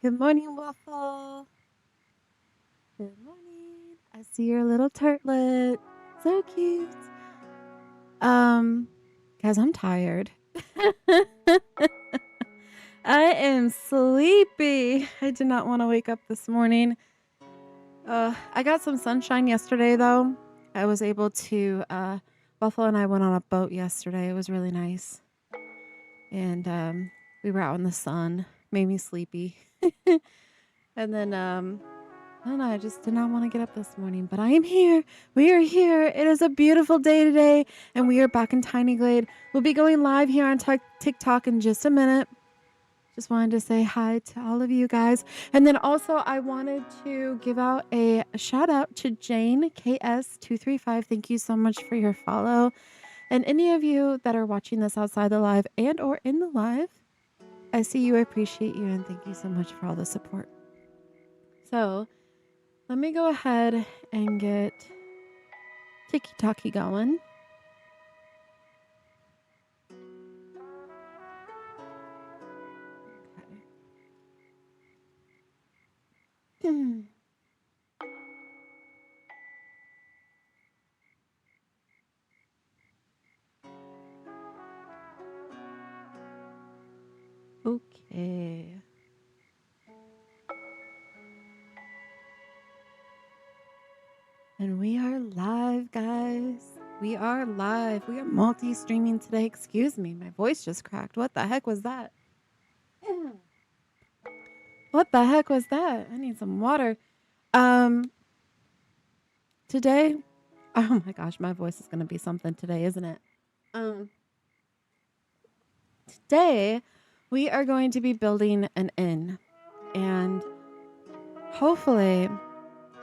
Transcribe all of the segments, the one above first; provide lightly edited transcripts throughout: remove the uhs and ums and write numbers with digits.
Good morning, Waffle. Good morning. I see your little turtlet. So cute. Guys, I'm tired. I am sleepy. I did not want to wake up this morning. I got some sunshine yesterday though. I was able to Waffle and I went on a boat yesterday. It was really nice. And we were out in the sun. Made me sleepy. And then I don't know, I just did not want to get up this morning, but I am here. We are here. It is a beautiful day today, and we are back in Tiny Glade. We'll be going live here on TikTok in just a minute. Just wanted to say hi to all of you guys. And then also, I wanted to give out a shout out to Jane KS235. Thank you so much for your follow. And any of you that are watching this outside the live and or in the live, I see you, I appreciate you, and thank you so much for all the support. So let me go ahead and get Tiki-Taki going. Okay. Okay. And we are live, guys. We are live. We are multi-streaming today. Excuse me, my voice just cracked. What the heck was that? What the heck was that? I need some water. Today, oh my gosh, my voice is gonna be something today, isn't it? Today we are going to be building an inn, and hopefully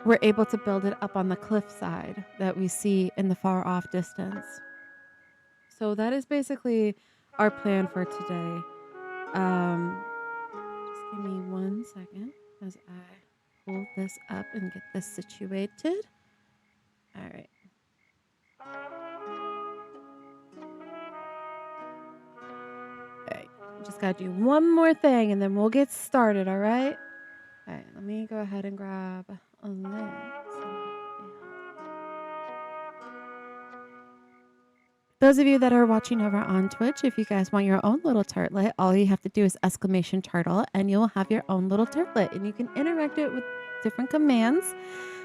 we're able to build it up on the cliffside that we see in the far off distance. So that is basically our plan for today. Just give me 1 second as I pull this up and get this situated. All right. Just got to do one more thing and then we'll get started, all right? All right, let me go ahead and grab a list. Those of you that are watching over on Twitch, if you guys want your own little turtlet, all you have to do is exclamation turtle and you'll have your own little turtlet and you can interact it with different commands.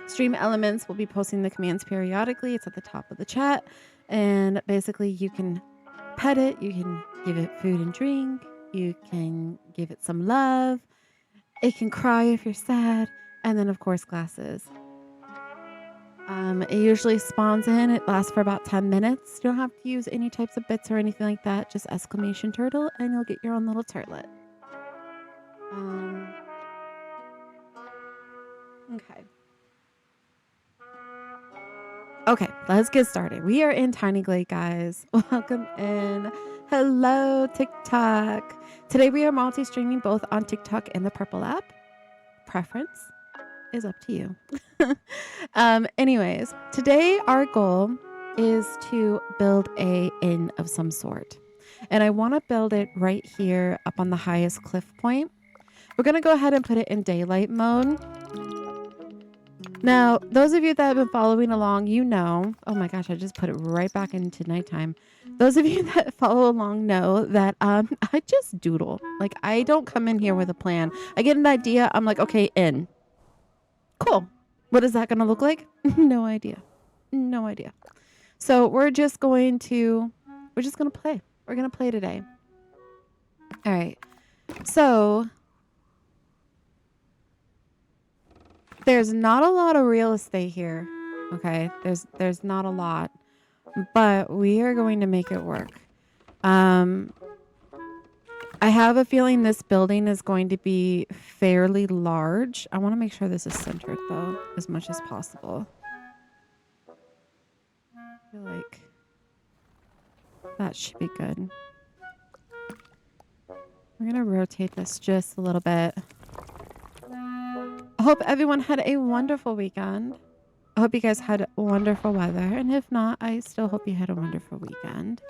Stream Elements will be posting the commands periodically. It's at the top of the chat. And basically you can pet it, you can give it food and drink, you can give it some love, it can cry if you're sad, and then of course glasses. It usually spawns in, it lasts for about 10 minutes. You don't have to use any types of bits or anything like that, just exclamation turtle and you'll get your own little turtlet. Okay, let's get started. We are in Tiny Glade, guys. Welcome in. Hello, TikTok. Today we are multi-streaming both on TikTok and the Purple app. Preference is up to you. Anyways, today our goal is to build a inn of some sort. And I want to build it right here up on the highest cliff point. We're going to go ahead and put it in daylight mode. Now, those of you that have been following along, you know, oh my gosh, I just put it right back into nighttime. Those of you that follow along know that I just doodle. Like, I don't come in here with a plan. I get an idea. I'm like, okay, in. Cool. What is that going to look like? No idea. No idea. So we're just going to play. We're going to play today. All right. So there's not a lot of real estate here. Okay. There's not a lot, but we are going to make it work. I have a feeling this building is going to be fairly large. I want to make sure this is centered though, as much as possible. I feel like that should be good. We're going to rotate this just a little bit. I hope everyone had a wonderful weekend. I hope you guys had wonderful weather. And if not, I still hope you had a wonderful weekend.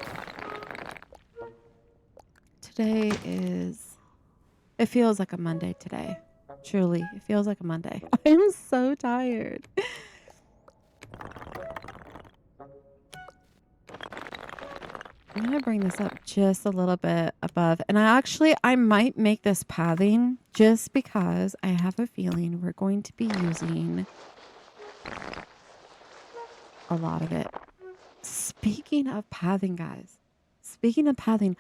Today is... It feels like a Monday today. Truly, it feels like a Monday. I'm so tired. I'm gonna bring this up just a little bit above. And I might make this pathing just because I have a feeling we're going to be using a lot of it. Speaking of pathing, guys, speaking of pathing,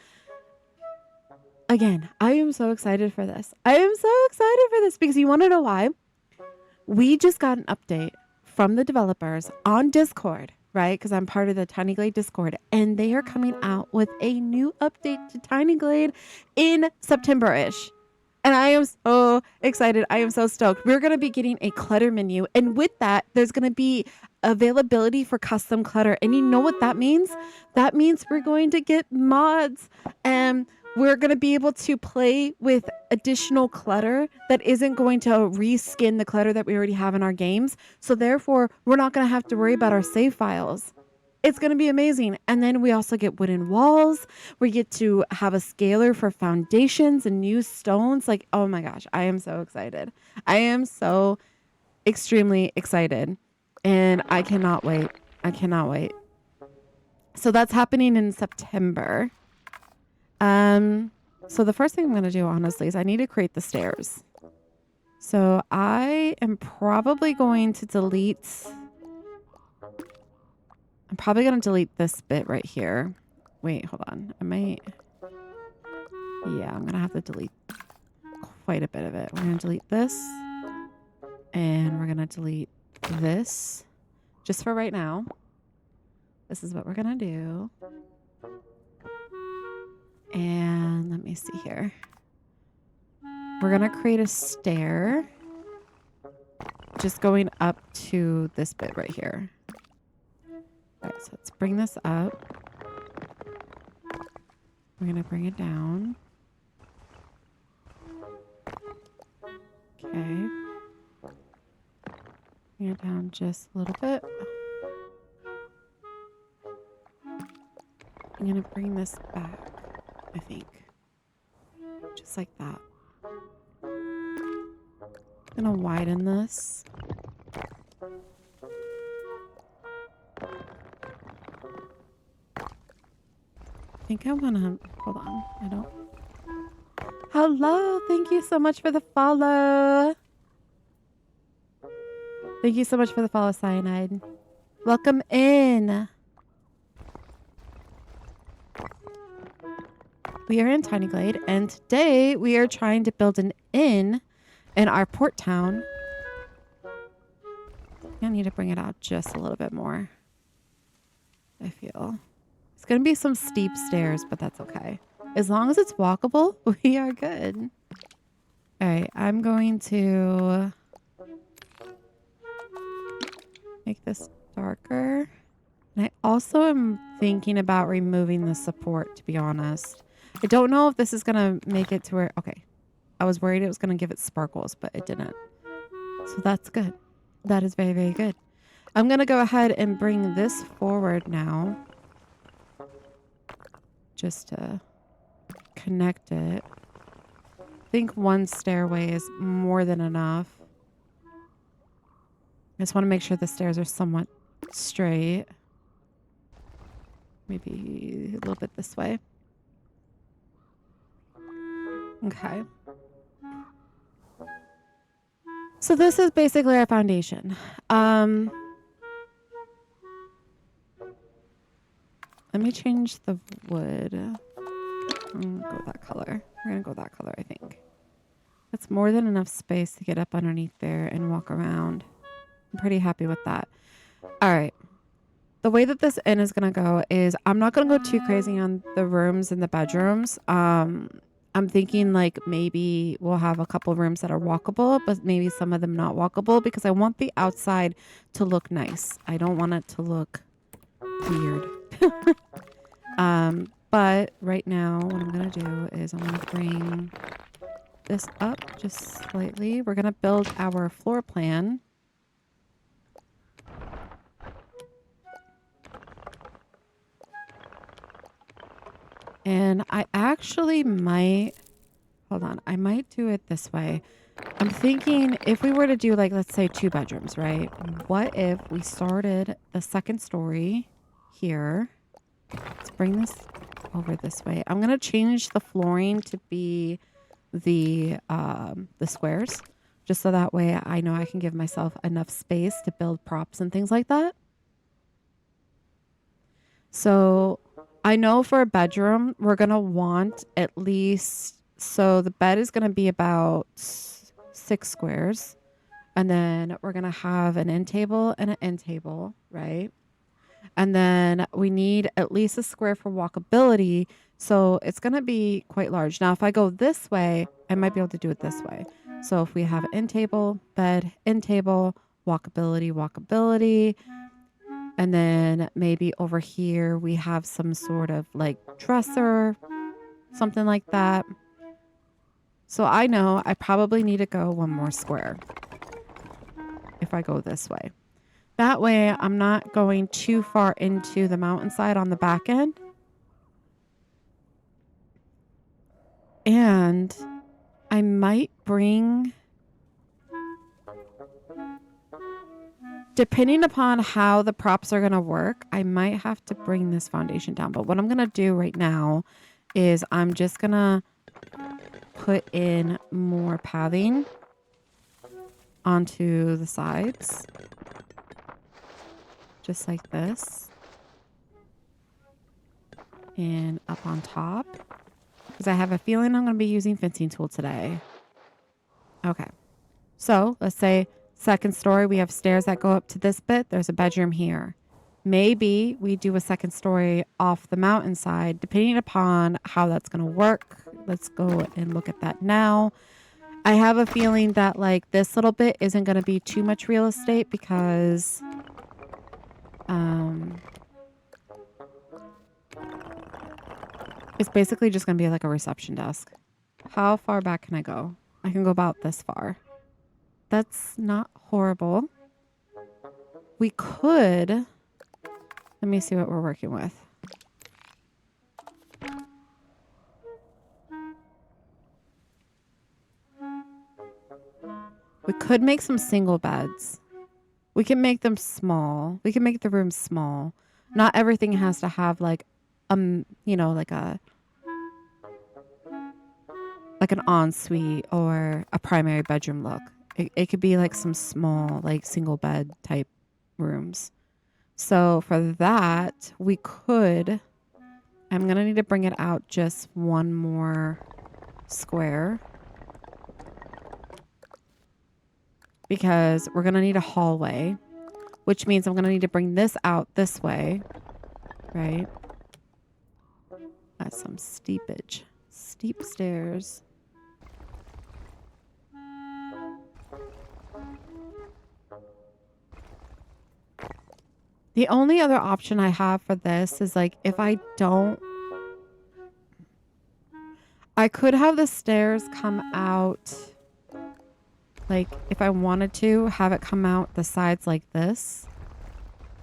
again, I am so excited for this. I am so excited for this because you want to know why? We just got an update from the developers on Discord, right? Because I'm part of the Tiny Glade Discord, and they are coming out with a new update to Tiny Glade in September-ish. And I am so excited. I am so stoked. We're going to be getting a clutter menu. And with that, there's going to be availability for custom clutter. And you know what that means? That means we're going to get mods. And we're going to be able to play with additional clutter that isn't going to reskin the clutter that we already have in our games. So therefore, we're not going to have to worry about our save files. It's going to be amazing. And then we also get wooden walls. We get to have a scaler for foundations and new stones. Like, oh my gosh, I am so excited. I am so extremely excited. And I cannot wait. I cannot wait. So that's happening in September. So the first thing I'm going to do, honestly, is I need to create the stairs. So I am probably going to delete... I'm probably going to delete this bit right here. Wait, hold on. I might... Yeah, I'm going to have to delete quite a bit of it. We're going to delete this. And we're going to delete this. Just for right now. This is what we're going to do. And let me see here. We're going to create a stair. Just going up to this bit right here. All right, so let's bring this up. We're going to bring it down. Okay. Bring it down just a little bit. I'm going to bring this back, I think. Just like that. I'm going to widen this. I think I want to... Hold on. I don't... Hello. Thank you so much for the follow. Thank you so much for the follow, Cyanide. Welcome in. We are in Tiny Glade, and today we are trying to build an inn in our port town. I need to bring it out just a little bit more. I feel. It's going to be some steep stairs, but that's okay. As long as it's walkable, we are good. All right, I'm going to make this darker. And I also am thinking about removing the support, to be honest. I don't know if this is going to make it to where... Okay. I was worried it was going to give it sparkles, but it didn't. So that's good. That is very, very good. I'm going to go ahead and bring this forward now. Just to connect it. I think one stairway is more than enough. I just want to make sure the stairs are somewhat straight. Maybe a little bit this way. Okay. So this is basically our foundation. Let me change the wood. I'm gonna go that color. We're gonna go that color, I think. That's more than enough space to get up underneath there and walk around. I'm pretty happy with that. All right. The way that this inn is gonna go is I'm not gonna go too crazy on the rooms and the bedrooms. I'm thinking like maybe we'll have a couple rooms that are walkable, but maybe some of them not walkable because I want the outside to look nice. I don't want it to look weird. But right now what I'm going to do is I'm going to bring this up just slightly. We're going to build our floor plan. And I actually might Hold on. I might do it this way. I'm thinking if we were to do like, let's say 2 bedrooms, right? What if we started the second story here? Let's bring this over this way. I'm going to change the flooring to be the squares, just so that way I know I can give myself enough space to build props and things like that. So I know for a bedroom, we're going to want at least, so the bed is going to be about 6 squares. And then we're going to have an end table and an end table, right? And then we need at least a square for walkability. So it's going to be quite large. Now, if I go this way, I might be able to do it this way. So if we have an end table, bed, end table, walkability, walkability. And then maybe over here we have some sort of like dresser, something like that. So I know I probably need to go one more square if I go this way. That way I'm not going too far into the mountainside on the back end. And I might bring, depending upon how the props are going to work, I might have to bring this foundation down. But what I'm going to do right now is I'm just going to put in more padding onto the sides. Just like this. And up on top. Because I have a feeling I'm going to be using fencing tool today. Okay. So let's say second story, we have stairs that go up to this bit. There's a bedroom here. Maybe we do a second story off the mountainside, depending upon how that's going to work. Let's go and look at that now. I have a feeling that like this little bit isn't going to be too much real estate because it's basically just going to be like a reception desk. How far back can I go? I can go about this far. That's not horrible. We could... Let me see what we're working with. We could make some single beds. We can make them small. We can make the rooms small. Not everything has to have like you know, like an ensuite or a primary bedroom look. It could be like some small, like single bed type rooms. So for that, we could, I'm going to need to bring it out just one more square. Because we're going to need a hallway, which means I'm going to need to bring this out this way, right? That's some steepage. Steep stairs. The only other option I have for this is like if I don't... I could have the stairs come out... Like, if I wanted to, have it come out the sides like this.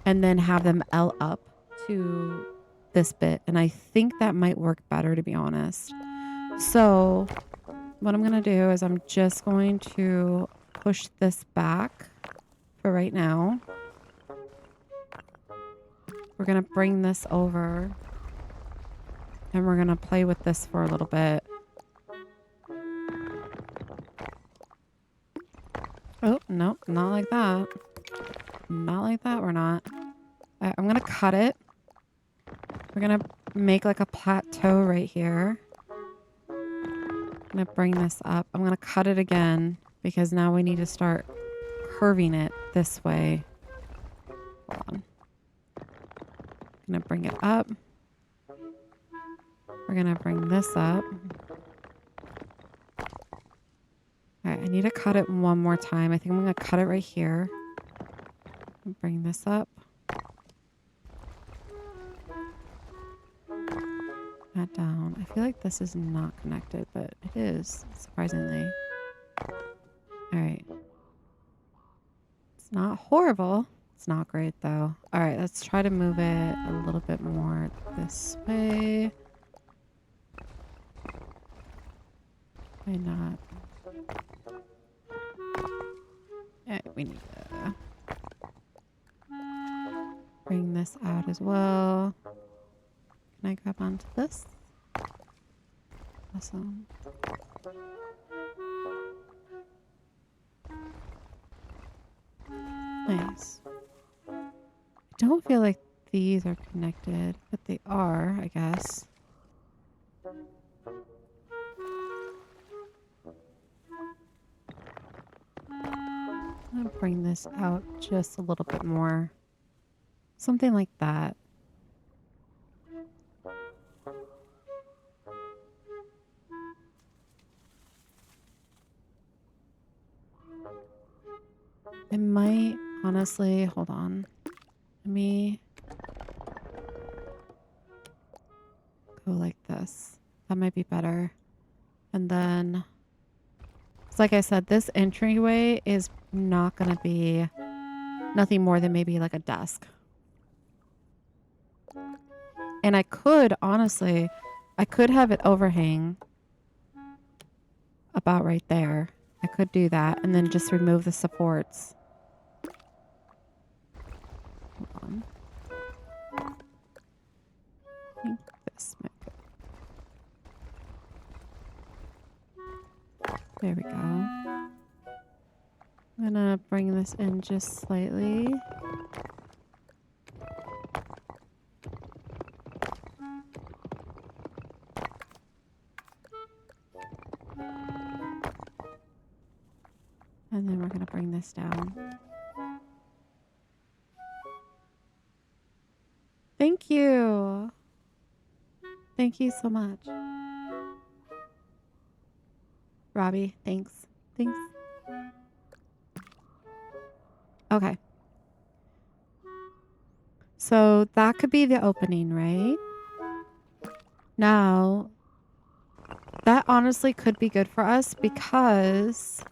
And then have them L up to this bit. And I think that might work better, to be honest. So, what I'm going to do is I'm just going to push this back for right now. We're going to bring this over. And we're going to play with this for a little bit. Oh, nope, not like that. Not like that, we're not. I'm going to cut it. We're going to make like a plateau right here. I'm going to bring this up. I'm going to cut it again because now we need to start curving it this way. Hold on. I'm going to bring it up. We're going to bring this up. All right, I need to cut it one more time. I think I'm going to cut it right here. Bring this up. That down. I feel like this is not connected, but it is, surprisingly. All right. It's not horrible. It's not great, though. All right, let's try to move it a little bit more this way. Why not? Yeah, we need to bring this out as well. Can I grab onto this? Awesome. Nice. I don't feel like these are connected, but they are, I guess. I'm gonna bring this out just a little bit more. Something like that. It might, honestly, hold on. Let me go like this. That might be better. And then, it's like I said, this entryway is not going to be nothing more than maybe like a desk. And I could, honestly, I could have it overhang about right there. I could do that and then just remove the supports. Hold on. I think this might go. There we go. I'm gonna bring this in just slightly. And then we're gonna bring this down. Thank you. Thank you so much. Robbie, thanks. Thanks. Okay. So that could be the opening, right? Now, that honestly could be good for us because...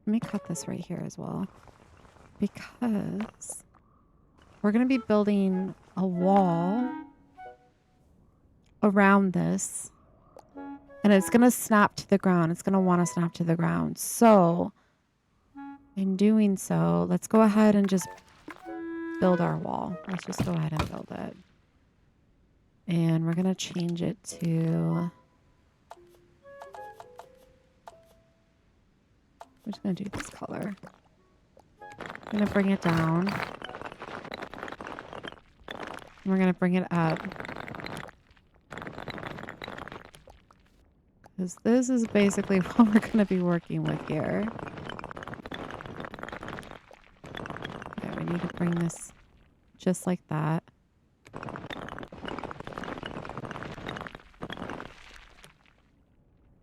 Let me cut this right here as well. Because we're going to be building a wall around this. And it's going to snap to the ground. It's going to want to snap to the ground. So, in doing so, let's go ahead and just build our wall. Let's just go ahead and build it. And we're going to change it to... I'm just going to do this color. I'm going to bring it down. And we're going to bring it up. Because this is basically what we're going to be working with here. Okay, we need to bring this just like that.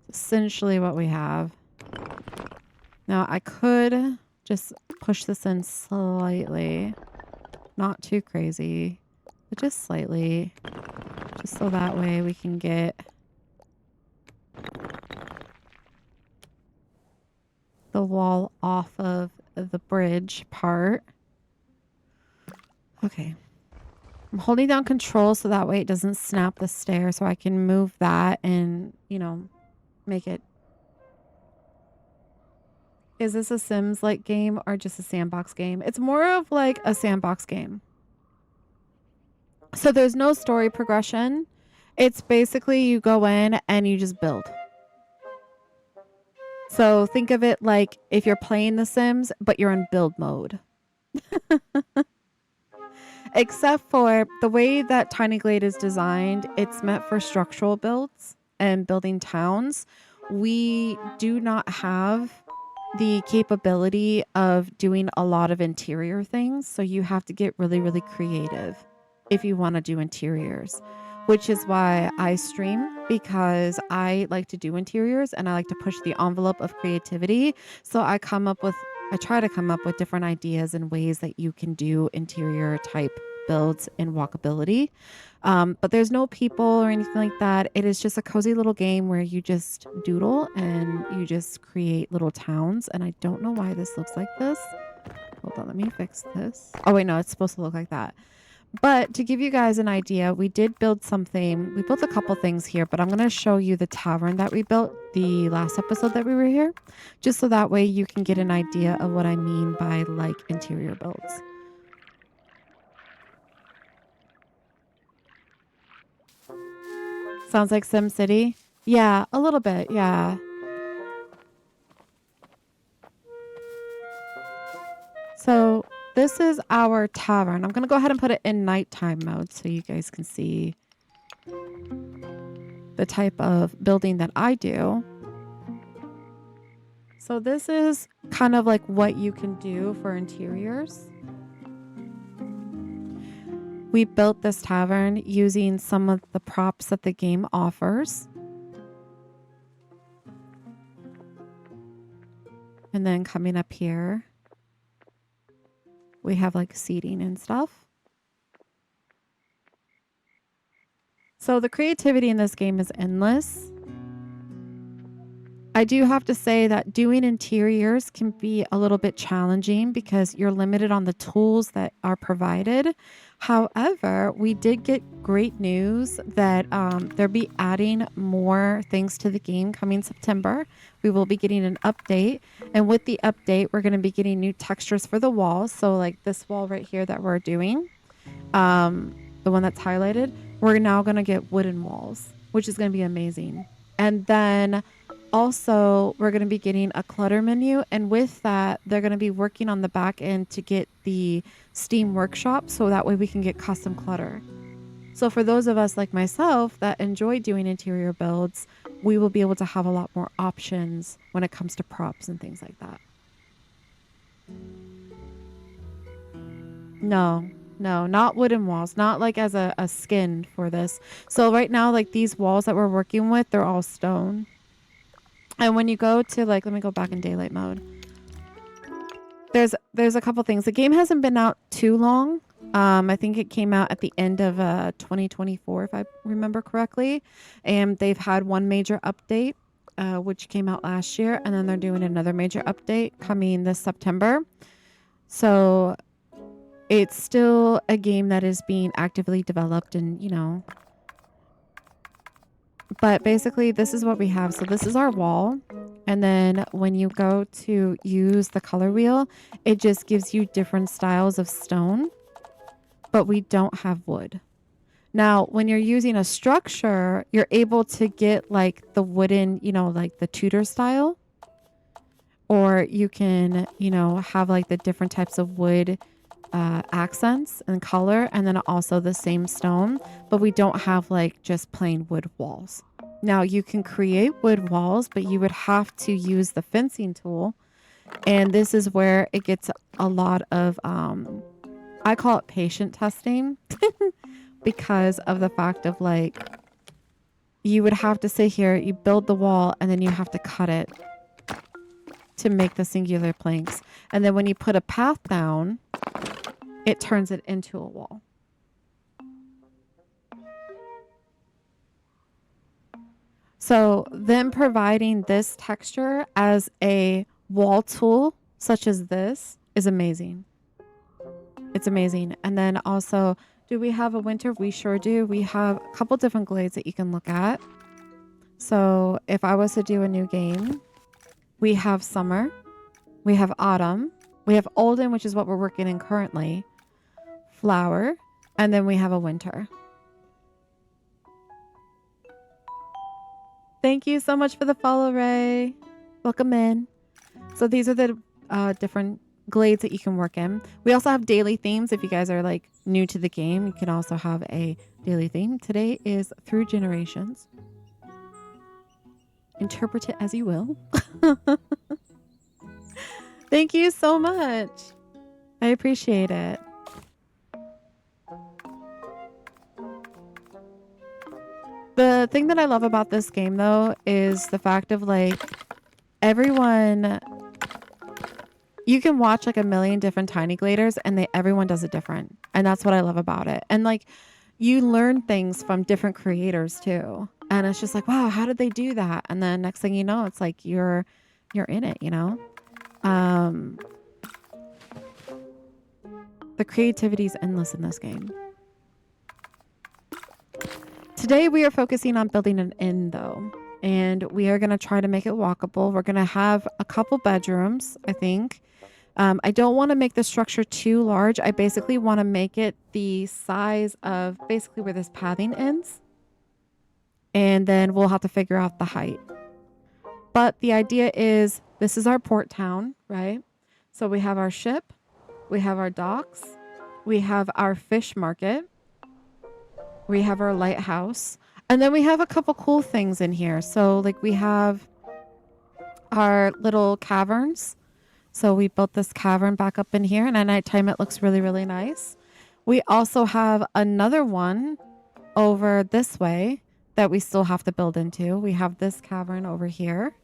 Essentially what we have. Now I could just push this in slightly. Not too crazy, but just slightly. Just so that way we can get the wall off of the bridge part. Okay. I'm holding down control so that way it doesn't snap the stair, so I can move that and, you know, make it. Is this a Sims-like game or just a sandbox game? It's more of like a sandbox game. So there's no story progression. It's basically you go in and you just build. So think of it like if you're playing The Sims, but you're in build mode. Except for the way that Tiny Glade is designed, it's meant for structural builds and building towns. We do not have the capability of doing a lot of interior things. So you have to get really, really creative if you want to do interiors, which is why I stream, because I like to do interiors and I like to push the envelope of creativity. So I try to come up with different ideas and ways that you can do interior type builds in walkability. But there's no people or anything like that. It is just a cozy little game where you just doodle and you just create little towns. And I don't know why this looks like this. Hold on, let me fix this. Oh wait, no, it's supposed to look like that. But to give you guys an idea, we did build something. We built a couple things here, but I'm going to show you the tavern that we built. the last episode that we were here, just so that way you can get an idea of what I mean by like interior builds. Sounds like SimCity? Yeah, a little bit, yeah. So this is our tavern. I'm going to go ahead and put it in nighttime mode so you guys can see the type of building that I do. So this is kind of like what you can do for interiors. We built this tavern using some of the props that the game offers. And then coming up here, we have like seating and stuff. So the creativity in this game is endless. I do have to say that doing interiors can be a little bit challenging because you're limited on the tools that are provided. However, we did get great news that they'll be adding more things to the game coming September. We will be getting an update. And with the update, we're going to be getting new textures for the walls. So like this wall right here that we're doing, the one that's highlighted, we're now going to get wooden walls, which is going to be amazing. And then also, we're going to be getting a clutter menu, and with that, they're going to be working on the back end to get the Steam Workshop, so that way we can get custom clutter. So for those of us like myself that enjoy doing interior builds, we will be able to have a lot more options when it comes to props and things like that. No, not wooden walls, not like as a skin for this. So right now, like these walls that we're working with, they're all stone. And when you go to like, let me go back in daylight mode. There's a couple things. The game hasn't been out too long. I think it came out at the end of 2024, if I remember correctly. And they've had one major update, which came out last year. And then they're doing another major update coming this September. So it's still a game that is being actively developed and, you know. But basically, this is what we have. So this is our wall. And then when you go to use the color wheel, it just gives you different styles of stone. But we don't have wood. Now, when you're using a structure, you're able to get like the wooden, you know, like the Tudor style. Or you can, you know, have like the different types of wood accents and color, and then also the same stone, but we don't have like just plain wood walls. Now you can create wood walls, but you would have to use the fencing tool, and this is where it gets a lot of I call it patient testing because of the fact of like you would have to sit here, you build the wall, and then you have to cut it to make the singular planks, and then when you put a path down, it turns it into a wall. So them providing this texture as a wall tool, such as this, is amazing. It's amazing. And then also, do we have a winter? We sure do. We have a couple different glades that you can look at. So if I was to do a new game, we have summer, we have autumn, we have Olden, which is what we're working in currently, flower, and then we have a winter. Thank you so much for the follow, Ray. Welcome in. So these are the different glades that you can work in. We also have daily themes. If you guys are like new to the game, you can also have a daily theme. Today is through generations. Interpret it as you will. Thank you so much. I appreciate it. The thing that I love about this game, though, is the fact of like everyone, you can watch like a million different tiny gladers and everyone does it different. And that's what I love about it. And like you learn things from different creators too. And it's just like, wow, how did they do that? And then next thing you know, it's like you're in it, you know? The creativity is endless in this game. Today we are focusing on building an inn though. and we are going to try to make it walkable. We're going to have a couple bedrooms, I think. I don't want to make the structure too large. I basically want to make it the size of basically where this pathing ends. And then we'll have to figure out the height. But the idea is this is our port town, right? So we have our ship, we have our docks, we have our fish market, we have our lighthouse, and then we have a couple cool things in here. So like we have our little caverns. So we built this cavern back up in here, and at nighttime it looks really, really nice. We also have another one over this way that we still have to build into. We have this cavern over here.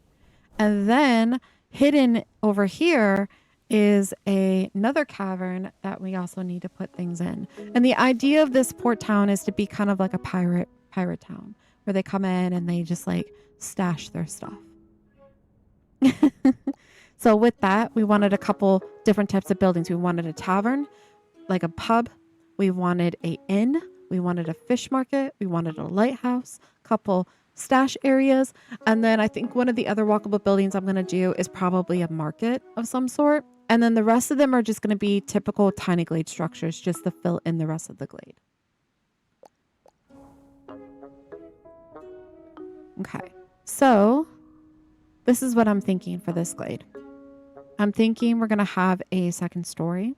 And then hidden over here is another cavern that we also need to put things in. And the idea of this port town is to be kind of like a pirate town where they come in and they just like stash their stuff. So with that, we wanted a couple different types of buildings. We wanted a tavern, like a pub. We wanted an inn. We wanted a fish market. We wanted a lighthouse, couple stash areas. And then I think one of the other walkable buildings I'm going to do is probably a market of some sort. And then the rest of them are just going to be typical tiny glade structures just to fill in the rest of the glade. Okay, so this is what I'm thinking for this glade. I'm thinking we're going to have a second story.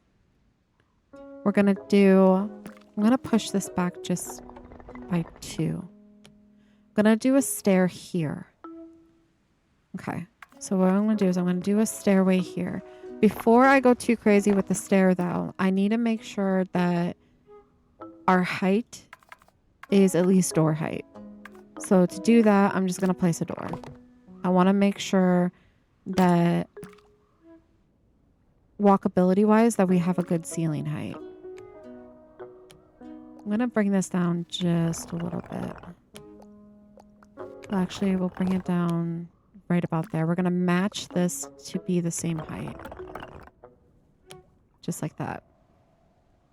I'm going to push this back just by 2. I'm going to do a stair here. Okay. So what I'm going to do is I'm going to do a stairway here. Before I go too crazy with the stair though, I need to make sure that our height is at least door height. So to do that, I'm just going to place a door. I want to make sure that walkability wise that we have a good ceiling height. I'm going to bring this down just a little bit. Actually, we'll bring it down right about there. We're going to match this to be the same height. Just like that.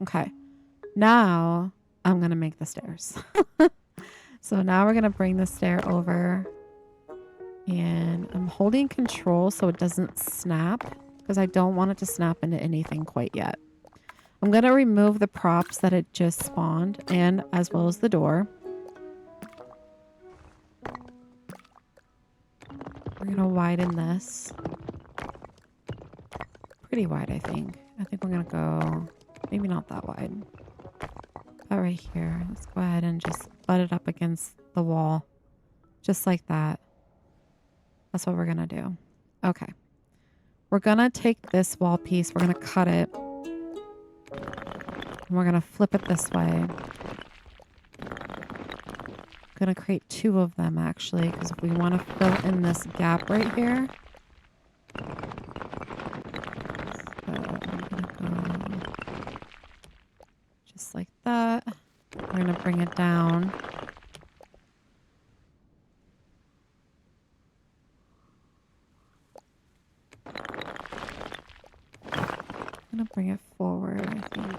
Okay. Now I'm going to make the stairs. So now we're going to bring the stair over. And I'm holding control so it doesn't snap, because I don't want it to snap into anything quite yet. I'm going to remove the props that it just spawned, and as well as the door. We're going to widen this. Pretty wide, I think. I think we're going to go maybe not that wide. About right here. Let's go ahead and just butt it up against the wall. Just like that. That's what we're going to do. Okay. We're going to take this wall piece. We're going to cut it. And we're going to flip it this way. Going to create 2 of them actually, because we want to fill in this gap right here. So I'm going to go just like that. We're going to bring it down. I'm going to bring it forward, I think.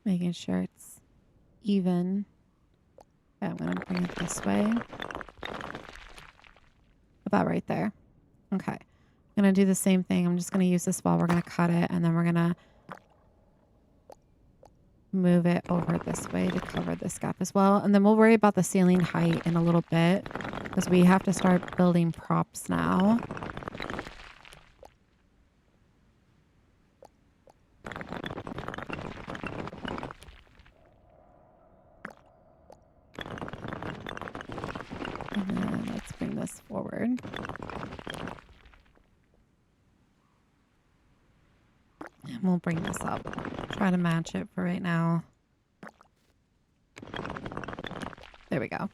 Making sure it's even. Okay, I'm going to bring it this way. About right there. Okay. I'm going to do the same thing. I'm just going to use this wall. We're going to cut it, and then we're going to move it over this way to cover this gap as well. And then we'll worry about the ceiling height in a little bit, because we have to start building props now. And then let's bring this forward. And we'll bring this up. Try to match it for right now. There we go.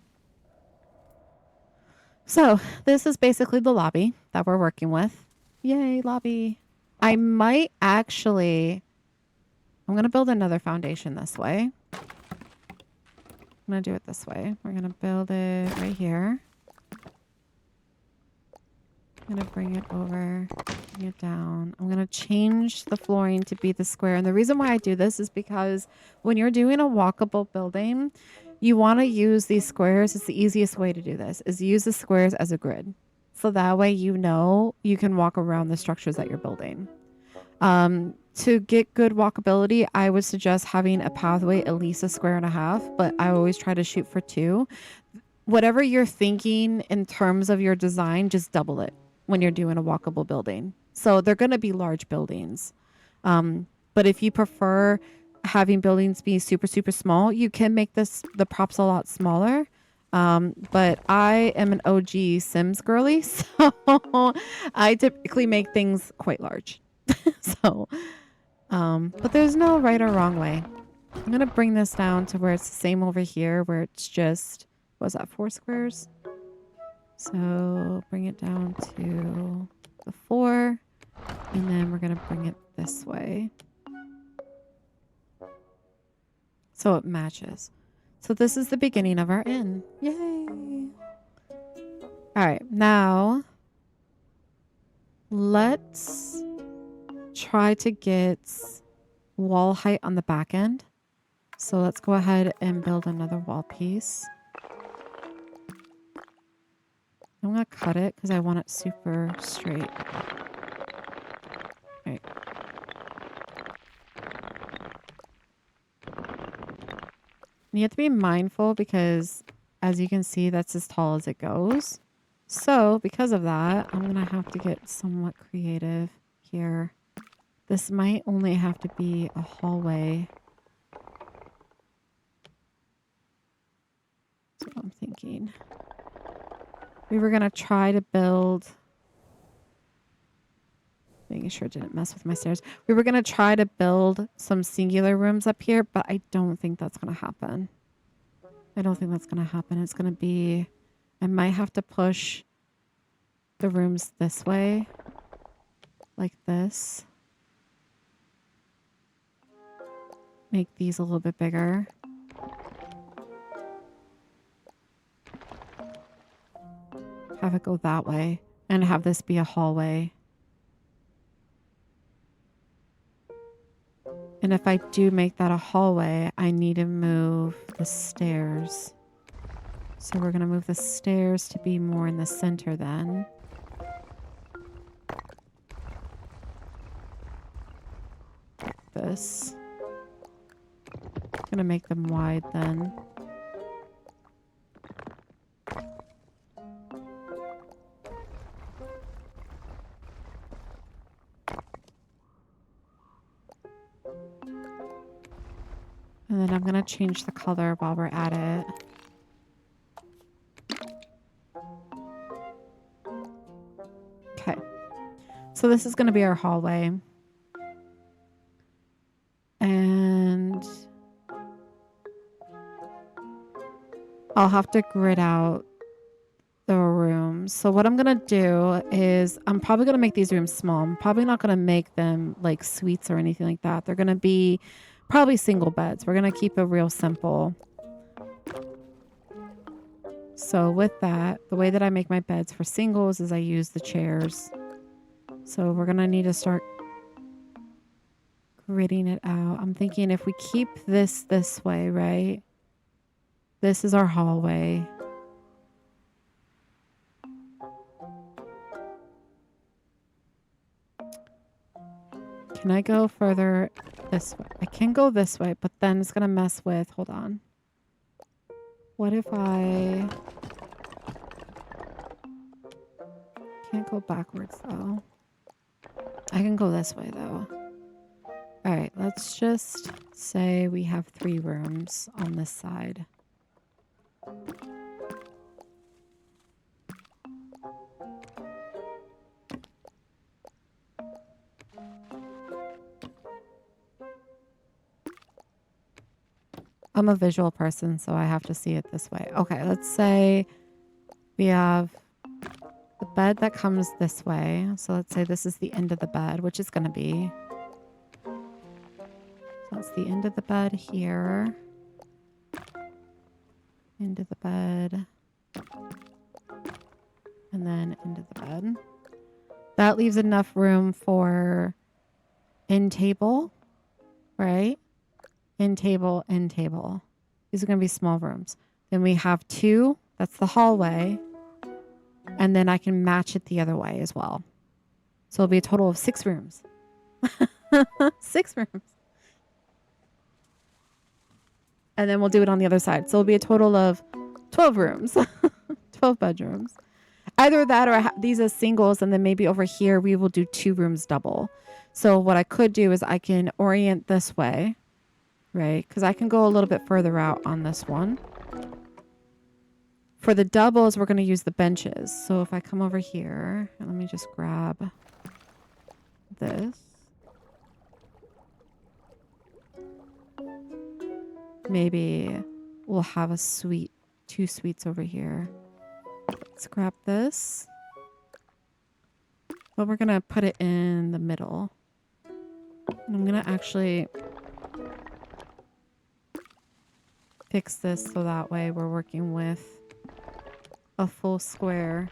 So this is basically the lobby that we're working with. Yay, lobby. I might actually... I'm going to build another foundation this way. I'm going to do it this way. We're going to build it right here. I'm going to bring it over, bring it down. I'm going to change the flooring to be the square. And the reason why I do this is because when you're doing a walkable building, you want to use these squares. It's the easiest way to do this is use the squares as a grid. So that way, you know, you can walk around the structures that you're building. To get good walkability, I would suggest having a pathway at least a square and a half, but I always try to shoot for 2. Whatever you're thinking in terms of your design, just double it when you're doing a walkable building. So they're going to be large buildings. But if you prefer having buildings be super, super small, you can make the props a lot smaller. But I am an OG Sims girly, so I typically make things quite large. So, but there's no right or wrong way. I'm going to bring this down to where it's the same over here, where it's just, was that 4 squares? So bring it down to the 4, and then we're going to bring it this way. So it matches. So this is the beginning of our inn. Yay! All right, now let's try to get wall height on the back end. So let's go ahead and build another wall piece. I'm going to cut it because I want it super straight. All right. You have to be mindful because, as you can see, that's as tall as it goes. So because of that, I'm going to have to get somewhat creative here. This might only have to be a hallway. That's what I'm thinking. We were going to try to build... Making sure it didn't mess with my stairs. We were going to try to build some singular rooms up here, but I don't think that's going to happen. I don't think that's going to happen. It's going to be... I might have to push the rooms this way. Like this. Make these a little bit bigger. Have it go that way. And have this be a hallway. And if I do make that a hallway, I need to move the stairs. So we're going to move the stairs to be more in the center then. Like this. Going to make them wide then. And then I'm going to change the color while we're at it. Okay. So this is going to be our hallway. And I'll have to grid out the rooms. So what I'm going to do is I'm probably going to make these rooms small. I'm probably not going to make them like suites or anything like that. They're going to be probably single beds. We're going to keep it real simple. So with that, the way that I make my beds for singles is I use the chairs. So we're going to need to start gridding it out. I'm thinking if we keep this way, right? This is our hallway. Can I go further this way? I can go this way, but then it's going to mess with... Hold on. What if I... Can't go backwards, though. I can go this way, though. Alright, let's just say we have 3 rooms on this side. I'm a visual person, so I have to see it this way. Okay, let's say we have the bed that comes this way. So let's say this is the end of the bed, which is going to be. So that's the end of the bed here. End of the bed. And then into the bed. That leaves enough room for end table, right? End table, end table. These are going to be small rooms. Then we have 2. That's the hallway. And then I can match it the other way as well. So it'll be a total of 6 rooms. 6 rooms. And then we'll do it on the other side. So it'll be a total of 12 rooms. 12 bedrooms. Either that or these as singles, and then maybe over here we will do 2 rooms double. So what I could do is I can orient this way, right? Because I can go a little bit further out on this one. For the doubles, we're going to use the benches. So if I come over here, and let me just grab this. Maybe we'll have a suite, 2 suites over here. Let's grab this. But we're going to put it in the middle. And I'm going to actually fix this so that way we're working with a full square.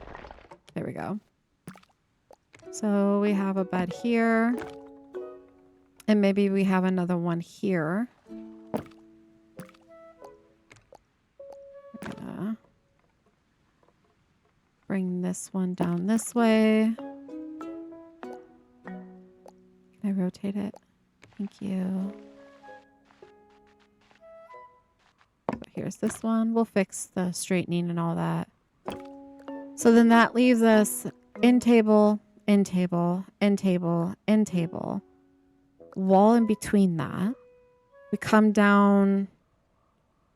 There we go. So we have a bed here. And maybe we have another one here. We're gonna bring this one down this way. Can I rotate it? Thank you. So here's this one. We'll fix the straightening and all that. So then that leaves us end table, end table, end table, end table. Wall in between that. We come down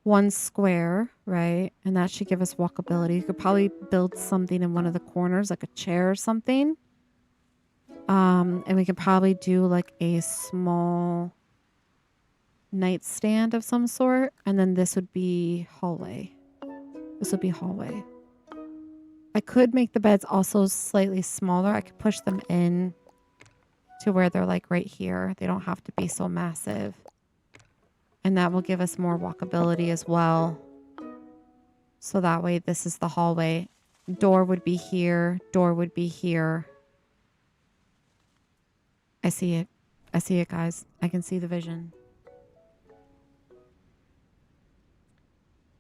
1 square, right? And that should give us walkability. You could probably build something in one of the corners, like a chair or something. And we can probably do like a small nightstand of some sort. And then this would be hallway. This would be hallway. I could make the beds also slightly smaller. I could push them in to where they're like right here. They don't have to be so massive. And that will give us more walkability as well. So that way this is the hallway. Door would be here. Door would be here. I see it. I see it, guys. I can see the vision.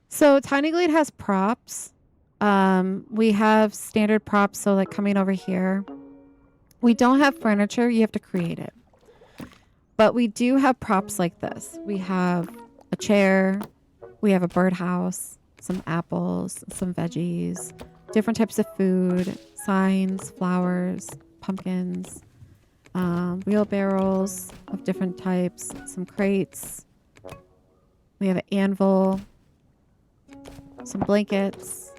So Tiny Glade has props. We have standard props. So like coming over here, we don't have furniture. You have to create it. But we do have props like this. We have a chair. We have a birdhouse, some apples, some veggies, different types of food, signs, flowers, pumpkins, wheelbarrows of different types, some crates. We have an anvil, some blankets,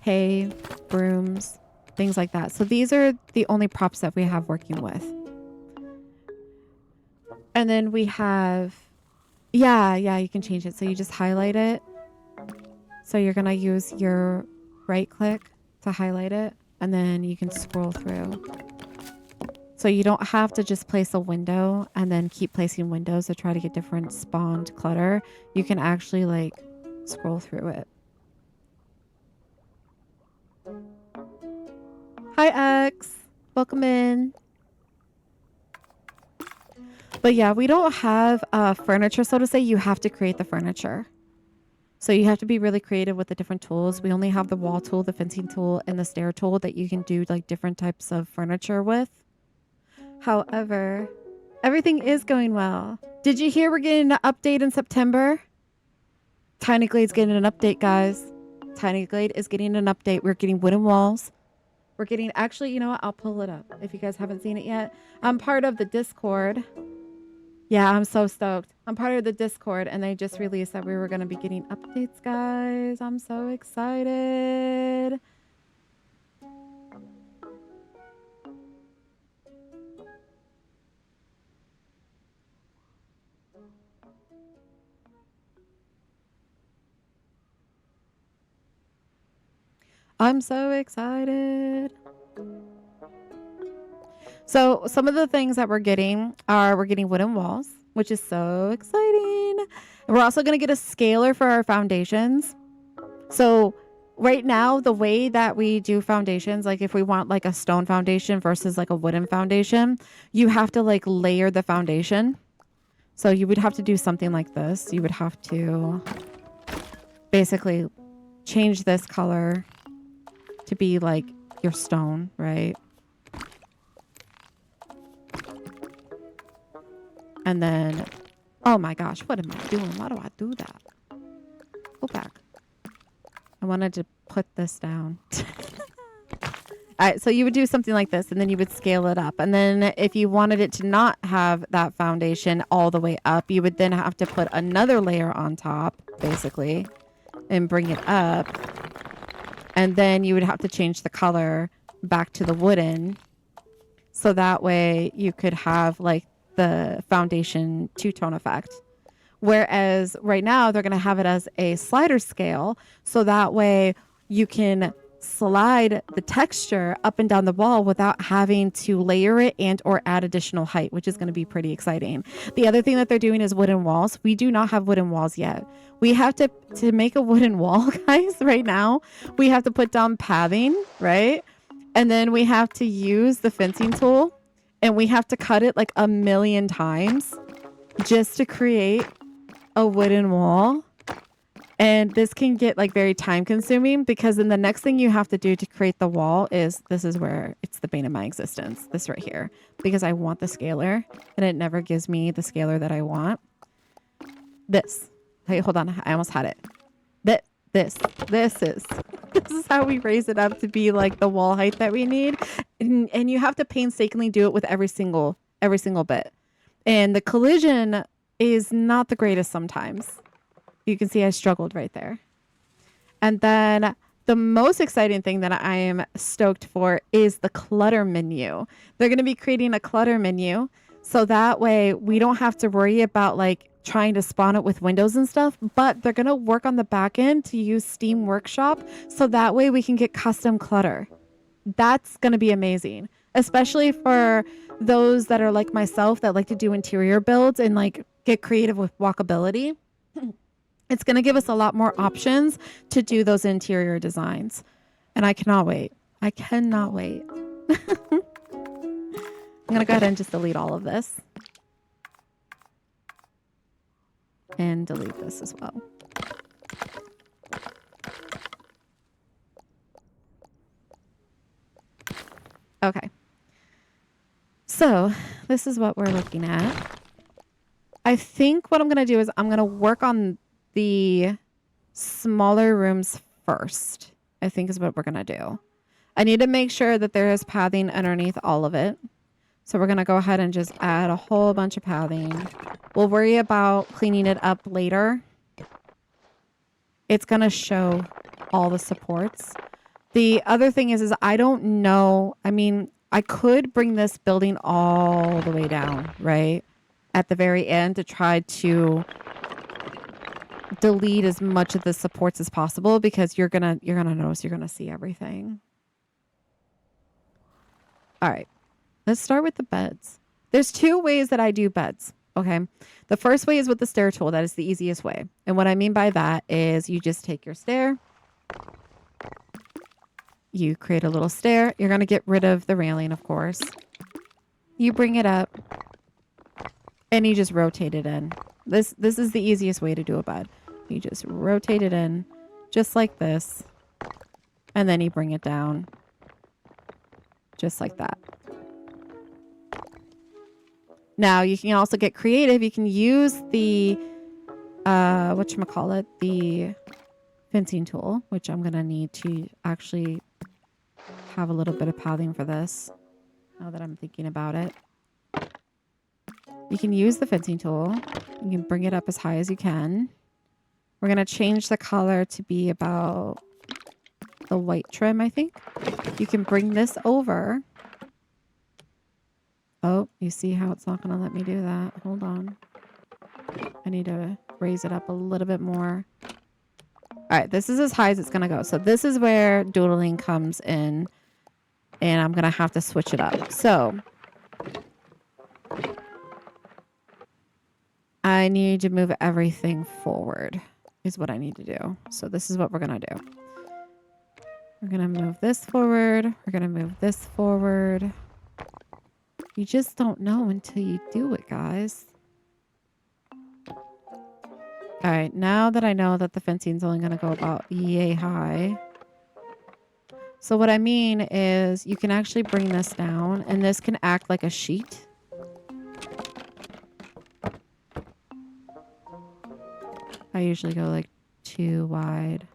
hay, brooms, things like that. So these are the only props that we have working with. And then we have, yeah, you can change it. So you just highlight it. So you're going to use your right click to highlight it. And then you can scroll through. So you don't have to just place a window and then keep placing windows to try to get different spawned clutter. You can actually like scroll through it. Hi, X. Welcome in. But yeah, we don't have furniture, so to say. You have to create the furniture. So you have to be really creative with the different tools. We only have the wall tool, the fencing tool, and the stair tool that you can do like different types of furniture with. However, everything is going well. Did you hear we're getting an update in September? Tiny Glade's getting an update, guys. Tiny Glade is getting an update. We're getting wooden walls. We're getting, actually, you know what? I'll pull it up if you guys haven't seen it yet. I'm part of the Discord. Yeah, I'm so stoked. I'm part of the Discord, and they just released that we were going to be getting updates, guys. I'm so excited. I'm so excited. So some of the things that we're getting are we're getting wooden walls, which is so exciting. And we're also going to get a scaler for our foundations. So right now, the way that we do foundations, like if we want like a stone foundation versus like a wooden foundation, you have to like layer the foundation. So you would have to do something like this. You would have to basically change this color to be like your stone, right? And then, oh my gosh, what am I doing? Why do I do that? Go back. I wanted to put this down. All right, so you would do something like this, and then you would scale it up. And then if you wanted it to not have that foundation all the way up, you would then have to put another layer on top, basically, and bring it up. And then you would have to change the color back to the wooden. So that way you could have like the foundation two-tone effect. Whereas right now they're going to have it as a slider scale. So that way you can slide the texture up and down the wall without having to layer it and or add additional height, which is going to be pretty exciting. The other thing that they're doing is wooden walls. We do not have wooden walls yet. We have to make a wooden wall, guys, right now. We have to put down pathing, right? And then we have to use the fencing tool, and we have to cut it like 1,000,000 times just to create a wooden wall. And this can get like very time consuming, because then the next thing you have to do to create the wall is, this is where it's the bane of my existence, this right here, because I want the scalar and it never gives me the scalar that I want. This. Hey, hold on. I almost had it. This is how we raise it up to be like the wall height that we need. And you have to painstakingly do it with every single bit. And the collision is not the greatest sometimes. You can see I struggled right there. And then the most exciting thing that I am stoked for is the clutter menu. They're going to be creating a clutter menu, so that way we don't have to worry about like trying to spawn it with windows and stuff, but they're going to work on the back end to use Steam Workshop, so that way we can get custom clutter. That's going to be amazing, especially for those that are like myself that like to do interior builds and like get creative with walkability. It's going to give us a lot more options to do those interior designs. And I cannot wait. I cannot wait. I'm going to go ahead and just delete all of this. And delete this as well. Okay. So this is what we're looking at. I think what I'm going to do is I'm going to work on the smaller rooms first, I think is what we're going to do. I need to make sure that there is pathing underneath all of it. So we're going to go ahead and just add a whole bunch of pathing. We'll worry about cleaning it up later. It's going to show all the supports. The other thing is I don't know. I mean, I could bring this building all the way down, right? At the very end to try to delete as much of the supports as possible, because you're gonna notice, you're gonna see everything. All right, let's start with the beds. There's two ways that I do beds. Okay, the first way is with the stair tool. That is the easiest way, and what I mean by that is you just take your stair, you create a little stair. You're gonna get rid of the railing, of course. You bring it up and you just rotate it in. This is the easiest way to do a bed. You just rotate it in just like this, and then you bring it down just like that. Now you can also get creative. You can use the whatchamacallit, the fencing tool, which I'm gonna need to actually have a little bit of pathing for this, now that I'm thinking about it. You can use the fencing tool. You can bring it up as high as you can. We're going to change the color to be about the white trim, I think. You can bring this over. Oh, you see how it's not going to let me do that? Hold on. I need to raise it up a little bit more. All right, this is as high as it's going to go. So this is where doodling comes in, and I'm going to have to switch it up. So I need to move everything forward is what I need to do. So this is what we're going to do. We're going to move this forward. We're going to move this forward. You just don't know until you do it, guys. All right, now that I know that the fencing is only going to go about yay high. So what I mean is you can actually bring this down and this can act like a sheet. I usually go like 2 wide.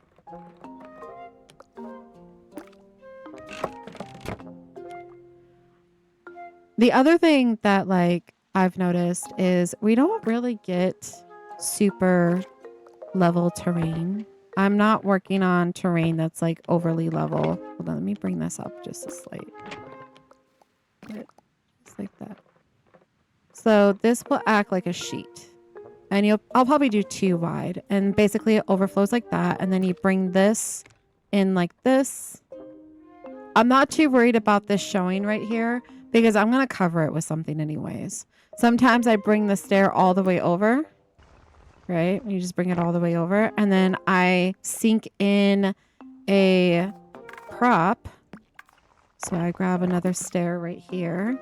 The other thing that like I've noticed is we don't really get super level terrain. I'm not working on terrain that's like overly level. Hold on, let me bring this up just a slight. Just like that. So this will act like a sheet. And I'll probably do 2 wide. And basically it overflows like that. And then you bring this in like this. I'm not too worried about this showing right here because I'm going to cover it with something anyways. Sometimes I bring the stair all the way over. Right? You just bring it all the way over. And then I sink in a prop. So I grab another stair right here.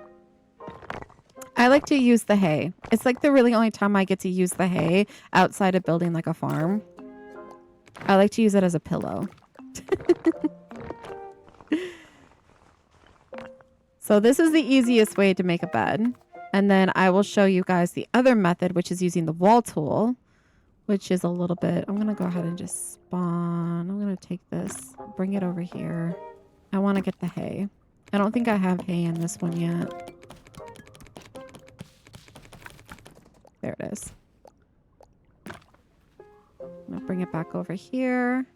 I like to use the hay. It's like the really only time I get to use the hay outside of building like a farm. I like to use it as a pillow. So this is the easiest way to make a bed. And then I will show you guys the other method, which is using the wall tool, which is a little bit, I'm going to go ahead and just spawn. I'm going to take this, bring it over here. I want to get the hay. I don't think I have hay in this one yet. There it is. I'm going to bring it back over here.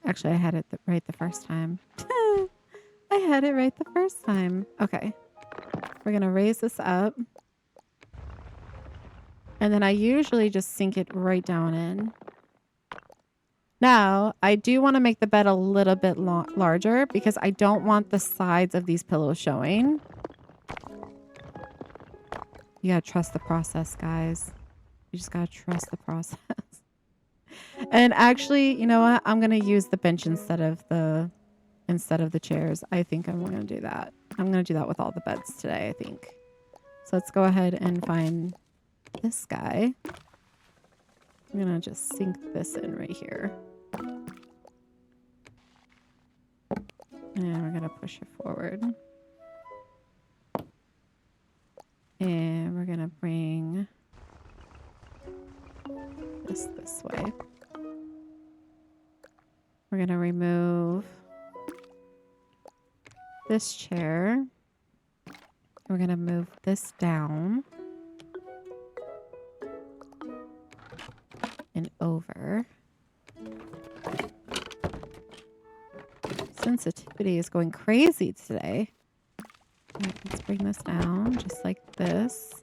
Actually, I had it right the first time. I had it right the first time. Okay. We're going to raise this up. And then I usually just sink it right down in. Now, I do want to make the bed a little bit larger because I don't want the sides of these pillows showing. You got to trust the process, guys. You just got to trust the process. And actually, you know what? I'm going to use the bench instead of the chairs. I think I'm going to do that. I'm going to do that with all the beds today, I think. So let's go ahead and find this guy. I'm going to just sink this in right here. And we're going to push it forward. And we're going to bring this way. We're going to remove this chair. We're going to move this down and over. Sensitivity is going crazy today. Right, let's bring this down just like this.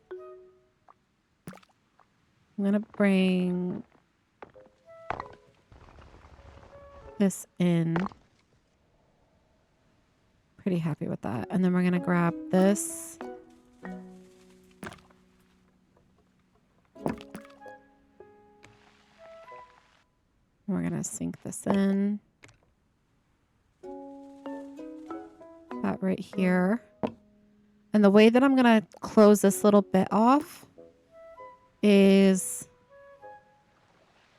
I'm going to bring this in. Pretty happy with that. And then we're going to grab this. We're going to sink this in. That right here. And the way that I'm going to close this little bit off is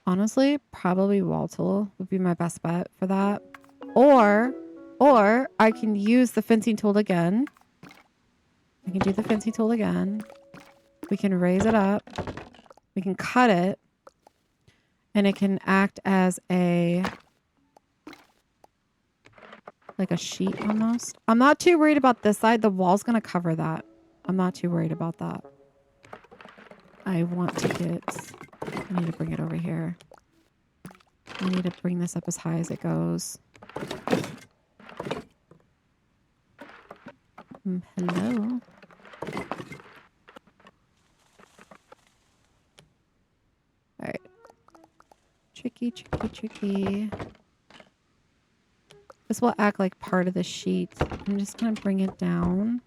honestly probably wall tool would be my best bet for that. Or I can use the fencing tool again. I can do the fencing tool again. We can raise it up. We can cut it. And it can act as like a sheet almost. I'm not too worried about this side. The wall's going to cover that. I'm not too worried about that. I want to I need to bring it over here. I need to bring this up as high as it goes. Hello. All right. Tricky. This will act like part of the sheet. I'm just going to bring it down.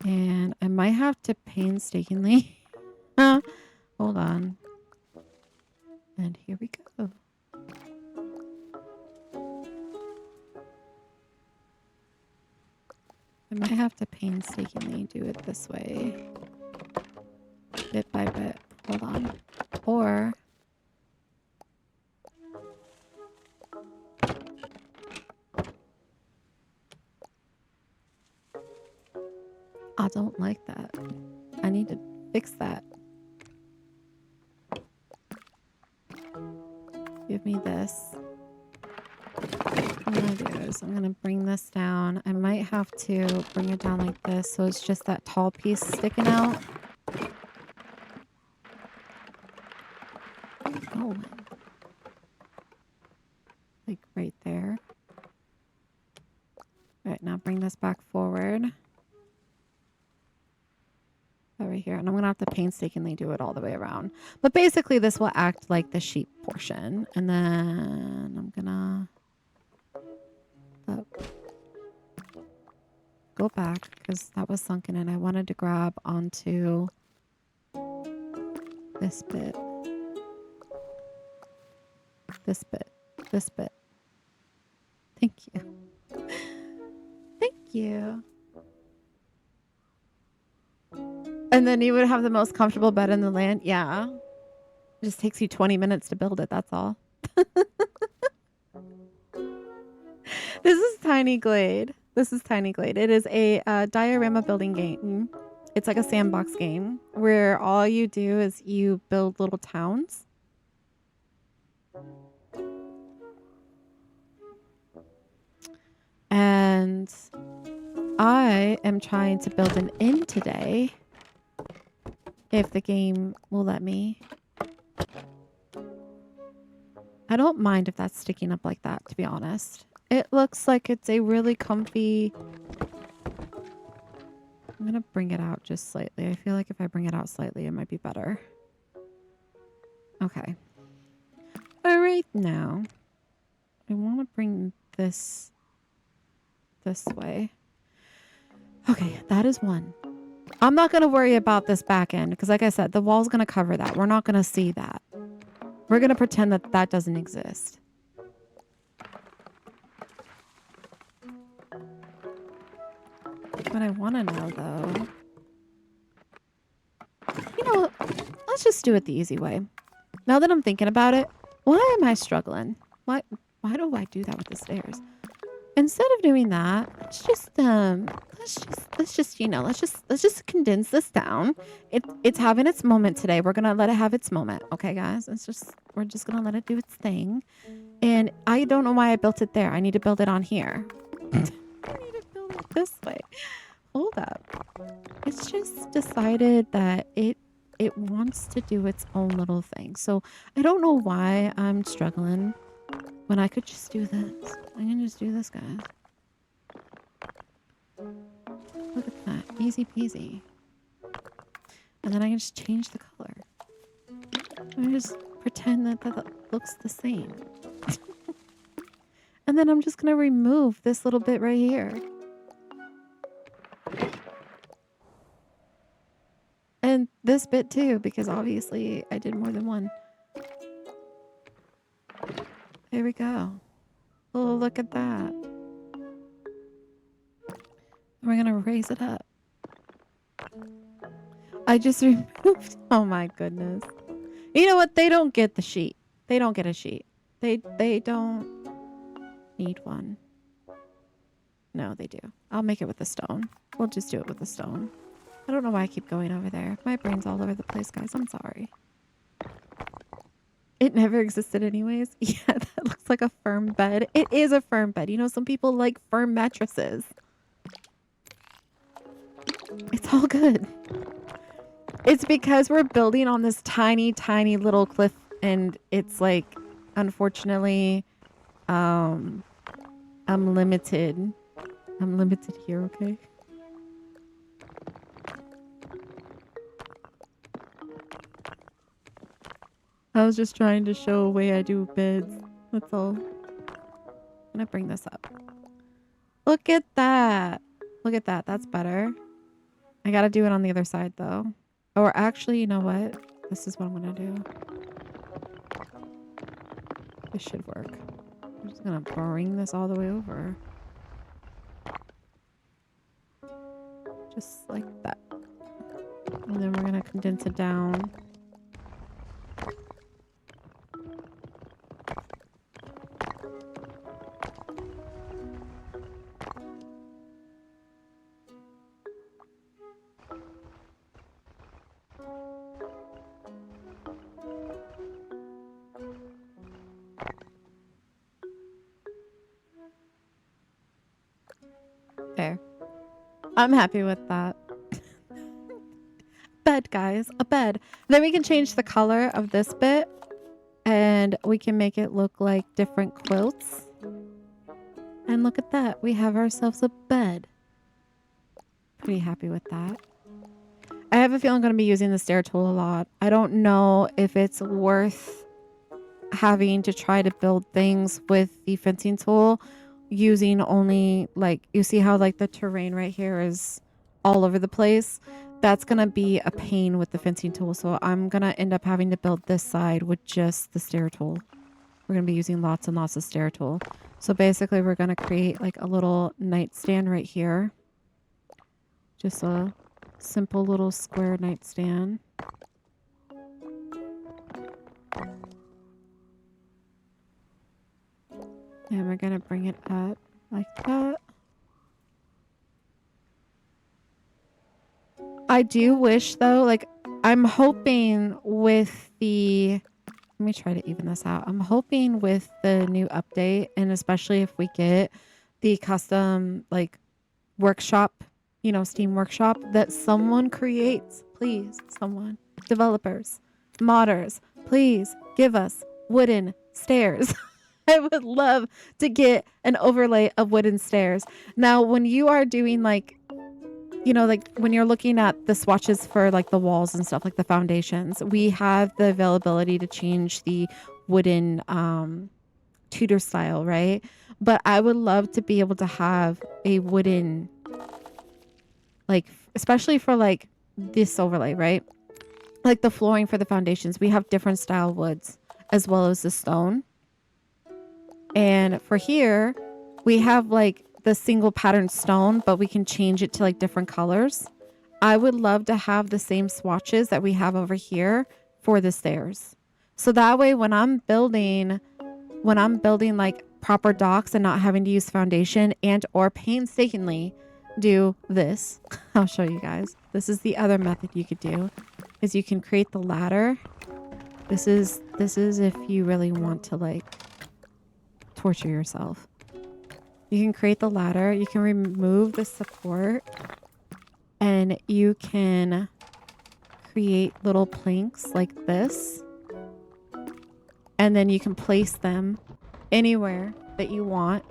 And I might have to painstakingly... Hold on. And here we go. I might have to painstakingly do it this way. Bit by bit. Hold on. Or... I don't like that. I need to fix that. Give me this. What I'm gonna do is I'm gonna bring this down. I might have to bring it down like this so it's just that tall piece sticking out. Oh, like right there. All right, now bring this back forward. Over here, and I'm gonna have to painstakingly do it all the way around. But basically, this will act like the sheep portion, and then I'm gonna go back because that was sunken in. I wanted to grab onto this bit, this bit, this bit. Thank you. Thank you. And then you would have the most comfortable bed in the land. Yeah. It just takes you 20 minutes to build it. That's all. This is Tiny Glade. This is Tiny Glade. It is a diorama building game. It's like a sandbox game where all you do is you build little towns. And I am trying to build an inn today. If the game will let me. I don't mind if that's sticking up like that, to be honest. It looks like it's a really comfy... I'm going to bring it out just slightly. I feel like if I bring it out slightly, it might be better. Okay. All right, now. I want to bring this way. Okay, that is one. I'm not going to worry about this back end because like I said, the wall's going to cover that. We're not going to see that. We're going to pretend that that doesn't exist. What I want to know though, you know, let's just do it the easy way. Now that I'm thinking about it, why am I struggling? Why do I do that with the stairs? Instead of doing that, let's just condense this down. It's having its moment today. We're gonna let it have its moment, okay, guys? We're just gonna let it do its thing. And I don't know why I built it there. I need to build it on here. I need to build it this way. Hold up. It's just decided that it wants to do its own little thing. So I don't know why I'm struggling when I could just do this. I can just do this, guys. Look at that. Easy peasy. And then I can just change the color. I just pretend that looks the same. And then I'm just going to remove this little bit right here. And this bit too, because obviously I did more than one. There we go. Oh, look at that. We're going to raise it up. I just removed... Oh my goodness. You know what? They don't get the sheet. They don't get a sheet. They don't need one. No, they do. I'll make it with the stone. We'll just do it with the stone. I don't know why I keep going over there. My brain's all over the place, guys. I'm sorry. It never existed anyways. Yeah, that looks like a firm bed. It is a firm bed. You know, some people like firm mattresses. It's all good. It's because we're building on this tiny, tiny little cliff, and it's like, unfortunately, I'm limited. I'm limited here, okay? I was just trying to show a way I do beds. That's all. And gonna bring this up. Look at that. Look at that. That's better. I gotta do it on the other side though. Or actually, you know what? This is what I'm gonna do. This should work. I'm just gonna bring this all the way over. Just like that. And then we're gonna condense it down. There. I'm happy with that. Bed, guys. A bed. Then we can change the color of this bit. And we can make it look like different quilts. And look at that. We have ourselves a bed. Pretty happy with that. I have a feeling I'm going to be using the stair tool a lot. I don't know if it's worth having to try to build things with the fencing tool using only, like, you see how like the terrain right here is all over the place. That's going to be a pain with the fencing tool. So I'm going to end up having to build this side with just the stair tool. We're going to be using lots and lots of stair tool. So basically we're going to create like a little nightstand right here. Just a simple little square nightstand. And we're going to bring it up like that. I do wish though, like I'm hoping with the, let me try to even this out. I'm hoping with the new update, and especially if we get the custom like workshop, you know, Steam workshop, that someone creates, please, someone, developers, modders, please give us wooden stairs. I would love to get an overlay of wooden stairs. Now, when you are doing like, you know, like when you're looking at the swatches for like the walls and stuff, like the foundations, we have the availability to change the wooden Tudor style, right? But I would love to be able to have a wooden, like, especially for like this overlay, right? Like the flooring for the foundations, we have different style woods as well as the stone. And for here, we have like the single pattern stone, but we can change it to like different colors. I would love to have the same swatches that we have over here for the stairs. So that way when I'm building like proper docks and not having to use foundation and or painstakingly do this, I'll show you guys. This is the other method you could do, is you can create the ladder. This is if you really want to like torture yourself. You can create the ladder, you can remove the support, and you can create little planks like this. And then you can place them anywhere that you want.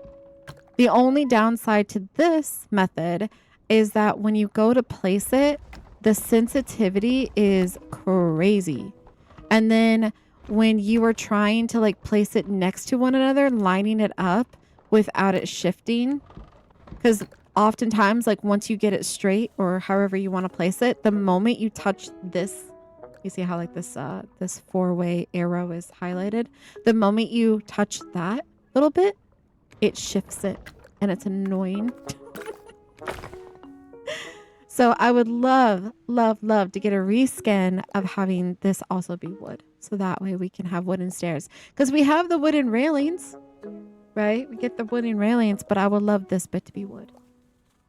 The only downside to this method is that when you go to place it, the sensitivity is crazy. And then when you are trying to like place it next to one another, lining it up without it shifting, because oftentimes like once you get it straight or however you want to place it, the moment you touch this, you see how like this this four-way arrow is highlighted, the moment you touch that little bit, it shifts it and it's annoying. So I would love to get a reskin of having this also be wood, so that way we can have wooden stairs, because we have the wooden railings, right? We get the wooden railings, but I would love this bit to be wood.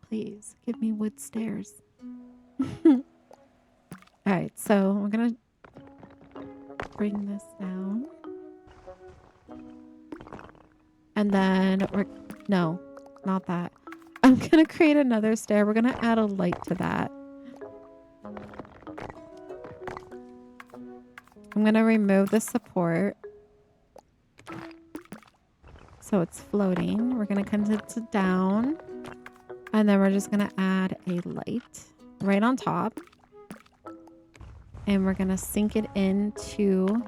Please give me wood stairs. All right, so we're gonna bring this down, and then no, not that. I'm gonna create another stair. We're gonna add a light to that. I'm gonna remove the support so it's floating. We're gonna condense it down, and then we're just gonna add a light right on top, and we're gonna sink it into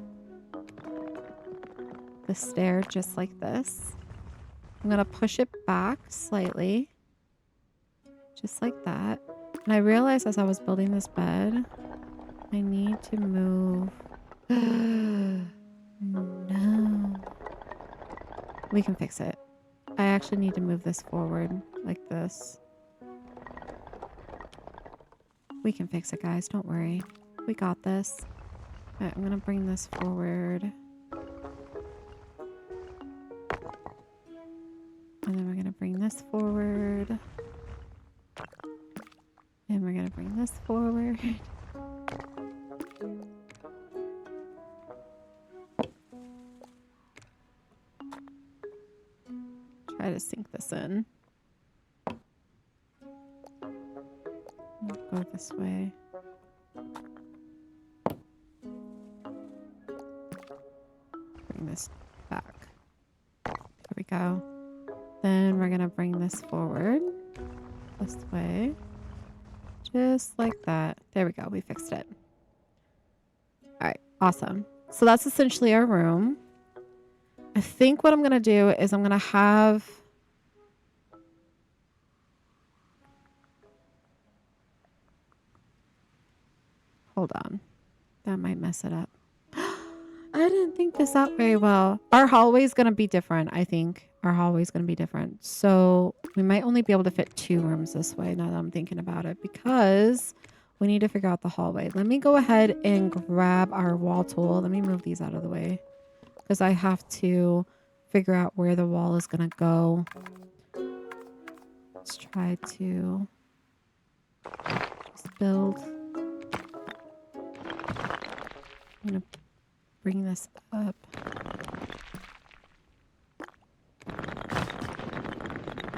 the stair just like this. I'm going to push it back slightly. Just like that. And I realized as I was building this bed, I need to move. No. We can fix it. I actually need to move this forward like this. We can fix it, guys. Don't worry. We got this. All right, I'm going to bring this forward. And then we're going to bring this forward. And we're going to bring this forward. Try to sink this in. Go this way. Bring this back. There we go. Then we're going to bring this forward. This way. Just like that. There we go. We fixed it. All right. Awesome. So that's essentially our room. I think what I'm going to do is I'm going to have... Hold on. That might mess it up. I didn't think this out very well. Our hallway is going to be different, I think. Our hallway is going to be different. So we might only be able to fit 2 rooms this way now that I'm thinking about it, because we need to figure out the hallway. Let me go ahead and grab our wall tool. Let me move these out of the way because I have to figure out where the wall is going to go. Let's try to just build. I'm going to bring this up.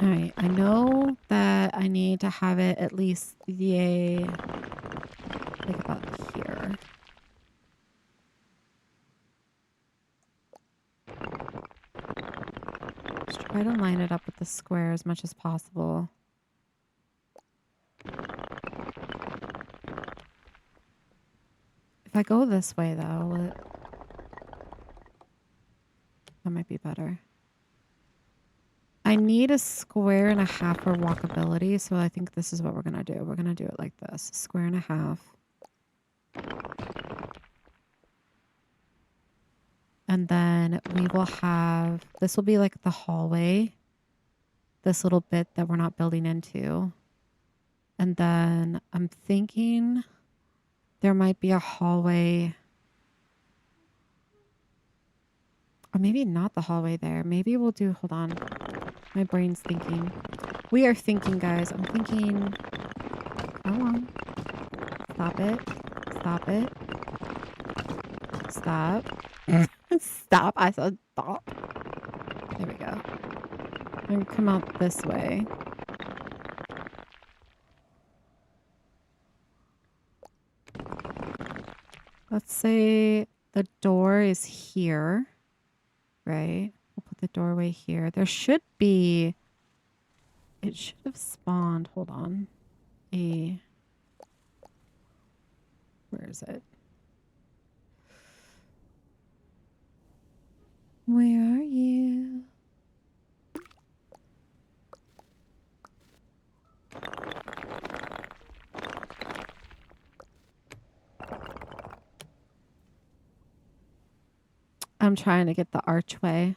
All right, I know that I need to have it at least like about here. Just try to line it up with the square as much as possible. If I go this way though, that might be better. I need a 1.5 square for walkability, so I think this is what we're going to do. We're going to do it like this. 1.5 square. And then we will have... This will be like the hallway. This little bit that we're not building into. And then I'm thinking there might be a hallway... Or maybe not the hallway there. Maybe we'll do... Hold on. My brain's thinking. We are thinking, guys. I'm thinking... Come on. Stop it. Stop it. Stop. Stop. I said stop. There we go. I'm going to come out this way. Let's say the door is here. Right? We'll put the doorway here. There should be... It should have spawned... Hold on. Where is it? Where are you? I'm trying to get the archway.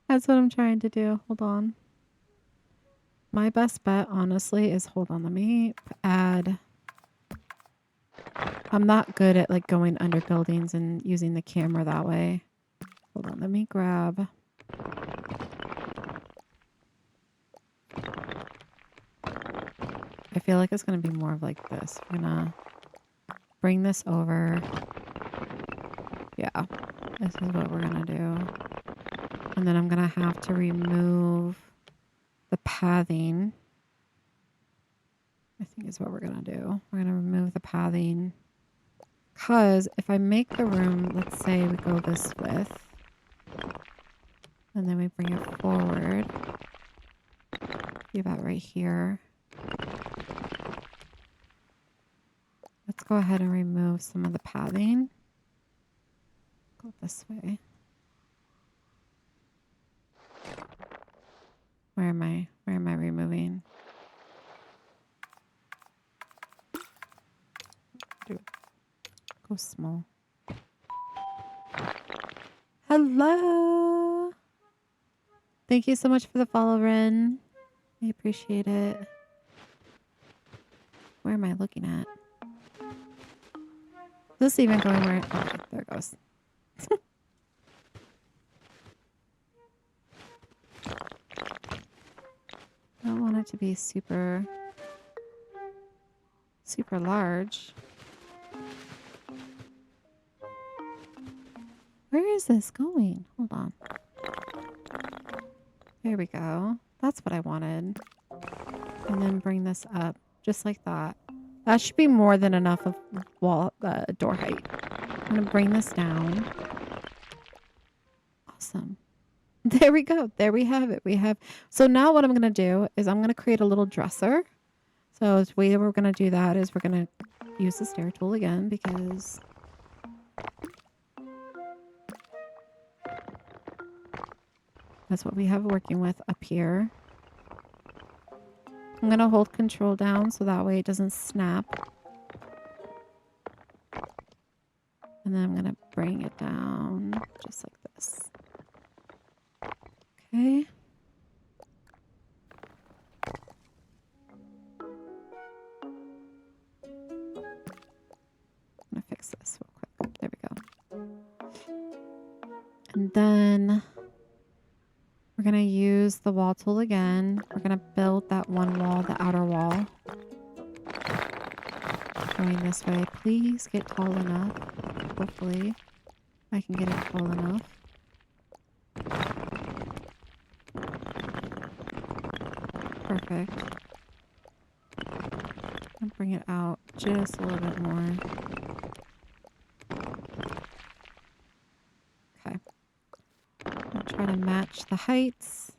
That's what I'm trying to do. Hold on. My best bet, honestly, is... Hold on. Let me add... I'm not good at like going under buildings and using the camera that way. Hold on. Let me grab... I feel like it's going to be more of like this. I'm going to bring this over. Yeah, this is what we're going to do. And then I'm going to have to remove the pathing. I think is what we're going to do. We're going to remove the pathing. Because if I make the room, let's say we go this width. And then we bring it forward. Be about right here. Let's go ahead and remove some of the pathing. Go this way. am I removing? Go small. Hello. Thank you so much for the follow, Ren. I appreciate it. Where am I looking at? Is this even going where? Okay, there it goes. I don't want it to be super large. Where is this going? Hold on. There we go. That's what I wanted. And then bring this up just like that. That should be more than enough of wall door height. I'm going to bring this down. Awesome. There we go. There we have it. So now what I'm going to do is I'm going to create a little dresser. So the way we're going to do that is we're going to use the stair tool again because that's what we have working with up here. I'm going to hold control down so that way it doesn't snap. And then I'm going to bring it down just like this. Okay. I'm going to fix this real quick. There we go. And then we're going to use the wall tool again. We're going to build that one wall, the outer wall. Going this way. Please get tall enough. Hopefully I can get it tall enough. Perfect. I'll bring it out just a little bit more. Okay. I'll try to match the heights.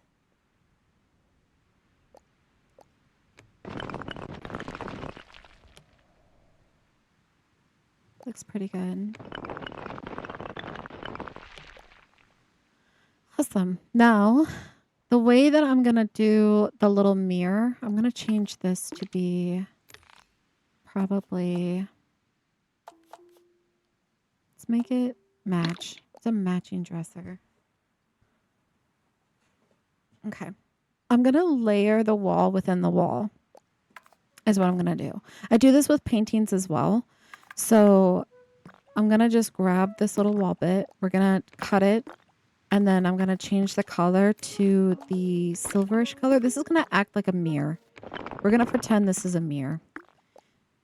Looks pretty good. Awesome. Now, the way that I'm going to do the little mirror, I'm going to change this to be probably, let's make it match. It's a matching dresser. Okay. I'm going to layer the wall within the wall is what I'm going to do. I do this with paintings as well. So I'm going to just grab this little wall bit. We're going to cut it. And then I'm going to change the color to the silverish color. This is going to act like a mirror. We're going to pretend this is a mirror.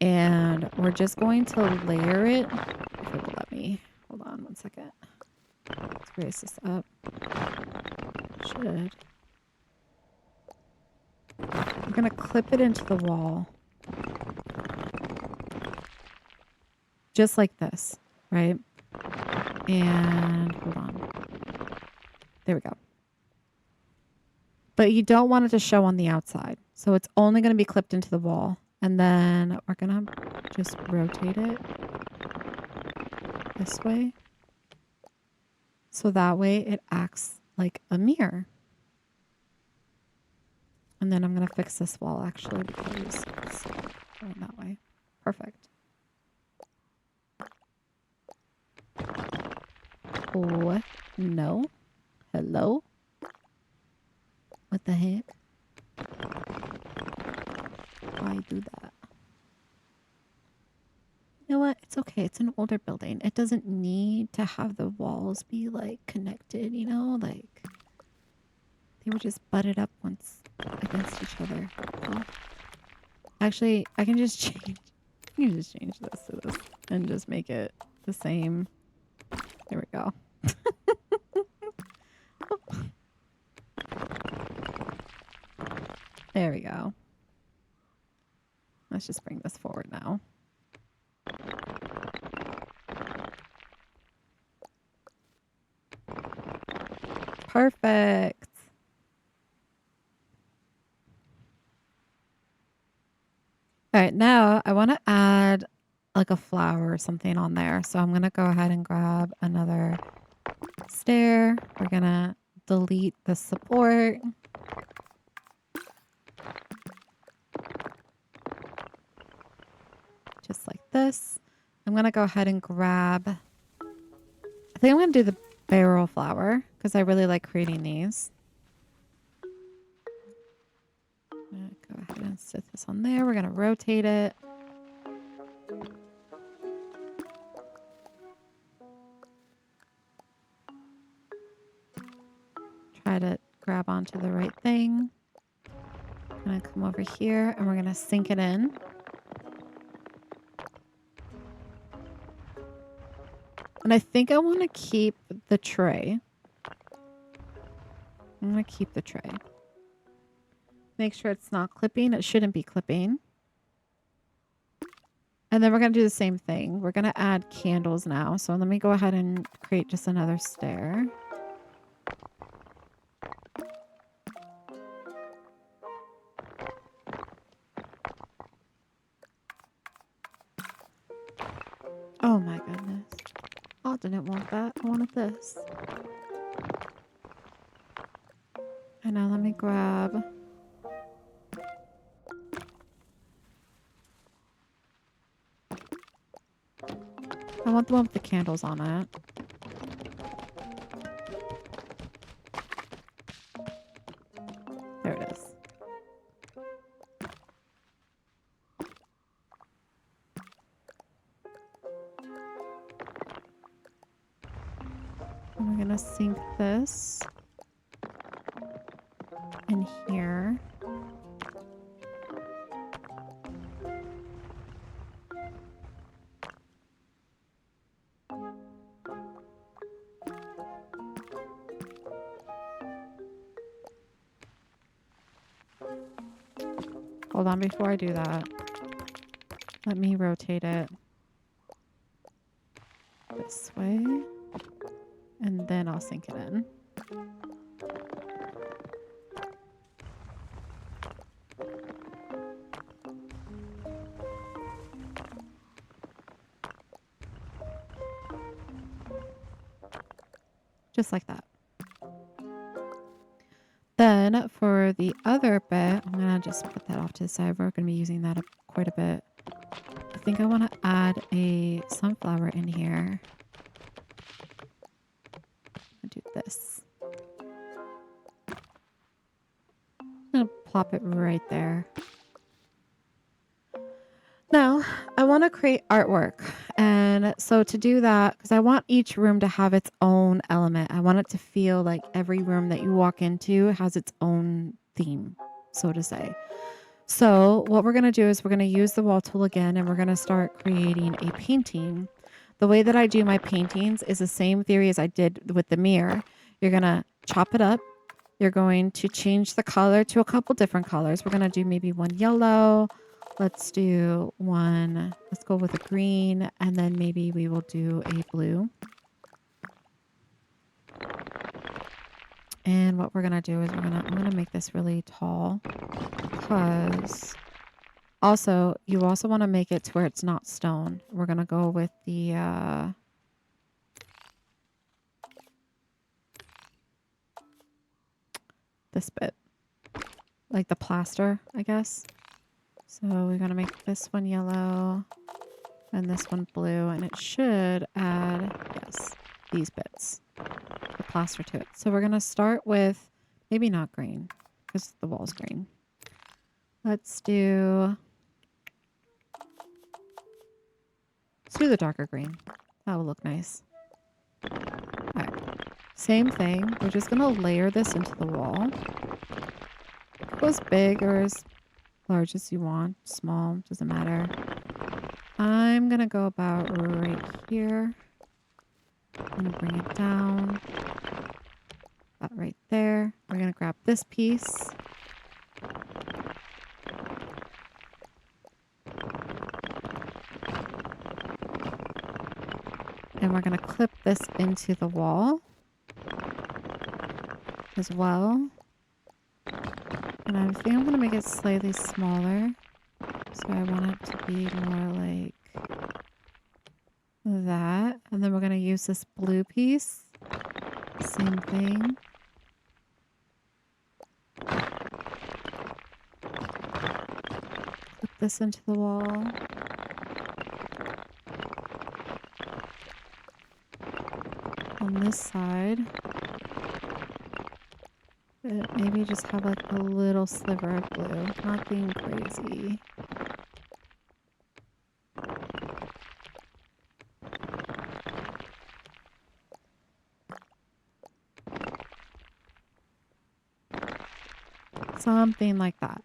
And we're just going to layer it. If it will let me. Hold on one second. Let's raise this up. Should. We're going to clip it into the wall. Just like this, right? And hold on. There we go. But you don't want it to show on the outside. So it's only going to be clipped into the wall. And then we're going to just rotate it this way. So that way it acts like a mirror. And then I'm going to fix this wall actually because it's going that way. Perfect. Oh, no. Hello? What the heck? Why do that? You know what? It's okay. It's an older building. It doesn't need to have the walls be like connected, you know? Like they were just butted up once against each other. Oh. Actually, I can just change. You just change this to this and just make it the same. There we go. There we go. Let's just bring this forward now. Perfect. All right, now I want to add like a flower or something on there. So I'm going to go ahead and grab another stair. We're going to delete the support. just like this. I'm going to go ahead and grab, I think I'm going to do the barrel flower because I really like creating these. I'm going to go ahead and sit this on there. We're going to rotate it. Try to grab onto the right thing. I'm going to come over here and we're going to sink it in. And I think I want to keep the tray. I'm going to keep the tray. Make sure it's not clipping. It shouldn't be clipping. And then we're going to do the same thing. We're going to add candles now. So let me go ahead and create just another stair. Oh my goodness. Oh, I didn't want that. I wanted this. And now let me grab... I want the one with the candles on it. There it is. And we're going to sink this in here. Hold on, before I do that, let me rotate it this way, and then I'll sink it in. Just like that. Then for the other bit, I'm going to just put that off to the side. We're going to be using that quite a bit. I think I want to add a sunflower in here. I'll do this. I'm going to plop it right there. Now, I want to create artwork. And so to do that, because I want each room to have its own element. I want it to feel like every room that you walk into has its own theme, so to say. So what we're going to do is we're going to use the wall tool again, and we're going to start creating a painting. The way that I do my paintings is the same theory as I did with the mirror. You're going to chop it up. You're going to change the color to a couple different colors. We're going to do maybe one yellow. Let's do one. Let's go with a green, and then maybe we will do a blue. And what we're going to do is I'm going to make this really tall, because also you also want to make it to where it's not stone. We're going to go with the this bit, like the plaster, I guess. So we're going to make this one yellow and this one blue, and it should add, yes, these bits, the plaster to it. So we're going to start with maybe not green because the wall's green. Let's do the darker green. That will look nice. All right. Same thing. We're just going to layer this into the wall. Go as big or as large as you want. Small, doesn't matter. I'm going to go about right here. I'm going to bring it down. About right there. We're going to grab this piece. And we're going to clip this into the wall as well. And I think I'm going to make it slightly smaller. So I want it to be more like that. And then we're going to use this blue piece. Same thing. Clip this into the wall. on this side. But maybe just have like a little sliver of blue. Nothing crazy. Something like that.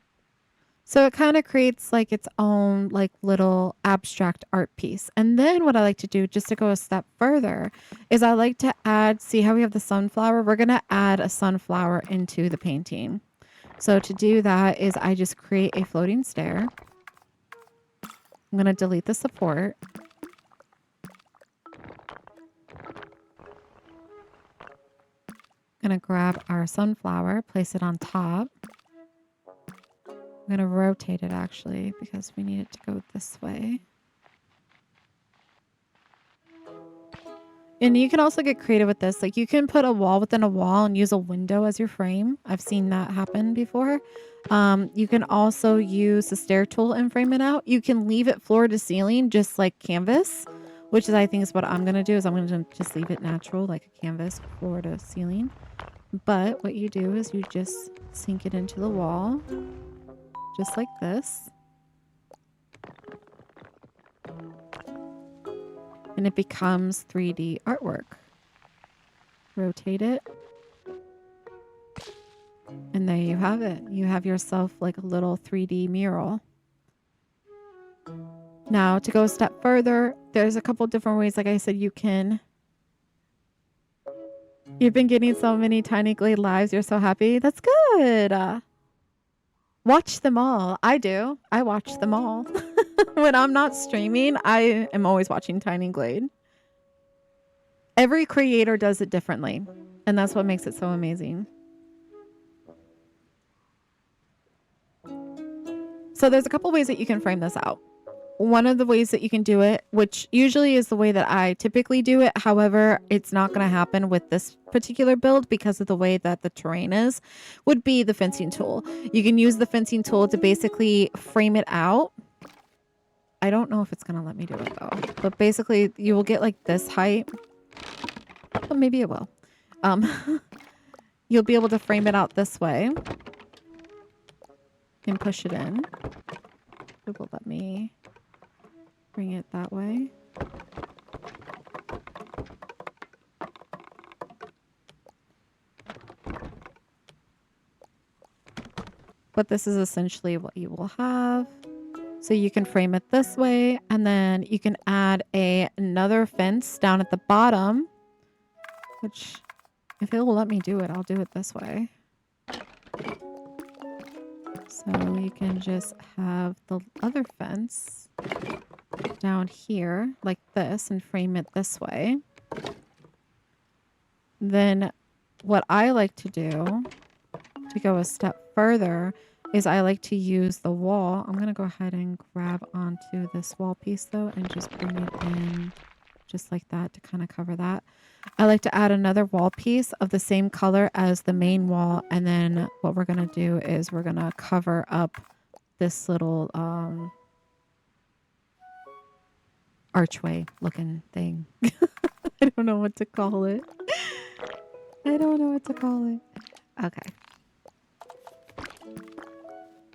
So it kind of creates like its own like little abstract art piece. And then what I like to do, just to go a step further, is I like to add, see how we have the sunflower? We're going to add a sunflower into the painting. So to do that is I just create a floating stair. I'm going to delete the support. I'm going to grab our sunflower, place it on top. I'm going to rotate it actually because we need it to go this way. And you can also get creative with this. Like you can put a wall within a wall and use a window as your frame. I've seen that happen before. You can also use the stair tool and frame it out. You can leave it floor to ceiling, just like canvas, which is, I think is what I'm going to do is I'm going to just leave it natural, like a canvas floor to ceiling. But what you do is you just sink it into the wall. Just like this. And it becomes 3D artwork. Rotate it. And there you have it. You have yourself like a little 3D mural. Now, to go a step further, there's a couple different ways. Like I said, you can... You've been getting so many Tiny Glade lives. You're so happy. That's good. Watch them all. I do. I watch them all. When I'm not streaming, I am always watching Tiny Glade. Every creator does it differently. And that's what makes it so amazing. So there's a couple ways that you can frame this out. One of the ways that you can do it, which usually is the way that I typically do it. However, it's not going to happen with this particular build because of the way that the terrain is, would be the fencing tool. You can use the fencing tool to basically frame it out. I don't know if it's going to let me do it though, but basically you will get like this height. But maybe it will. You'll be able to frame it out this way and push it in. It will let me bring it that way. But this is essentially what you will have. So you can frame it this way, and then you can add another fence down at the bottom, which if it will let me do it, I'll do it this way. So you can just have the other fence down here like this and frame it this way. Then what I like to do to go a step further is I like to use the wall. I'm going to go ahead and grab onto this wall piece though and just bring it in just like that to kind of cover that. I like to add another wall piece of the same color as the main wall, and then what we're going to do is we're going to cover up this little archway looking thing. I don't know what to call it. I don't know what to call it. Okay.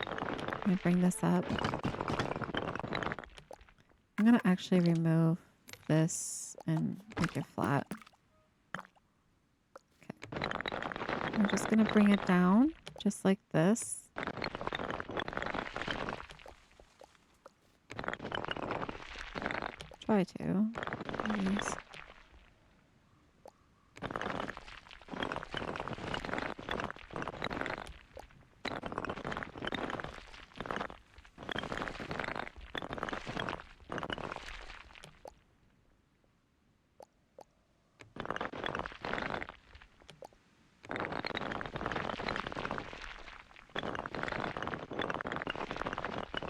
Let me bring this up. I'm going to actually remove this and make it flat. Okay. I'm just going to bring it down just like this. Try to. Please.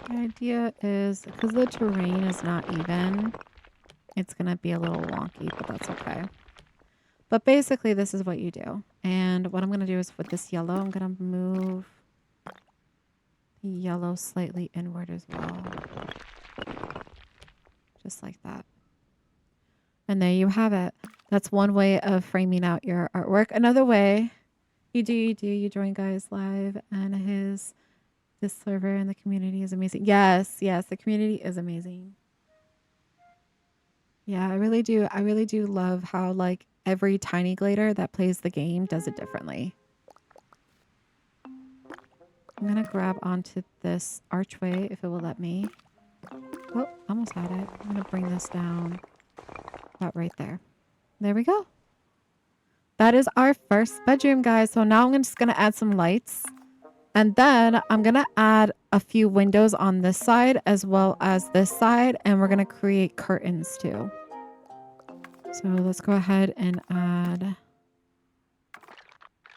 The idea is, because the terrain is not even, it's going to be a little wonky, but that's okay. But basically, this is what you do. And what I'm going to do is with this yellow, I'm going to move the yellow slightly inward as well. Just like that. And there you have it. That's one way of framing out your artwork. Another way, you join guys live and this server and the community is amazing. Yes, the community is amazing. Yeah, I really do. I really do love how like every tiny glader that plays the game does it differently. I'm gonna grab onto this archway if it will let me. Oh, almost had it. I'm gonna bring this down about right there. There we go. That is our first bedroom, guys. So now I'm just gonna add some lights. And then I'm going to add a few windows on this side as well as this side. And we're going to create curtains too. So let's go ahead and add.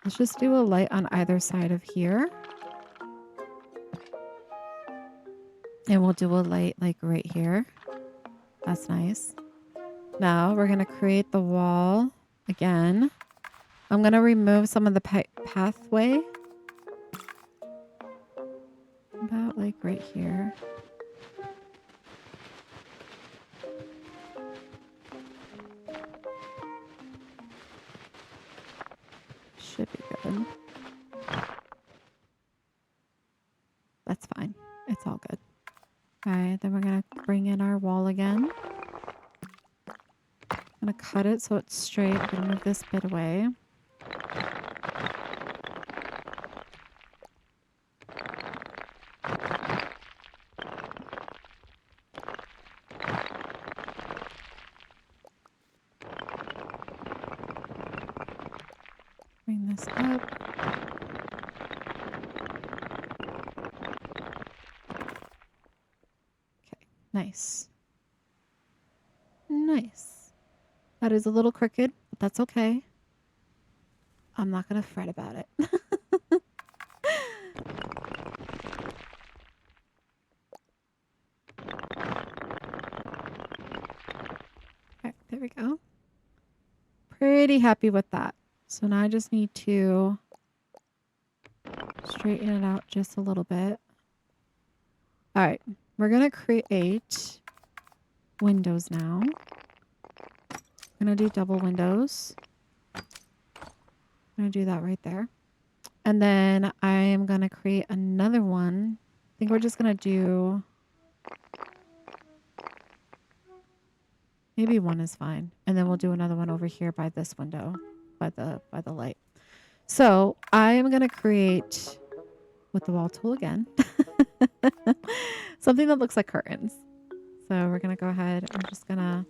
Let's just do a light on either side of here. And we'll do a light like right here. That's nice. Now we're going to create the wall again. I'm going to remove some of the pathway. About like right here. Should be good. That's fine. It's all good. All right, then we're going to bring in our wall again. I'm going to cut it so it's straight. I'm going to move this bit away. Bring this up. Okay, nice. Nice. That is a little crooked, but that's okay. I'm not going to fret about it. Okay, there we go. Pretty happy with that. So now I just need to straighten it out just a little bit. All right, we're going to create windows now. I'm going to do double windows. I'm going to do that right there. And then I am going to create another one. I think we're just going to do... Maybe one is fine. And then we'll do another one over here by this window, by the light. So I am going to create with the wall tool again, something that looks like curtains. So we're going to go ahead. I'm just going to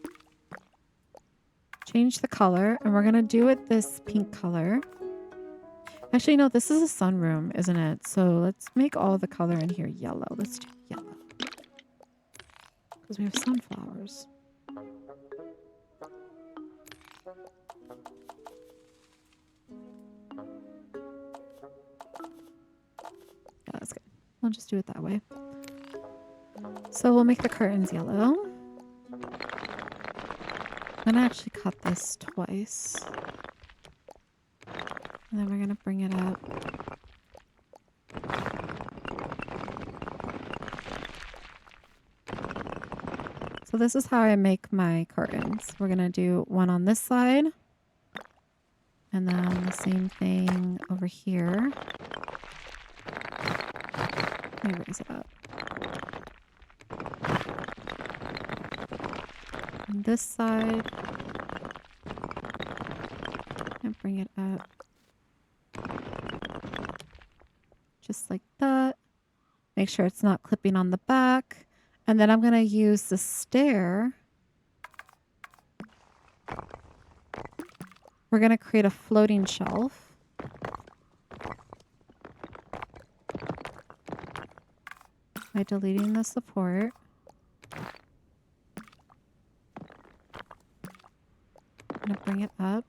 change the color and we're going to do it this pink color. Actually, no, this is a sunroom, isn't it? So let's make all the color in here yellow. Let's do yellow because we have sunflowers. Yeah, that's good. We'll just do it that way. So we'll make the curtains yellow. I'm gonna actually cut this twice. And then we're gonna bring it up. So this is how I make my curtains. We're gonna do one on this side. And then the same thing over here. Let me raise it up. On this side. And bring it up. Just like that. Make sure it's not clipping on the back. And then I'm going to use the stair. We're going to create a floating shelf. By deleting the support. I'm going to bring it up.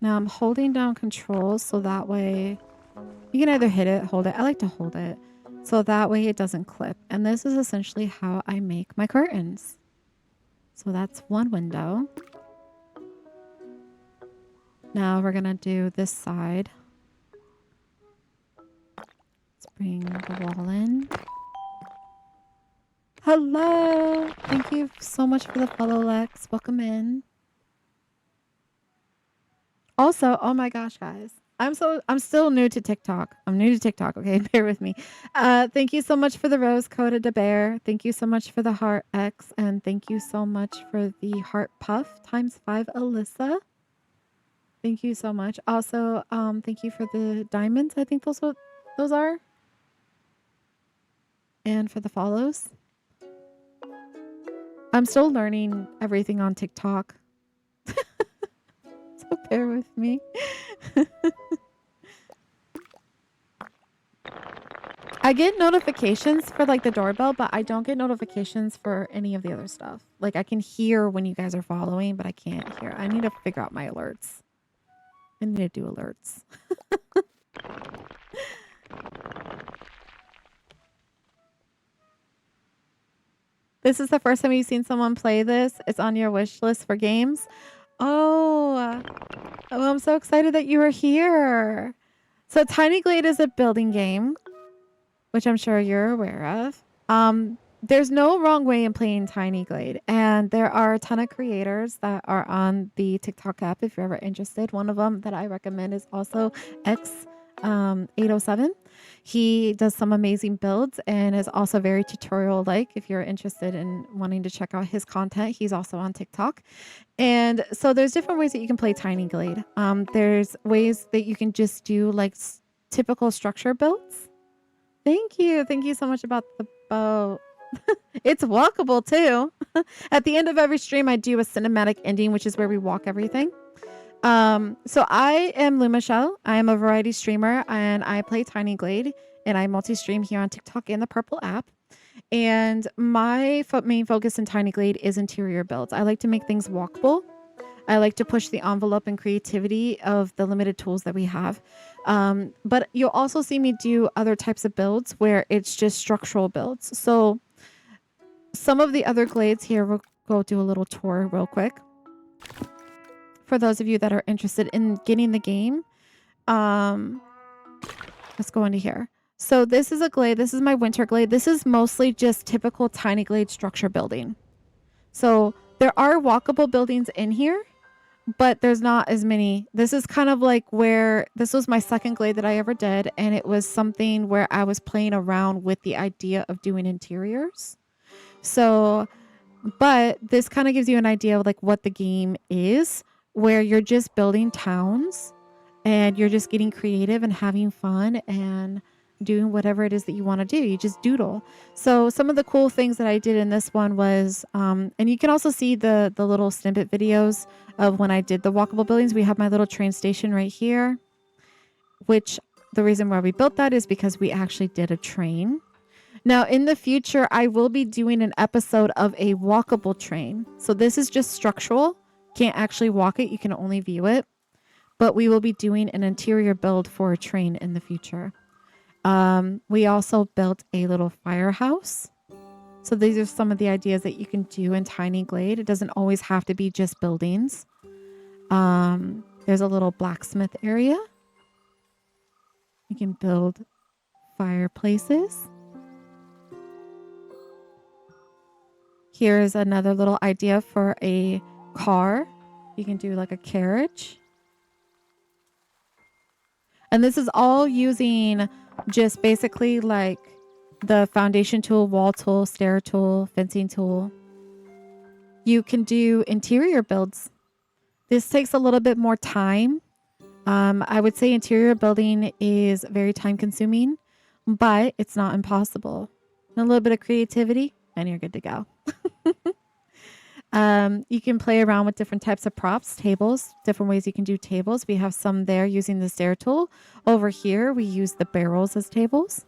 Now I'm holding down control so that way you can either hit it, hold it. I like to hold it so that way it doesn't clip. And this is essentially how I make my curtains. So that's one window. Now we're going to do this side. Let's bring the wall in. Hello. Thank you so much for the follow, Lex. Welcome in. Also, oh my gosh, guys. I'm still new to TikTok. I'm new to TikTok, okay? Bear with me. Thank you so much for the rose coda de bear. Thank you so much for the heart X, and thank you so much for the heart puff ×5 Alyssa. Thank you so much. Also, thank you for the diamonds. I think those are. And for the follows. I'm still learning everything on TikTok. So bear with me. I get notifications for like the doorbell, but I don't get notifications for any of the other stuff. Like I can hear when you guys are following, but I can't hear. I need to figure out my alerts. I need to do alerts. This is the first time you've seen someone play this. It's on your wish list for games. Oh, I'm so excited that you are here. So Tiny Glade is a building game, which I'm sure you're aware of. There's no wrong way in playing Tiny Glade, and there are a ton of creators that are on the TikTok app if you're ever interested. One of them that I recommend is also X807. He does some amazing builds and is also very tutorial-like. If you're interested in wanting to check out his content, he's also on TikTok. And so there's different ways that you can play Tiny Glade. There's ways that you can just do like typical structure builds. Thank you. Thank you so much about the boat. It's walkable too. At the end of every stream, I do a cinematic ending, which is where we walk everything. So I am Lumashell. I am a variety streamer and I play Tiny Glade and I multi-stream here on TikTok and the Purple app. And my main focus in Tiny Glade is interior builds. I like to make things walkable. I like to push the envelope and creativity of the limited tools that we have. But you'll also see me do other types of builds where it's just structural builds. So some of the other glades here, we'll go do a little tour real quick. For those of you that are interested in getting the game, let's go into here. So this is a glade. This is my winter glade. This is mostly just typical Tiny Glade structure building. So there are walkable buildings in here, but there's not as many. This is kind of like where this was my second glade that I ever did. And it was something where I was playing around with the idea of doing interiors. So, but this kind of gives you an idea of like what the game is, where you're just building towns and you're just getting creative and having fun and doing whatever it is that you want to do. You just doodle. So some of the cool things that I did in this one was, and you can also see the little snippet videos of when I did the walkable buildings. We have my little train station right here, which the reason why we built that is because we actually did a train. Now in the future, I will be doing an episode of a walkable train. So this is just structural. Can't actually walk it. You can only view it. But we will be doing an interior build for a train in the future. We also built a little firehouse. So these are some of the ideas that you can do in Tiny Glade. It doesn't always have to be just buildings. There's a little blacksmith area. You can build fireplaces. Here's another little idea for a car. You can do like a carriage. And this is all using just basically like the foundation tool, wall tool, stair tool, fencing tool. You can do interior builds. This takes a little bit more time. I would say interior building is very time consuming, but it's not impossible. And a little bit of creativity and you're good to go. You can play around with different types of props, tables, different ways you can do tables. We have some there using the stair tool. Over here, we use the barrels as tables.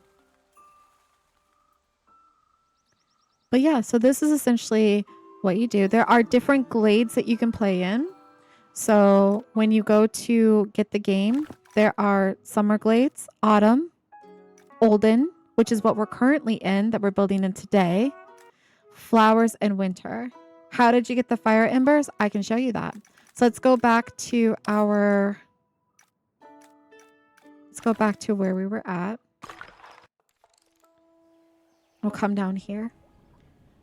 But yeah, so this is essentially what you do. There are different glades that you can play in. So when you go to get the game, there are summer glades, autumn, olden, which is what we're currently in, that we're building in today, flowers, and winter. How did you get the fire embers? I can show you that. So let's go back to our, let's go back to where we were at. We'll come down here.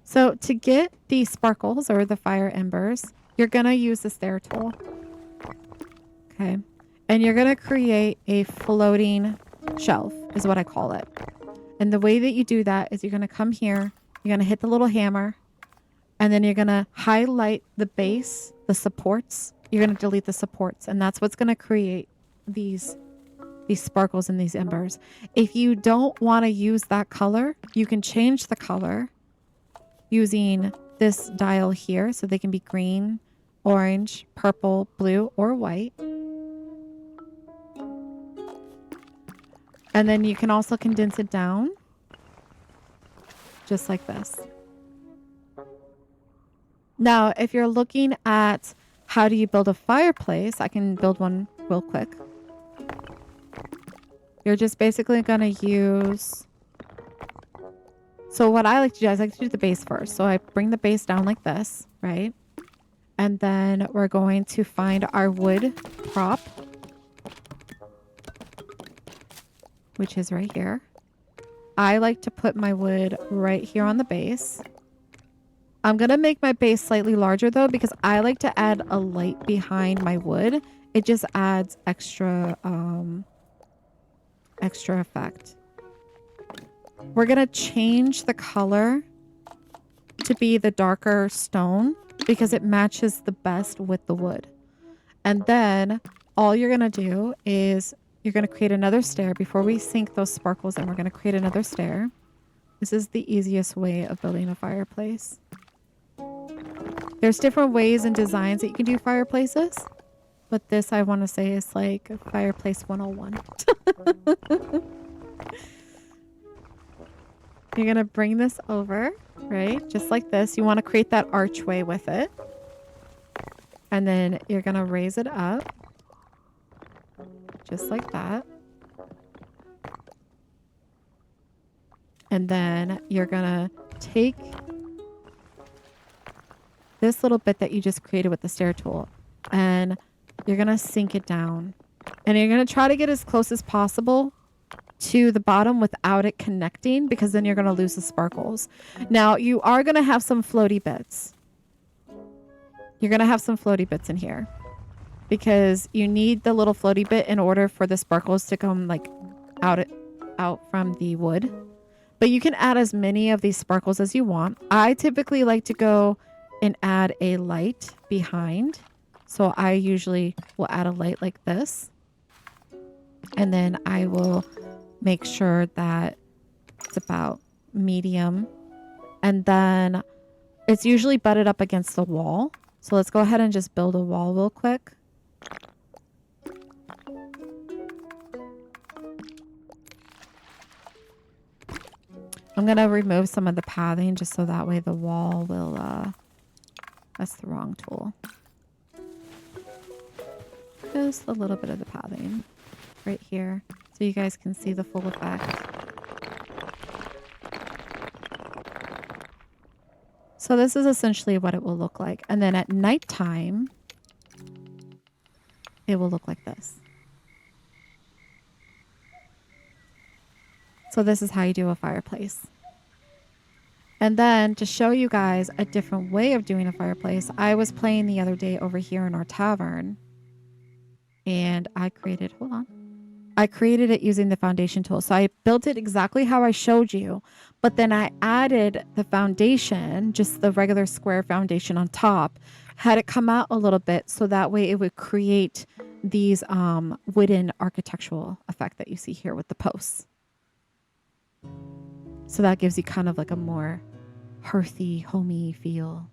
So to get the sparkles or the fire embers, you're going to use the stair tool. Okay. And you're going to create a floating shelf is what I call it. And the way that you do that is you're going to come here, you're going to hit the little hammer, and then you're going to highlight the base, the supports. You're going to delete the supports, and that's what's going to create these sparkles and these embers. If you don't want to use that color, you can change the color using this dial here. So they can be green, orange, purple, blue, or white. And then you can also condense it down just like this. Now, if you're looking at how do you build a fireplace, I can build one real quick. You're just basically going to use... So what I like to do is I like to do the base first. So I bring the base down like this, right? And then we're going to find our wood prop, which is right here. I like to put my wood right here on the base. I'm going to make my base slightly larger though, because I like to add a light behind my wood. It just adds extra effect. We're going to change the color to be the darker stone because it matches the best with the wood. And then all you're going to do is you're going to create another stair before we sink those sparkles in. We're going to create another stair. This is the easiest way of building a fireplace. There's different ways and designs that you can do fireplaces, but this I want to say is like fireplace 101. You're going to bring this over, right? Just like this. You want to create that archway with it. And then you're going to raise it up. Just like that. And then you're going to take this little bit that you just created with the stair tool. And you're going to sink it down. And you're going to try to get as close as possible to the bottom without it connecting, because then you're going to lose the sparkles. Now, you are going to have some floaty bits. You're going to have some floaty bits in here because you need the little floaty bit in order for the sparkles to come like out from the wood. But you can add as many of these sparkles as you want. I typically like to go and add a light behind. So I usually will add a light like this. And then I will make sure that it's about medium. And then it's usually butted up against the wall. So let's go ahead and just build a wall real quick. I'm going to remove some of the pathing just so that way the wall will, that's the wrong tool. Just a little bit of the pathing right here so you guys can see the full effect. So this is essentially what it will look like. And then at nighttime, it will look like this. So this is how you do a fireplace. And then to show you guys a different way of doing a fireplace, I was playing the other day over here in our tavern. And I created, hold on. I created it using the foundation tool. So I built it exactly how I showed you. But then I added the foundation, just the regular square foundation on top, had it come out a little bit so that way it would create these wooden architectural effect that you see here with the posts. So that gives you kind of like a more hearthy, homey feel.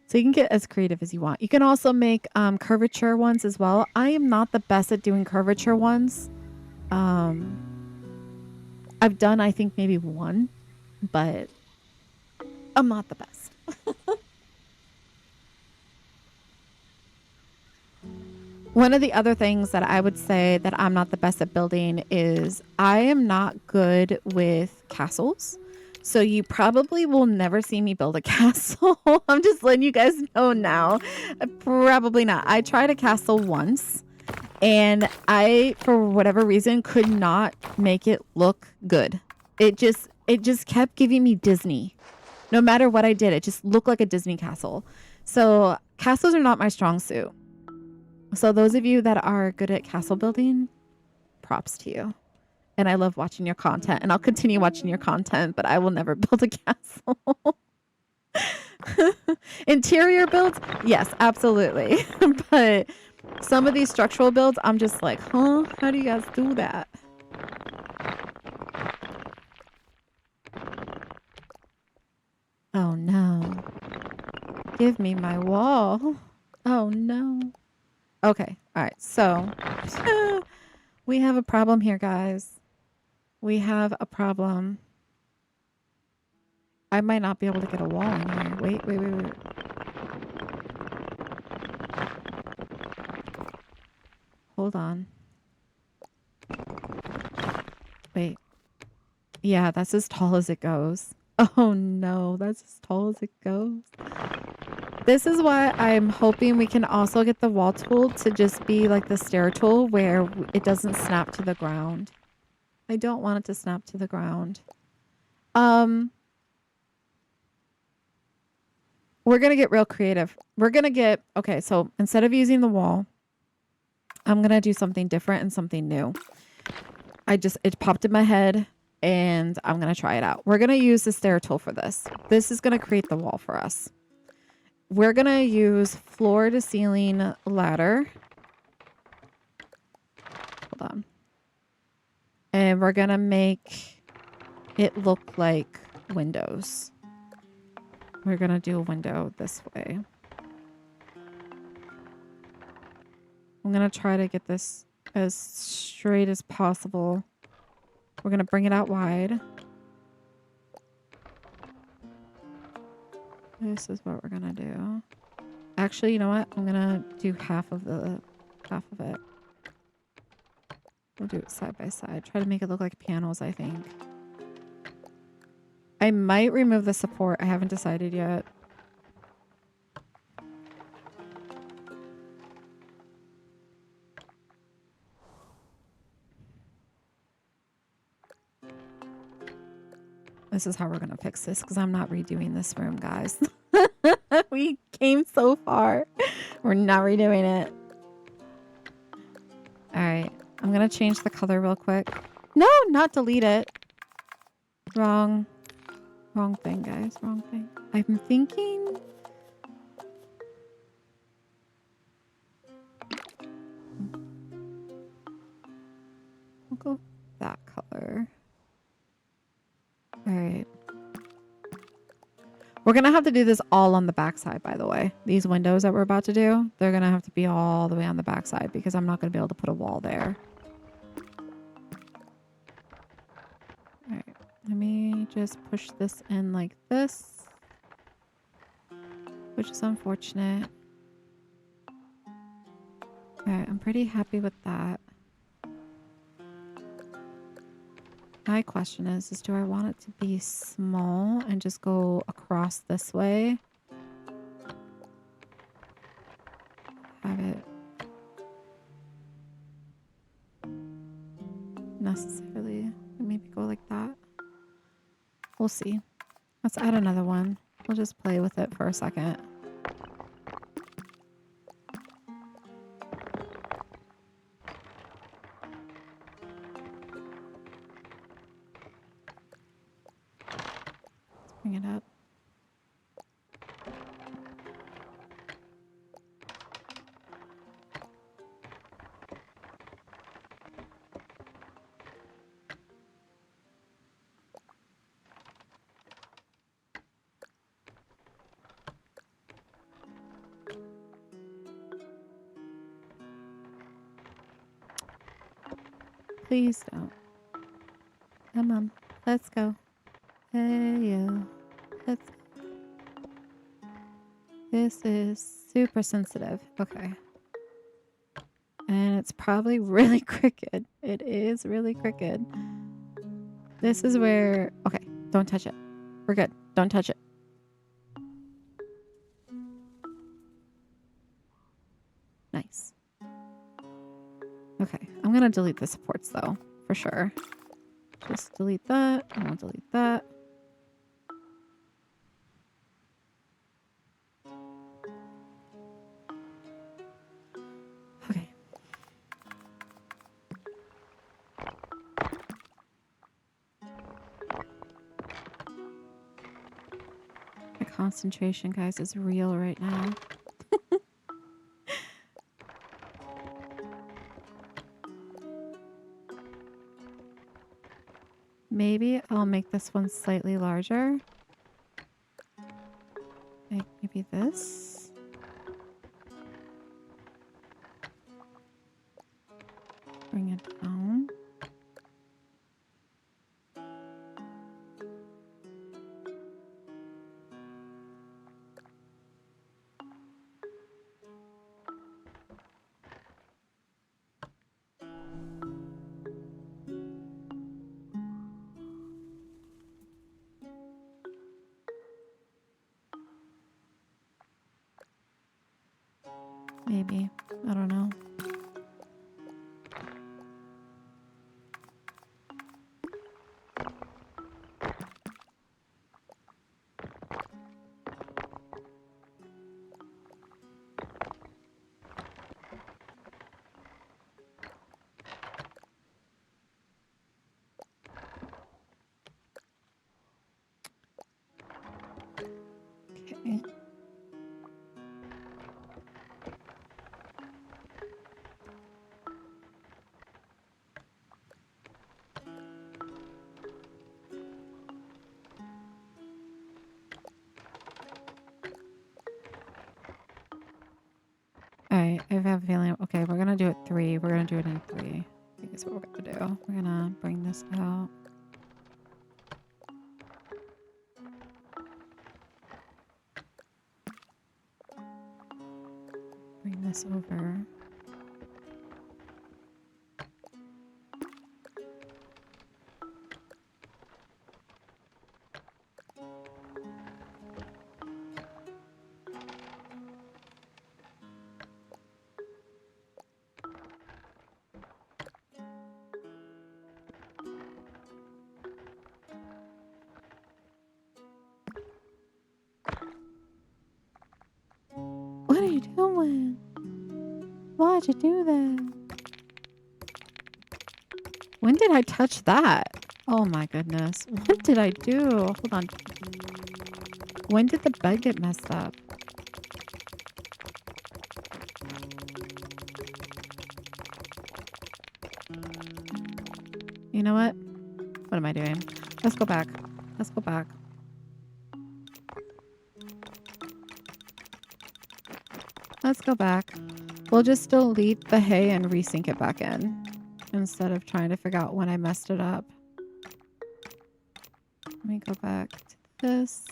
So you can get as creative as you want. You can also make curvature ones as well. I am not the best at doing curvature ones. I've done, I think, maybe one, but I'm not the best. One of the other things that I would say that I'm not the best at building is I am not good with castles. So you probably will never see me build a castle. I'm just letting you guys know now. Probably not. I tried a castle once and I, for whatever reason, could not make it look good. It just kept giving me Disney. No matter what I did, it just looked like a Disney castle. So castles are not my strong suit. So those of you that are good at castle building, props to you. And I love watching your content, and I'll continue watching your content, but I will never build a castle. Interior builds, yes, absolutely. But some of these structural builds, I'm just like, huh? How do you guys do that? Oh no. Give me my wall. Oh no. Okay, all right, so we have a problem here, guys. We have a problem. I might not be able to get a wall in here. Wait. Hold on. Wait. Yeah, that's as tall as it goes. Oh no, that's as tall as it goes. This is why I'm hoping we can also get the wall tool to just be like the stair tool where it doesn't snap to the ground. I don't want it to snap to the ground. We're going to get real creative. We're going to get, okay, so instead of using the wall, I'm going to do something different and something new. It popped in my head and I'm going to try it out. We're going to use the stair tool for this. This is going to create the wall for us. We're going to use floor to ceiling ladder. Hold on. And we're going to make it look like windows. We're going to do a window this way. I'm going to try to get this as straight as possible. We're going to bring it out wide. This is what we're going to do. Actually, you know what? I'm going to do half of it. We'll do it side by side. Try to make it look like panels, I think. I might remove the support. I haven't decided yet. This is how we're going to fix this because I'm not redoing this room, guys. We came so far. We're not redoing it. All right. I'm going to change the color real quick. No, not delete it. Wrong thing, guys. Wrong thing. I'm thinking... We'll go that color. All right. We're going to have to do this all on the backside, by the way. These windows that we're about to do, they're going to have to be all the way on the backside because I'm not going to be able to put a wall there. All right. Let me just push this in like this, which is unfortunate. All right. I'm pretty happy with that. My question is do I want it to be small and just go across this way? Have it necessarily maybe go like that. We'll see. Let's add another one. We'll just play with it for a second. Bring it up. Please don't. Come on. Let's go. Hey, yo. Let's go. This is super sensitive. Okay. And it's probably really crooked. It is really crooked. This is where... Okay, don't touch it. We're good. Don't touch it. Nice. Okay, I'm gonna delete the supports though, for sure. Just delete that, and we'll delete that. Okay. My concentration, guys, is real right now. Maybe I'll make this one slightly larger. Like maybe this. Bring it down. Maybe. I don't know. Okay. Alright, I have a feeling. Okay, we're gonna do it 3. We're gonna do it in 3. I think that's what we're gonna do. We're gonna bring this out. Bring this over. What are you doing? Why'd you do that? When did I touch that? Oh my goodness. What did I do? Hold on. When did the bed get messed up? You know what? What am I doing? Let's go back. Let's go back. Let's go back. We'll just delete the hay and resync it back in instead of trying to figure out when I messed it up. Let me go back to this.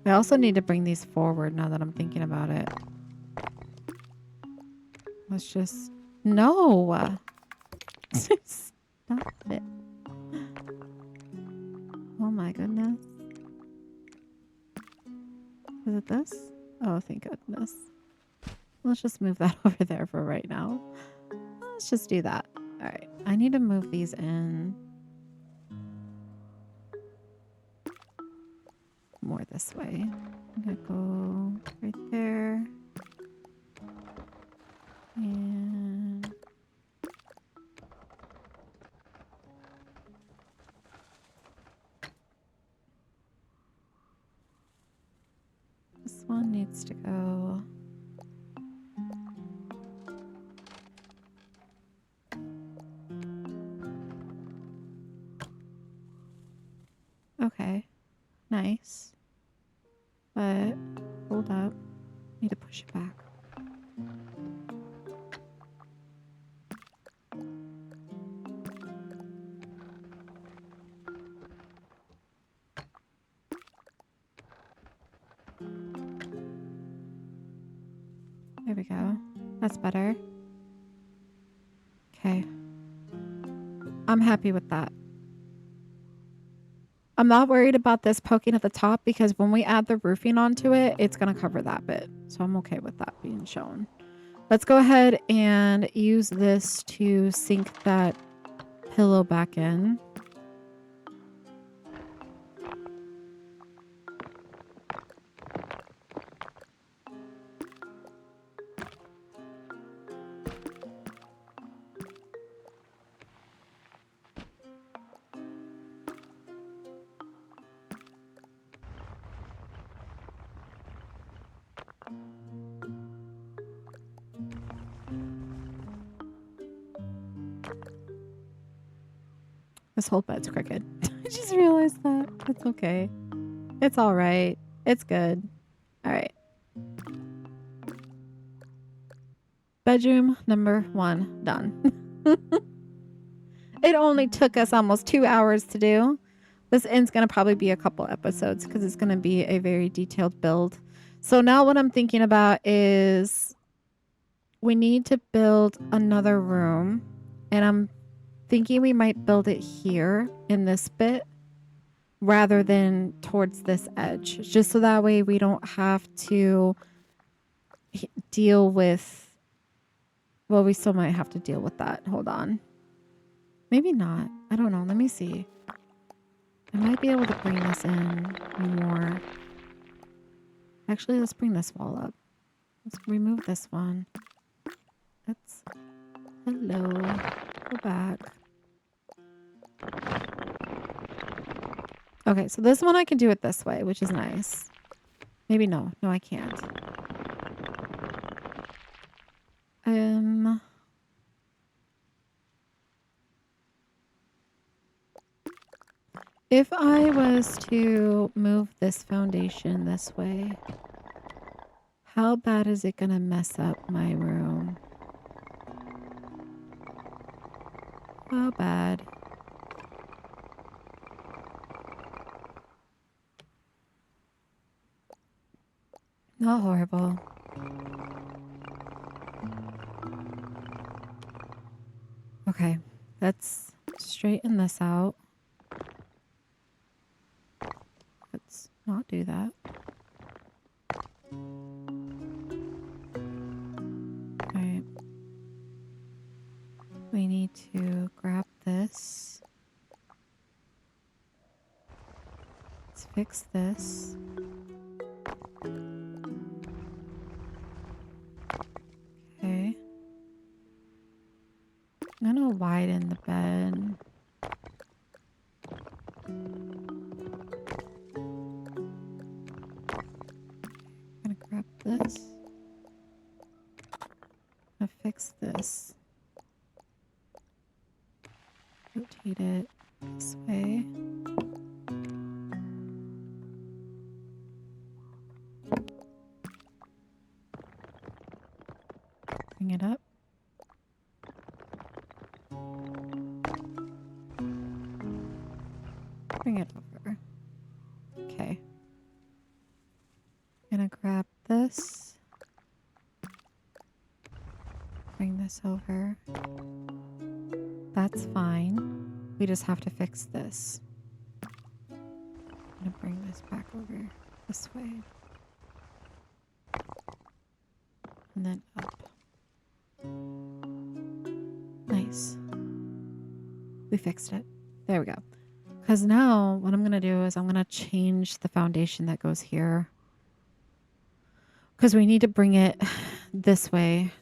I also need to bring these forward now that I'm thinking about it. Let's just... No! Stop it. Oh my goodness. Is it this? Oh, thank goodness. Let's just move that over there for right now. Let's just do that. All right. I need to move these in more this way. I'm going to go right there. And... this one needs to go... Okay, nice. But, hold up. Need to push it back. There we go. That's better. Okay. I'm happy with that. I'm not worried about this poking at the top because when we add the roofing onto it, it's going to cover that bit. So I'm okay with that being shown. Let's go ahead and use this to sink that pillow back in. This whole bed's crooked. I just realized that. It's okay. It's all right. It's good. All right. Bedroom number 1 done. It only took us almost 2 hours to do. This end's going to probably be a couple episodes because it's going to be a very detailed build. So now what I'm thinking about is we need to build another room. And I'm thinking we might build it here in this bit rather than towards this edge. Just so that way we don't have to deal with... Well, we still might have to deal with that. Hold on. Maybe not. I don't know. Let me see. I might be able to bring this in more. Actually, let's bring this wall up. Let's remove this one. Let's... Hello. Go back. Okay, so this one I can do it this way, which is nice. Maybe no. No, I can't. If I was to move this foundation this way, how bad is it gonna mess up my room? How bad? Not horrible. Okay, let's straighten this out. Let's not do that. Alright. We need to grab this. Let's fix this. Okay. I'm gonna widen the bed. I'm gonna grab this. I'm gonna fix this. Rotate it this way. Bring it up. Bring it over. Okay. Gonna grab this. Bring this over. That's fine. We just have to fix this. I'm gonna bring this back over this way. And then up. Nice. We fixed it. There we go. Because now what I'm going to do is I'm going to change the foundation that goes here. Because we need to bring it this way.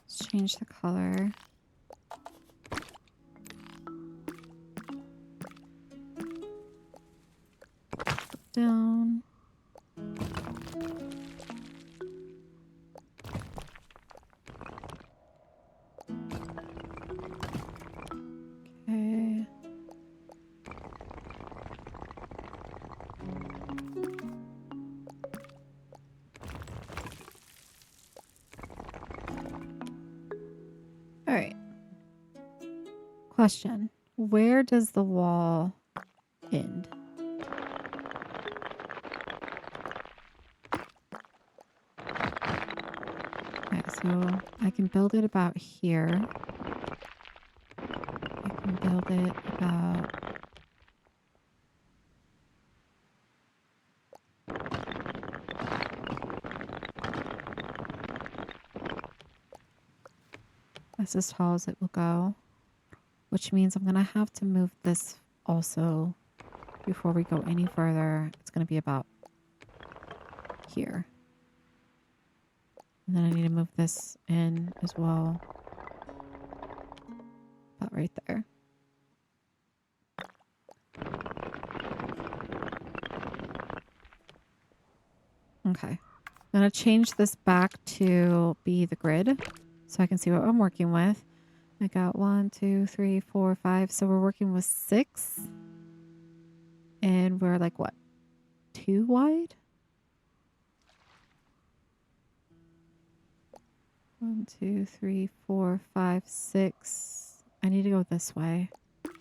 Let's change the color. Down. Okay. All right. Question. Where does the wall end? Okay, so I can build it about here. build it about that's as tall as it will go, which means I'm going to have to move this also before we go any further. It's going to be about here. And then I need to move this in as well. About right there. Okay. I'm going to change this back to be the grid so I can see what I'm working with. I got 1, 2, 3, 4, 5. So we're working with 6. And we're like, what? 2 wide? 1, 2, 3, 4, 5, 6. I need to go this way. Let's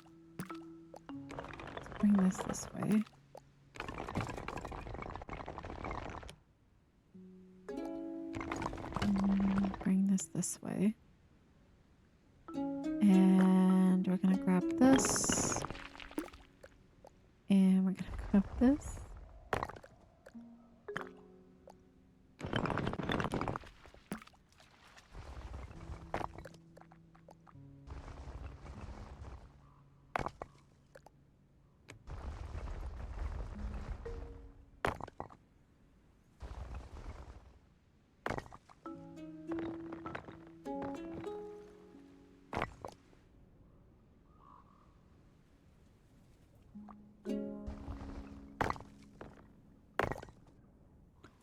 bring this way. Bring this way. And we're going to grab this. And we're going to grab this.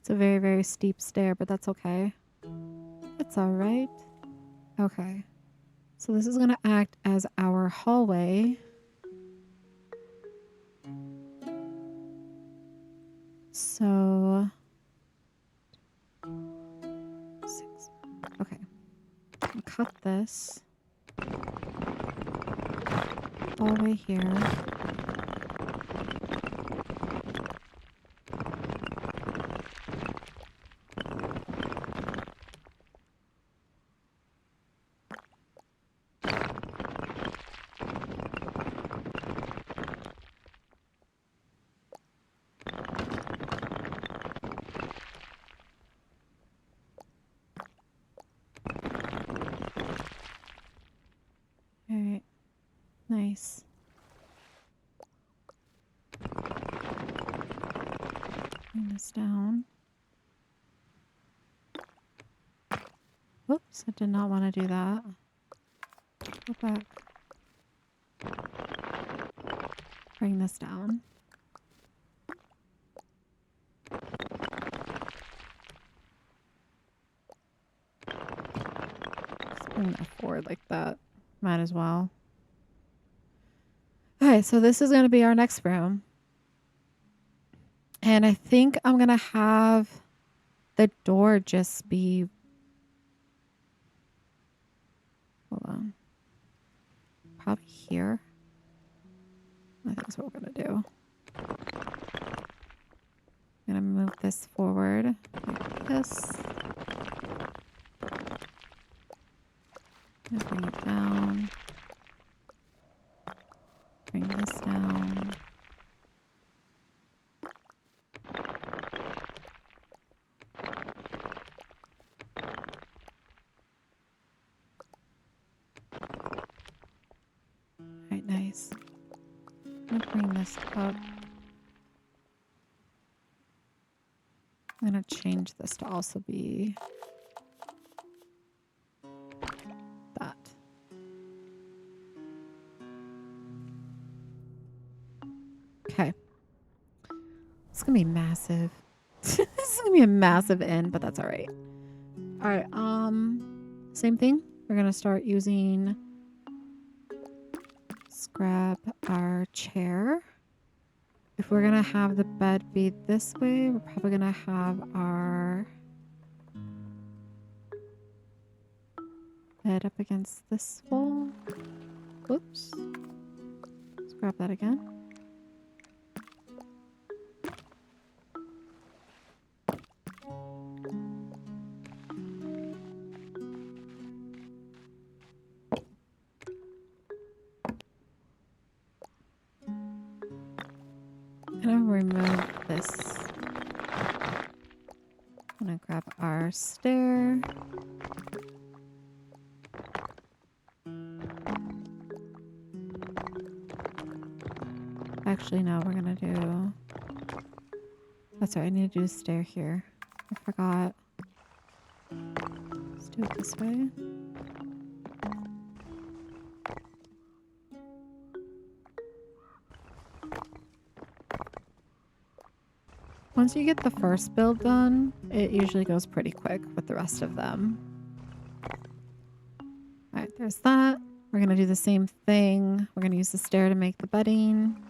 It's a very, very steep stair, but that's okay. It's all right. Okay. So this is going to act as our hallway. So 6. Okay. I'll cut this all the way here. Alright. Nice. Bring this down. Whoops, I did not want to do that. Go back. Bring this down. Just bring that forward like that. Might as well. Okay, so this is going to be our next room. And I think I'm going to have the door just be... Hold on. Probably here. I think that's what we're going to do. I'm going to move this forward like this. I'm going to bring it down. Bring this down. Alright, nice. I'm going to bring this up. I'm going to change this to also be that. Okay. It's going to be massive. This is going to be a massive end, but that's all right. All right. Same thing. We're going to start using... Let's grab our chair. If we're going to have the bed be this way, we're probably going to have our bed up against this wall. Whoops. Let's grab that again. this. I'm gonna grab our stair. Actually, no, we're gonna do... That's right, I need to do a stair here. I forgot. Let's do it this way. Once you get the first build done, it usually goes pretty quick with the rest of them. Alright, there's that. We're going to do the same thing. We're going to use the stair to make the bedding.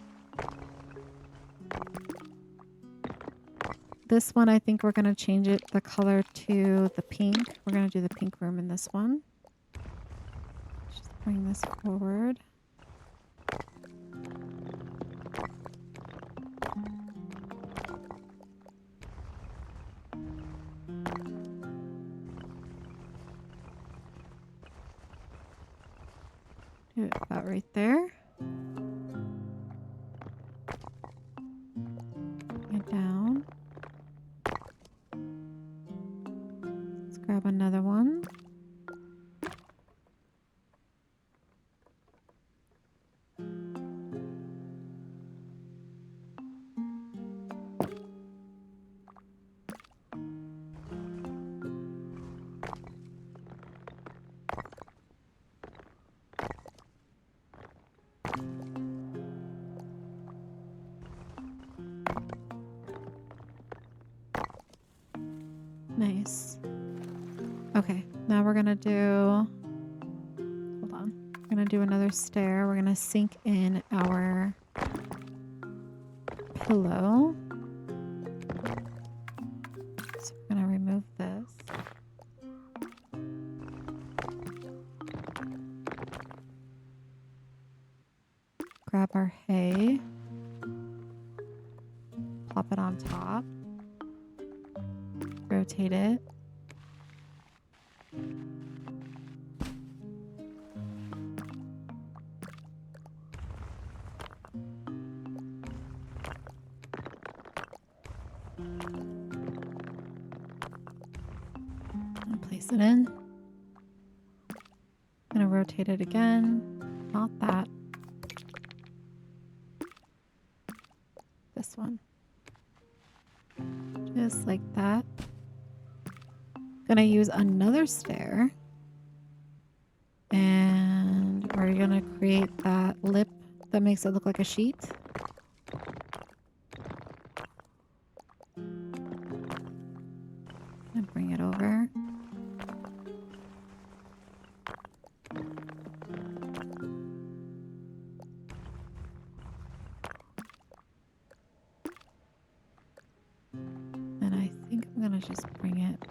This one, I think we're going to change it the color to the pink. We're going to do the pink room in this one. Just bring this forward. Do it about right there. Bring it down. Let's grab another one. Nice. Okay, now we're gonna do... Hold on. We're gonna do another stair. We're gonna sink in our pillow. So we're gonna remove this. Grab our hay. Plop it on top. Rotate it. And place it in. Gonna rotate it again. Not that. This one. Just like that. Gonna use another stair, and we're gonna create that lip that makes it look like a sheet. And bring it over. And I think I'm gonna just bring it,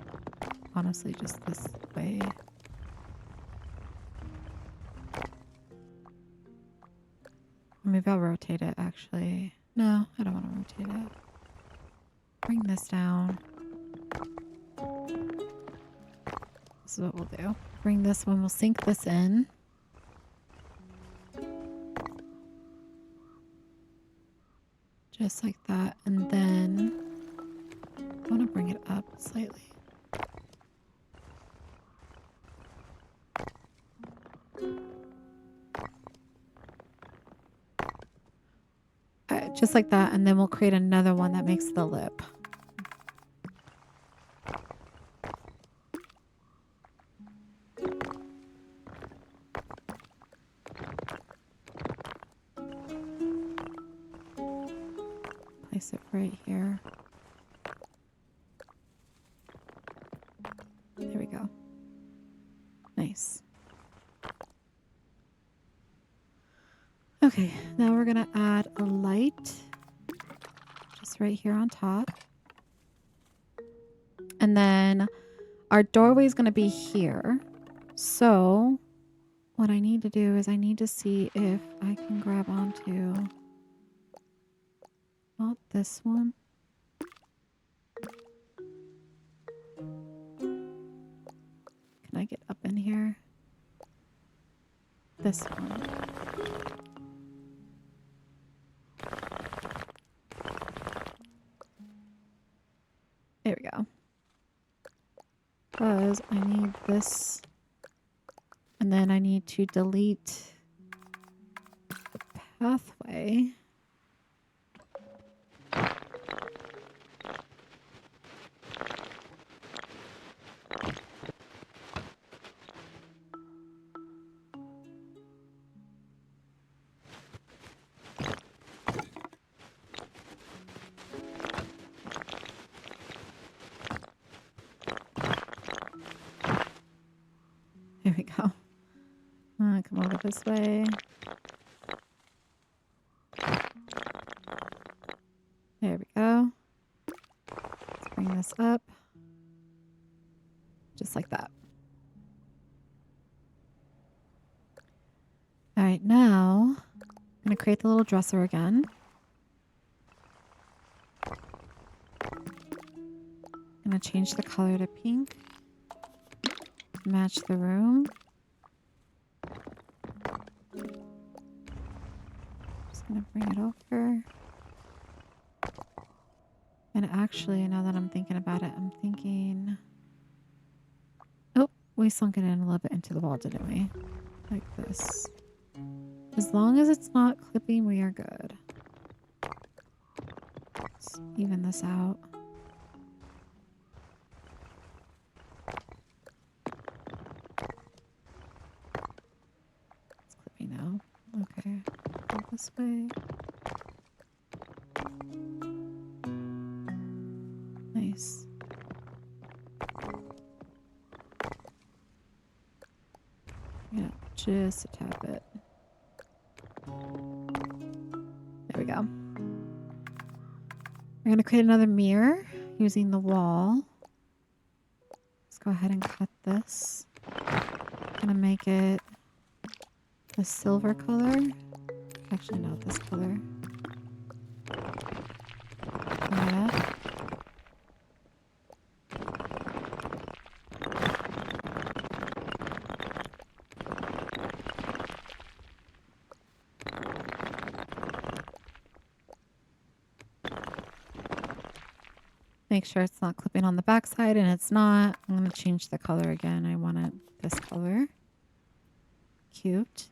honestly, just this way. Maybe I'll rotate it, actually. No, I don't want to rotate it. Bring this down. This is what we'll do. Bring this one, we'll sink this in. Just like that. And then I want to bring it up slightly. Just like that, and then we'll create another one that makes the lip. Place it right here. There we go. Nice. Okay, now we're gonna add a light just right here on top. And then our doorway is gonna be here. So what I need to do is I need to see if I can grab onto not this one. Can I get up in here? This one. because I need this. And then I need to delete the pathway. There we go. Come over this way. There we go. Let's bring this up. Just like that. All right, now I'm going to create the little dresser again. I'm going to change the color to pink. Match the room. Just going to bring it over. And actually, now that I'm thinking about it, I'm thinking... Oh, we sunk it in a little bit into the wall, didn't we? Like this. As long as it's not clipping, we are good. Let's even this out. It's clipping now. Okay. Go this way. Nice. Yeah, just a tad bit. There we go. We're going to create another mirror using the wall. Let's go ahead and cut this. I'm going to make it a silver color. Actually, no, this color. Bring it up. Make sure it's not clipping on the back side, and it's not. I'm going to change the color again. I want it this color. Cute.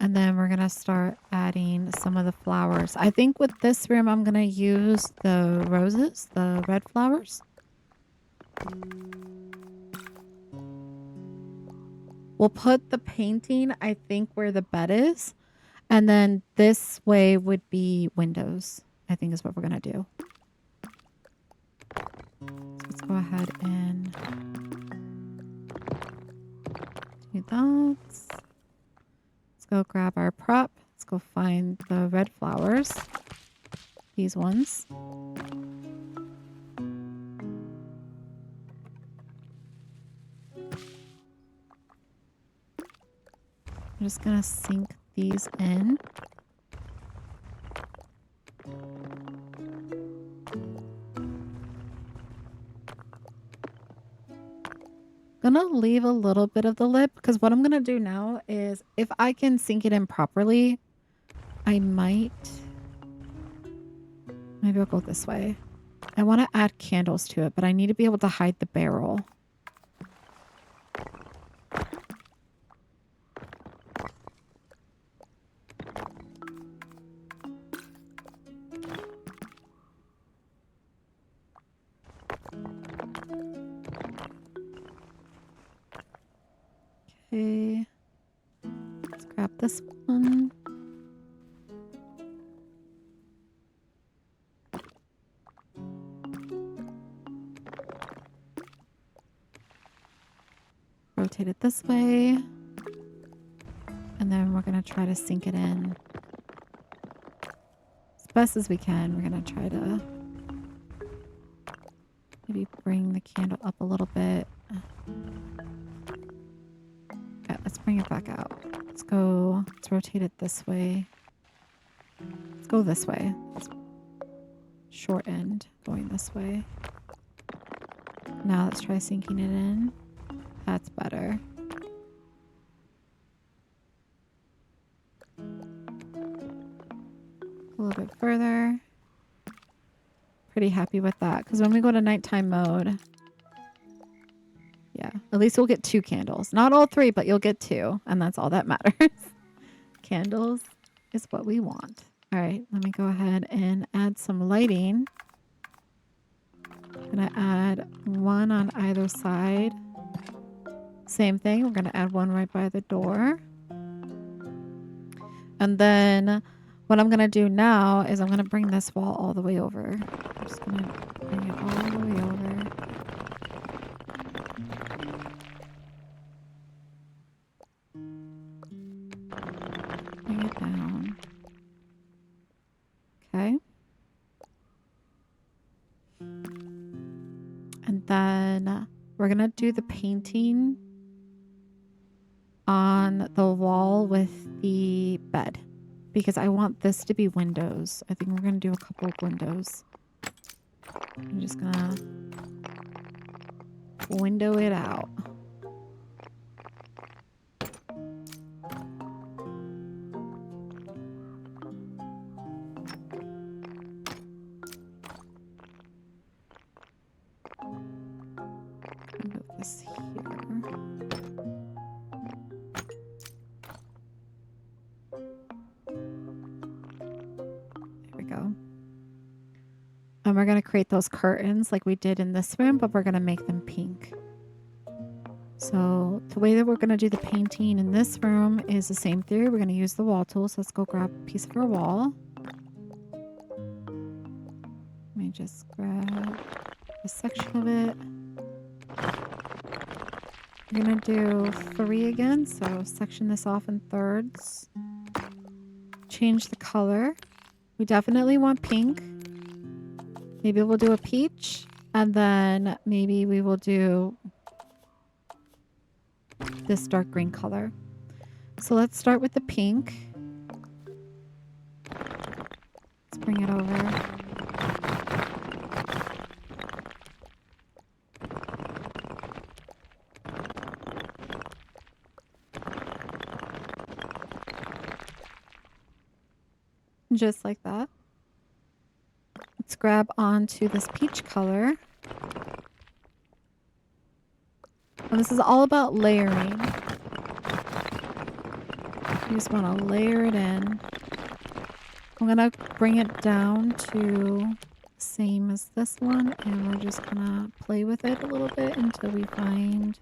And then we're going to start adding some of the flowers. I think with this room, I'm going to use the roses, the red flowers. We'll put the painting, I think, where the bed is. And then this way would be windows, I think is what we're going to do. So let's go ahead and do that. Let's go grab our prop. Let's go find the red flowers. These ones. I'm just going to sink these in. Gonna leave a little bit of the lip because what I'm gonna do now is if I can sink it in properly, I might. Maybe I'll go this way. I want to add candles to it, but I need to be able to hide the barrel. Okay. Let's grab this one. Rotate it this way. And then we're going to try to sink it in as best as we can. We're going to try to maybe bring the candle up a little bit. Okay, let's bring it back out. Let's go. Let's rotate it this way. Let's go this way. Let's short end going this way. Now let's try sinking it in. That's better. A little bit further. Pretty happy with that because when we go to nighttime mode, yeah, At least we'll get 2 candles. Not all 3, but you'll get 2. And that's all that matters. Candles is what we want. All right, let me go ahead and add some lighting. I'm going to add 1 on either side. Same thing. We're going to add 1 right by the door. And then what I'm going to do now is I'm going to bring this wall all the way over. I'm just going to bring it all the way over. Bring it down. Okay. And then we're going to do the painting on the wall with the bed because I want this to be windows. I think we're going to do a couple of windows. I'm just going to window it out. Move this here. Go. And we're going to create those curtains like we did in this room, but we're going to make them pink. So the way that we're going to do the painting in this room is the same theory. We're going to use the wall tool. So let's go grab a piece of our wall. Let me just grab a section of it. We're going to do 3 again. So section this off in thirds. Change the color. We definitely want pink. Maybe we'll do a peach. And then maybe we will do this dark green color. So let's start with the pink. Let's bring it over. Just like that. Let's grab onto this peach color. And this is all about layering. You just want to layer it in. I'm going to bring it down to same as this one. And we're just going to play with it a little bit until we find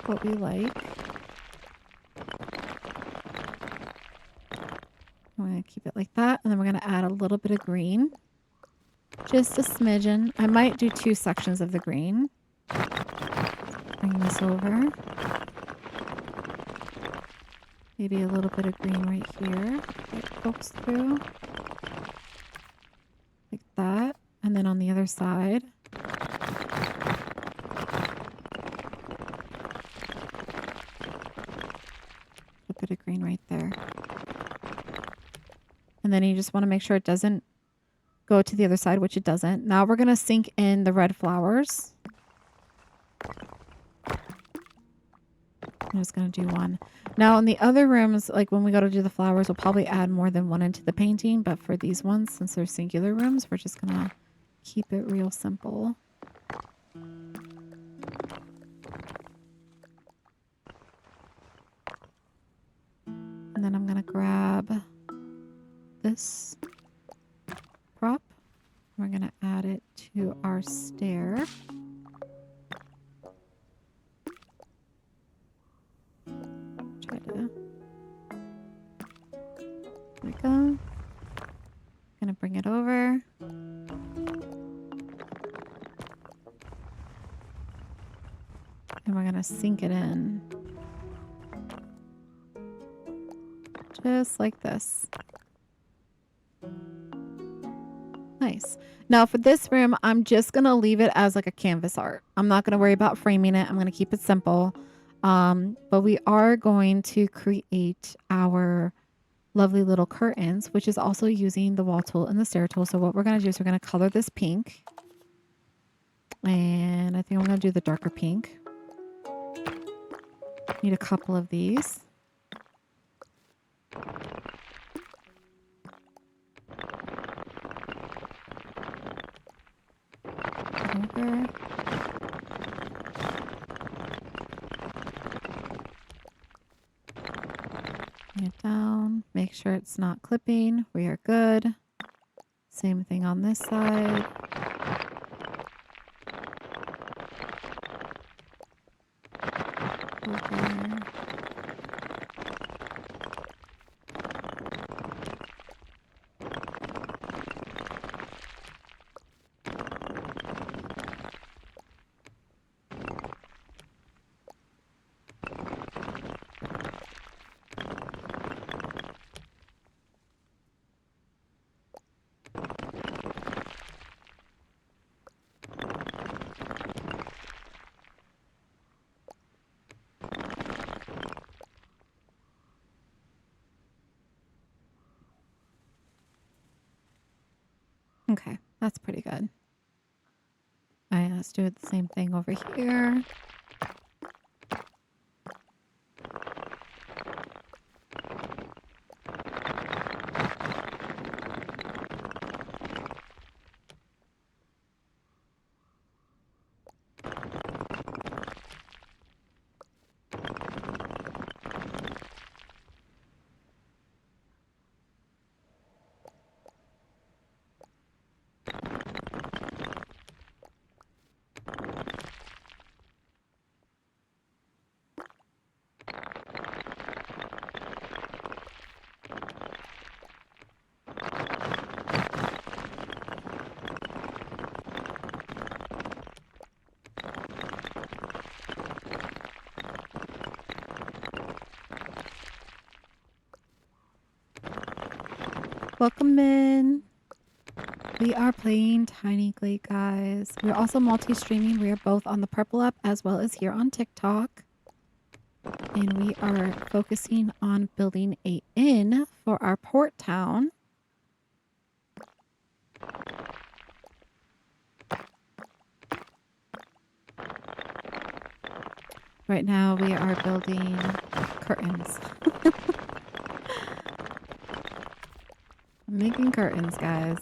what we like. I'm going to keep it like that. And then we're going to add a little bit of green. Just a smidgen. I might do 2 sections of the green. Bring this over. Maybe a little bit of green right here. That pokes through. Like that. And then on the other side. A bit of green right there. And then you just want to make sure it doesn't go to the other side, which it doesn't. Now we're going to sink in the red flowers. I'm just going to do 1. Now in the other rooms, like when we go to do the flowers, we'll probably add more than 1 into the painting. But for these ones, since they're singular rooms, we're just going to keep it real simple. And then I'm going to grab this prop. We're going to add it to our stair. Try to... There we go. Going to bring it over. And we're going to sink it in. Just like this. Nice. Now for this room, I'm just going to leave it as like a canvas art. I'm not going to worry about framing it. I'm going to keep it simple. But we are going to create our lovely little curtains, which is also using the wall tool and the stair tool. So what we're going to do is we're going to color this pink. And I think I'm going to do the darker pink. Need a couple of these. Bring it down. Make sure it's not clipping. We are good. Same thing on this side. Over. Okay, that's pretty good. All right, let's do the same thing over here. Welcome in. We are playing Tiny Glade, guys. We're also multi-streaming. We are both on the Purple app as well as here on TikTok. And we are focusing on building a inn for our port town. Right now we are building curtains. I'm making curtains, guys.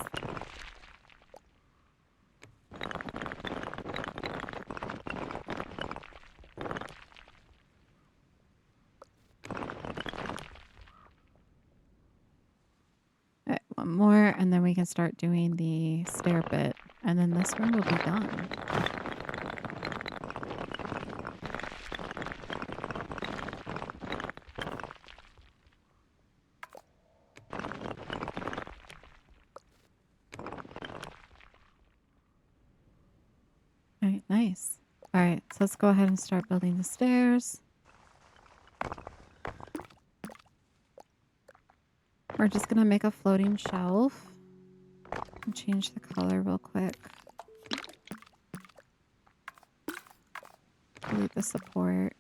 Alright, one more, and then we can start doing the stair bit. And then this room will be done. Alright, nice. Alright, so let's go ahead and start building the stairs. We're just going to make a floating shelf. And change the color real quick. Delete the support.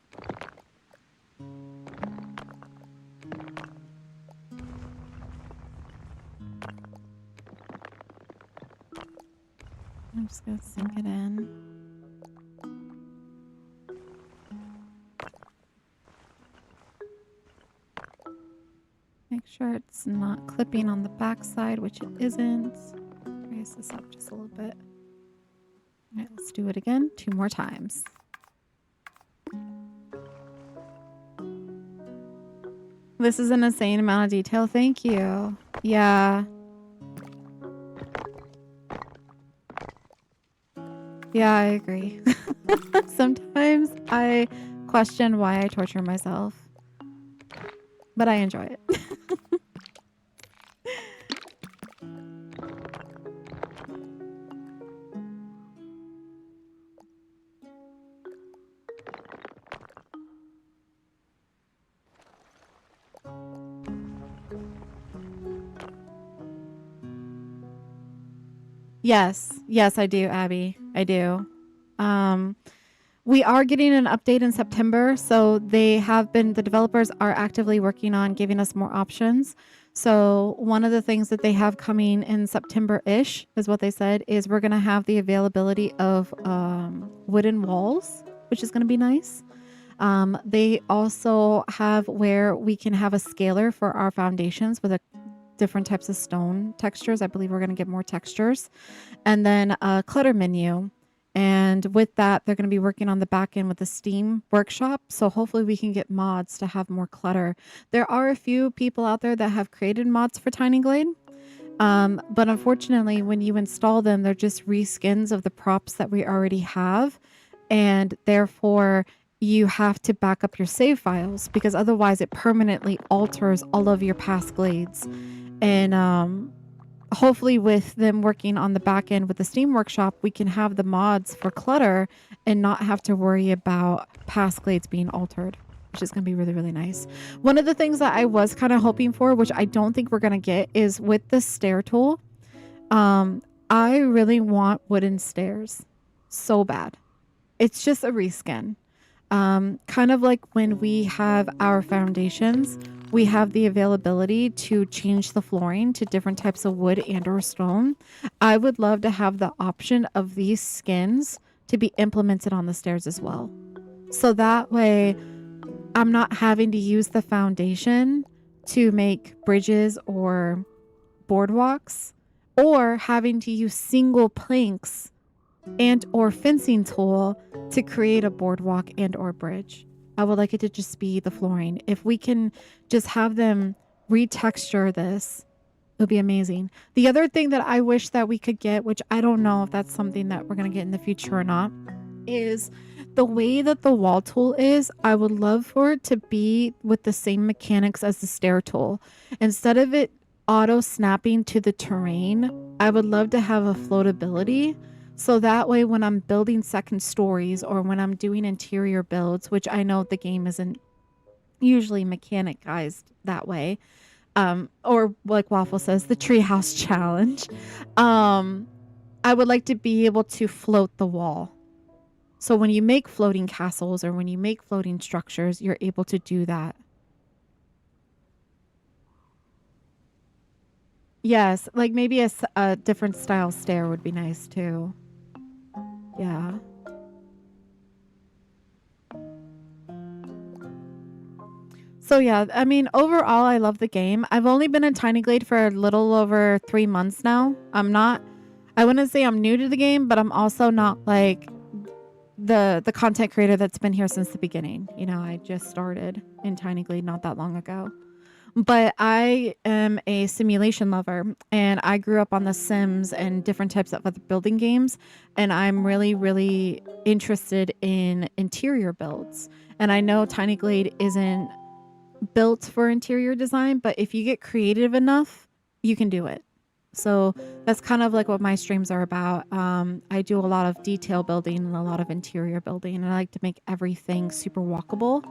I'm just going to sink it in. Make sure it's not clipping on the back side, which it isn't. Raise this up just a little bit. All right, let's do it again 2 more times. This is an insane amount of detail. Thank you. Yeah. Yeah, I agree. Sometimes I question why I torture myself, but I enjoy it. Yes, I do, Abby. I do. We are getting an update in September, so the developers are actively working on giving us more options. So one of the things that they have coming in September-ish is what they said is we're going to have the availability of wooden walls, which is going to be nice. They also have where we can have a scaler for our foundations with different types of stone textures. I believe we're going to get more textures. And then a clutter menu. And with that, they're going to be working on the back end with the Steam workshop. So hopefully we can get mods to have more clutter. There are a few people out there that have created mods for Tiny Glade. But unfortunately, when you install them, they're just reskins of the props that we already have. And therefore, you have to back up your save files because otherwise it permanently alters all of your past Glades. And hopefully with them working on the back end with the Steam workshop, we can have the mods for clutter and not have to worry about past Glades being altered, which is going to be really, really nice. One of the things that I was kind of hoping for, which I don't think we're going to get, is with the stair tool. I really want wooden stairs so bad. It's just a reskin. Kind of like when we have our foundations, we have the availability to change the flooring to different types of wood and or stone. I would love to have the option of these skins to be implemented on the stairs as well. So that way I'm not having to use the foundation to make bridges or boardwalks, or having to use single planks and or fencing tool to create a boardwalk and or bridge. I would like it to just be the flooring. If we can just have them retexture this, it'll be amazing. The other thing that I wish that we could get, which I don't know if that's something that we're going to get in the future or not, is the way that the wall tool is. I would love for it to be with the same mechanics as the stair tool. Instead of it auto snapping to the terrain, I would love to have a floatability. So that way when I'm building second stories or when I'm doing interior builds, which I know the game isn't usually mechanicized that way, or like Waffle says, the treehouse challenge, I would like to be able to float the wall. So when you make floating castles or when you make floating structures, you're able to do that. Yes, like maybe a different style stair would be nice too. Yeah. So yeah, I mean, overall, I love the game. I've only been in Tiny Glade for a little over 3 months now. I wouldn't say I'm new to the game, but I'm also not like the content creator that's been here since the beginning. You know, I just started in Tiny Glade not that long ago. But I am a simulation lover and I grew up on The Sims and different types of other building games. And I'm really, really interested in interior builds. And I know Tiny Glade isn't built for interior design, but if you get creative enough, you can do it. So that's kind of like what my streams are about. I do a lot of detail building and a lot of interior building, and I like to make everything super walkable.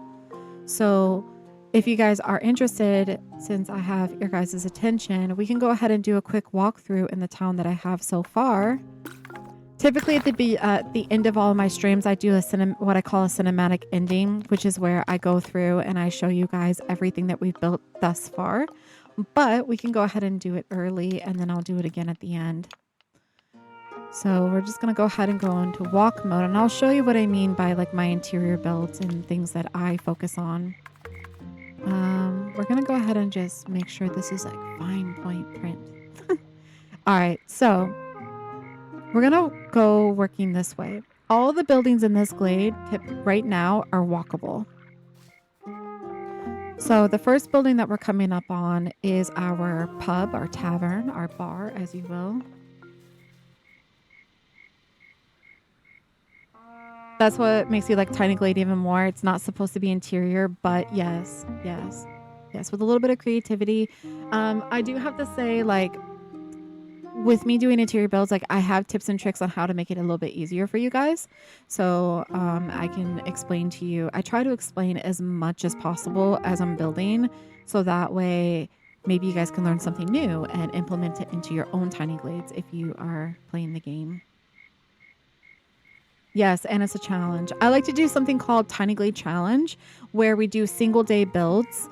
So if you guys are interested, since I have your guys' attention, we can go ahead and do a quick walkthrough in the town that I have so far. Typically at the end of all of my streams, I do what I call a cinematic ending, which is where I go through and I show you guys everything that we've built thus far. But we can go ahead and do it early, and then I'll do it again at the end. So we're just going to go ahead and go into walk mode, and I'll show you what I mean by like my interior builds and things that I focus on. We're going to go ahead and just make sure this is like fine point print. All right, so we're going to go working this way. All the buildings in this glade right now are walkable. So the first building that we're coming up on is our pub, our tavern, our bar, as you will. That's what makes you like Tiny Glade even more. It's not supposed to be interior, but yes, with a little bit of creativity. I do have to say, like, with me doing interior builds, like I have tips and tricks on how to make it a little bit easier for you guys. So I can explain to you. I try to explain as much as possible as I'm building, so that way maybe you guys can learn something new and implement it into your own Tiny Glades if you are playing the game. Yes, and it's a challenge. I like to do something called Tiny Glade Challenge, where we do single day builds.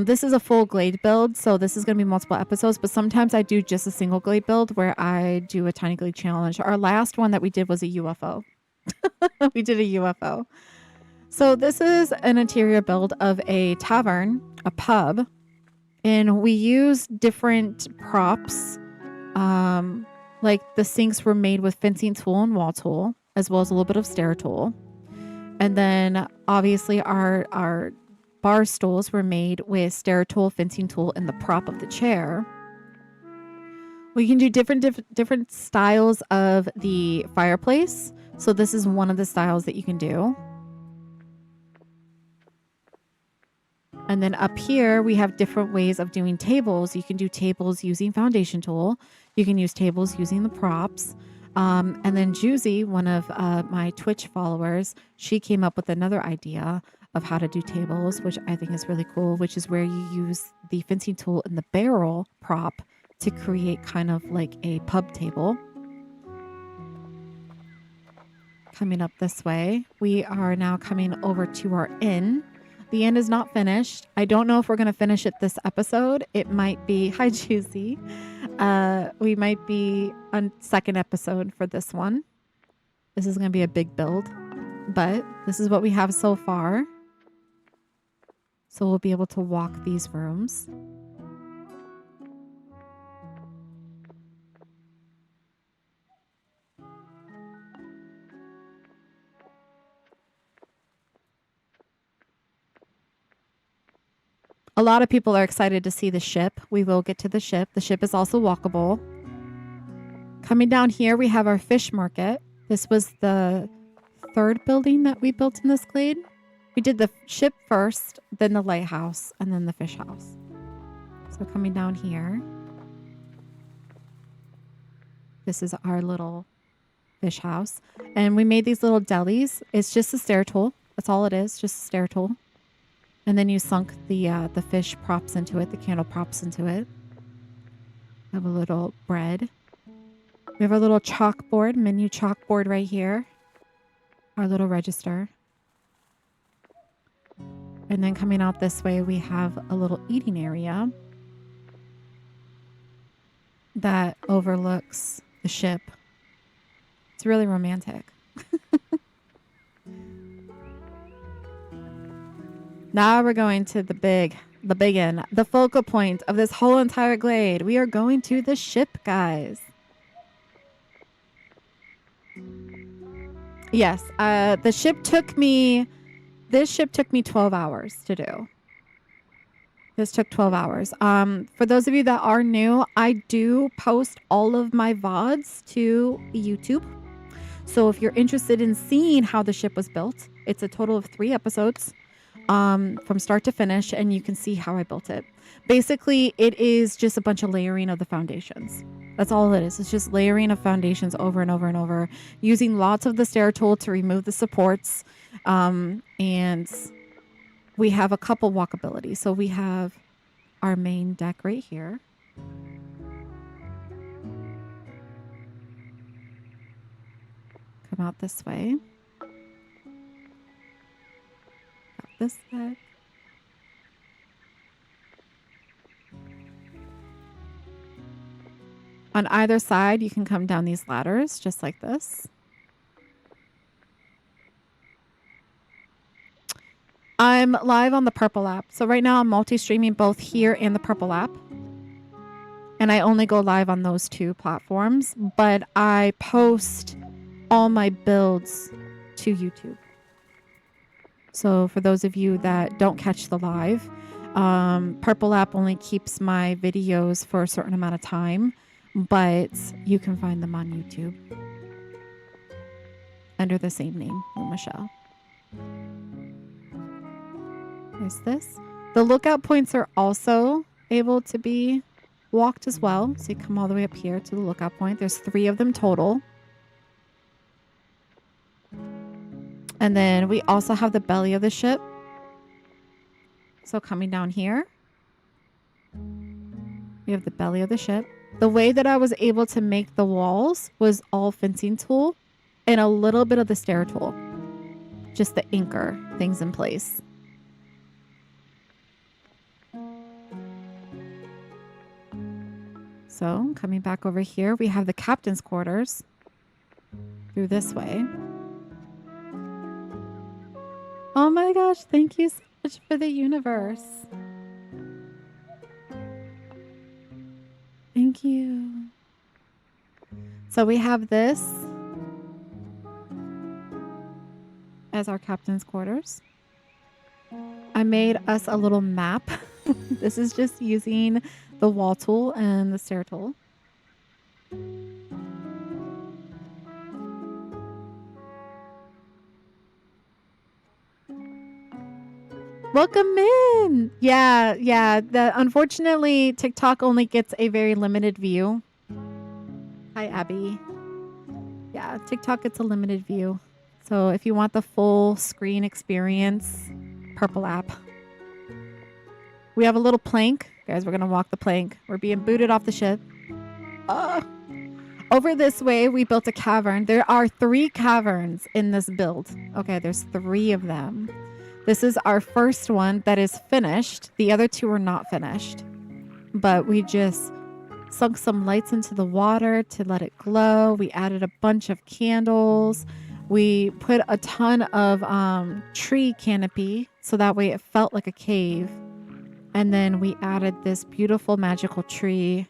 This is a full Glade build, so this is going to be multiple episodes, but sometimes I do just a single Glade build where I do a Tiny Glade Challenge. Our last one that we did was a UFO. We did a UFO. So this is an interior build of a tavern, a pub, and we use different props. Like the sinks were made with fencing tool and wall tool. as well as a little bit of stair tool. And then obviously our bar stools were made with stair tool, fencing tool, and the prop of the chair. We can do different styles of the fireplace. So this is one of the styles that you can do. And then up here, we have different ways of doing tables. You can do tables using foundation tool. You can use tables using the props. And then Juicy, one of my Twitch followers, she came up with another idea of how to do tables, which I think is really cool, which is where you use the fencing tool and the barrel prop to create kind of like a pub table. Coming up this way, we are now coming over to our inn. The inn is not finished. I don't know if we're going to finish it this episode. It might be, hi Juicy. We might be on second episode for this one. This is going to be a big build, but this is what we have so far. So we'll be able to walk these rooms. A lot of people are excited to see the ship. We will get to the ship. The ship is also walkable. Coming down here, we have our fish market. This was the third building that we built in this glade. We did the ship first, then the lighthouse, and then the fish house. So coming down here, this is our little fish house. And we made these little delis. It's just a stair tool. That's all it is, just a stair tool. And then you sunk the fish props into it, the candle props into it. We have a little bread. We have our little chalkboard, menu chalkboard right here. Our little register. And then coming out this way, we have a little eating area that overlooks the ship. It's really romantic. Now we're going to the big inn, the focal point of this whole entire glade. We are going to the ship, guys. Yes, this ship took me 12 hours to do. This took 12 hours. For those of you that are new, I do post all of my VODs to YouTube. So if you're interested in seeing how the ship was built, it's a total of 3 episodes. From start to finish, and you can see how I built it. Basically, it is just a bunch of layering of the foundations. That's all it is. It's just layering of foundations over and over and over, using lots of the stair tool to remove the supports. And we have a couple walkability. So we have our main deck right here. Come out this way. This deck. On either side, you can come down these ladders just like this. I'm live on the Purple app. So right now I'm multi-streaming both here and the Purple app. And I only go live on those 2 platforms, but I post all my builds to YouTube. So for those of you that don't catch the live, Purple app only keeps my videos for a certain amount of time, but you can find them on YouTube under the same name, Michelle. There's this. The lookout points are also able to be walked as well. So you come all the way up here to the lookout point. There's 3 of them total. And then we also have the belly of the ship. So coming down here, we have the belly of the ship. The way that I was able to make the walls was all fencing tool and a little bit of the stair tool. Just the anchor things in place. So coming back over here, we have the captain's quarters through this way. Oh my gosh, thank you so much for the universe. Thank you. So we have this. as our captain's quarters. I made us a little map. This is just using the wall tool and the stair tool. Welcome in. Yeah. Unfortunately, TikTok only gets a very limited view. Hi, Abby. Yeah, TikTok gets a limited view. So if you want the full screen experience, purple app. We have a little plank. Guys, we're going to walk the plank. We're being booted off the ship. Over this way, we built a cavern. There are 3 caverns in this build. Okay, there's 3 of them. This is our first one that is finished. The other 2 are not finished. But we just sunk some lights into the water to let it glow. We added a bunch of candles. We put a ton of tree canopy so that way it felt like a cave. And then we added this beautiful magical tree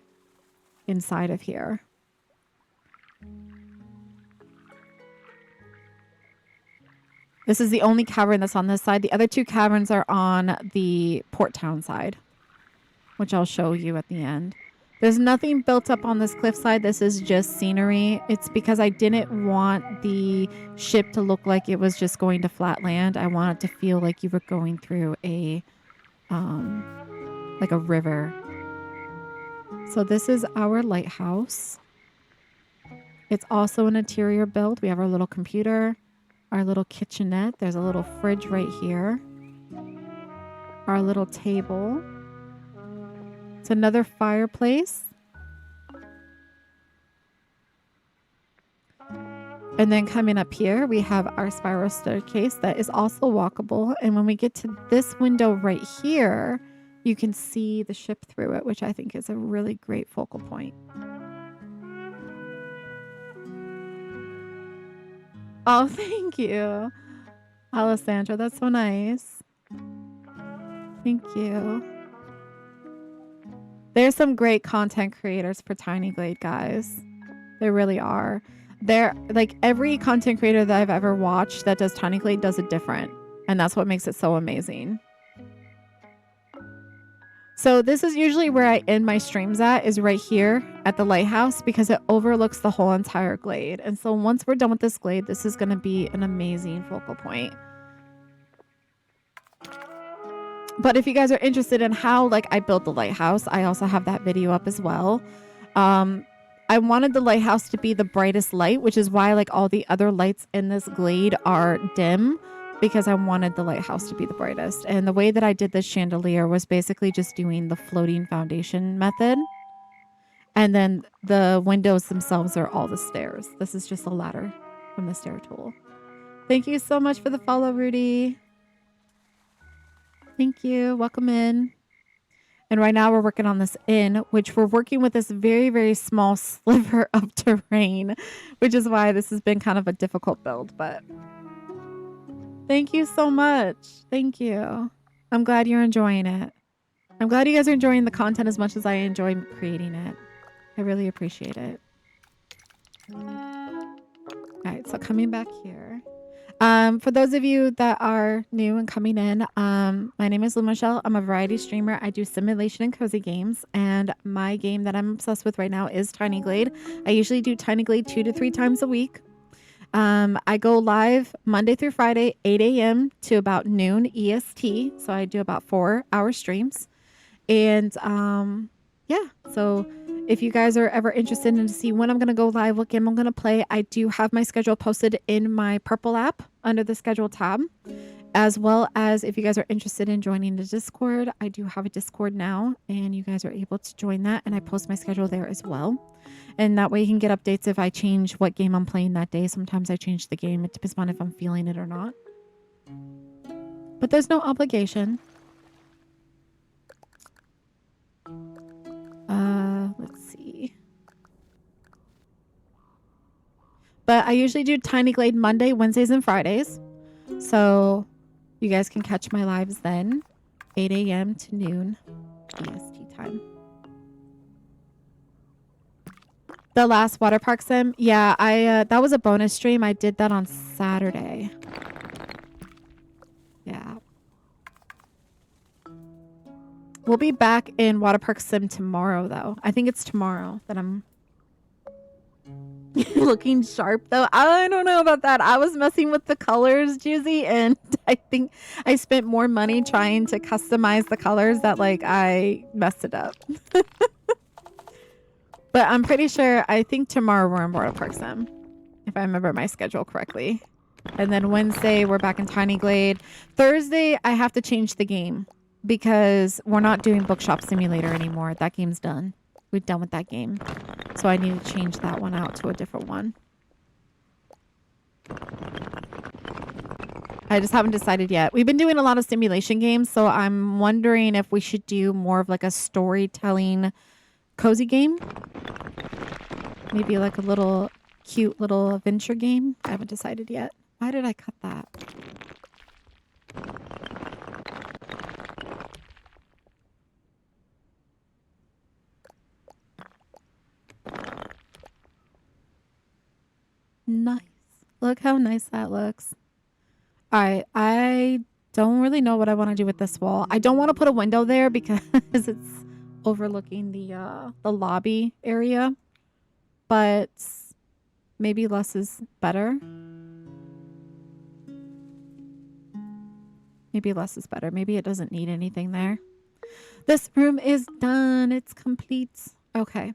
inside of here. This is the only cavern that's on this side. The other 2 caverns are on the Port Town side, which I'll show you at the end. There's nothing built up on this cliffside. This is just scenery. It's because I didn't want the ship to look like it was just going to flat land. I want it to feel like you were going through a river. So this is our lighthouse. It's also an interior build. We have our little computer, our little kitchenette. There's a little fridge right here. Our little table. It's another fireplace. And then coming up here, we have our spiral staircase that is also walkable. And when we get to this window right here, you can see the ship through it, which I think is a really great focal point. Oh, thank you, Alessandra. That's so nice. Thank you. There's some great content creators for Tiny Glade, guys. There really are. There, like every content creator that I've ever watched that does Tiny Glade does it different. And that's what makes it so amazing. So this is usually where I end my streams at, is right here at the lighthouse, because it overlooks the whole entire glade. And so once we're done with this glade, this is going to be an amazing focal point. But if you guys are interested in how I built the lighthouse, I also have that video up as well. I wanted the lighthouse to be the brightest light, which is why all the other lights in this glade are dim, because I wanted the lighthouse to be the brightest. And the way that I did this chandelier was basically just doing the floating foundation method. And then the windows themselves are all the stairs. This is just a ladder from the stair tool. Thank you so much for the follow, Rudy. Thank you. Welcome in. And right now we're working on this inn, which we're working with this very, very small sliver of terrain, which is why this has been kind of a difficult build, but thank you so much. Thank you. I'm glad you're enjoying it. I'm glad you guys are enjoying the content as much as I enjoy creating it. I really appreciate it. All right, so coming back here. For those of you that are new and coming in, my name is Lou Michelle. I'm a variety streamer. I do simulation and cozy games, and my game that I'm obsessed with right now is Tiny Glade. I usually do Tiny Glade 2 to 3 times a week. I go live Monday through Friday, 8 a.m. to about noon EST. So I do about 4-hour streams. And yeah, so if you guys are ever interested in to see when I'm going to go live, what game I'm going to play, I do have my schedule posted in my purple app under the schedule tab, as well as if you guys are interested in joining the Discord, I do have a Discord now, and you guys are able to join that, and I post my schedule there as well. And that way you can get updates if I change what game I'm playing that day. Sometimes I change the game. It depends on if I'm feeling it or not. But there's no obligation. Let's see. But I usually do Tiny Glade Monday, Wednesdays, and Fridays. So you guys can catch my lives then. 8 a.m. to noon EST time. The last water park sim? Yeah, that was a bonus stream. I did that on Saturday. We'll be back in Water Park Sim tomorrow, though. I think it's tomorrow that I'm looking sharp, though. I don't know about that. I was messing with the colors, Juicy, and I think I spent more money trying to customize the colors that, like, I messed it up. But I'm pretty sure, I think tomorrow we're in Water Park Sim, if I remember my schedule correctly. And then Wednesday, we're back in Tiny Glade. Thursday, I have to change the game because we're not doing Bookshop Simulator anymore. That game's done. We're done with that game. So I need to change that one out to a different one. I just haven't decided yet. We've been doing a lot of simulation games, so I'm wondering if we should do more of like a storytelling cozy game. Maybe like a little cute little adventure game. I haven't decided yet. Why did I cut that? Nice. Look how nice that looks. All right. I don't really know what I want to do with this wall. I don't want to put a window there because it's overlooking the lobby area. But maybe less is better. Maybe less is better. Maybe it doesn't need anything there. This room is done. It's complete. Okay.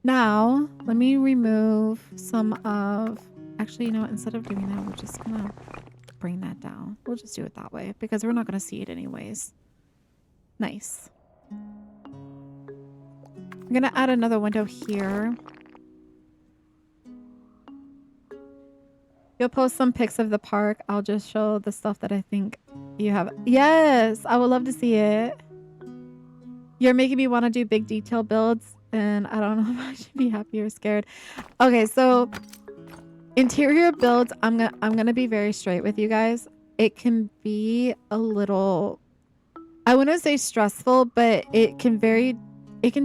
Now, let me remove some of... Actually, you know what? Instead of doing that, we're just going to bring that down. We'll just do it that way because we're not going to see it anyways. Nice. I'm going to add another window here. You'll post some pics of the park. I'll just show the stuff that I think you have. Yes, I would love to see it. You're making me want to do big detail builds, and I don't know if I should be happy or scared. Okay, so interior builds, I'm gonna be very straight with you guys. It can be a little, I wouldn't say stressful, but it can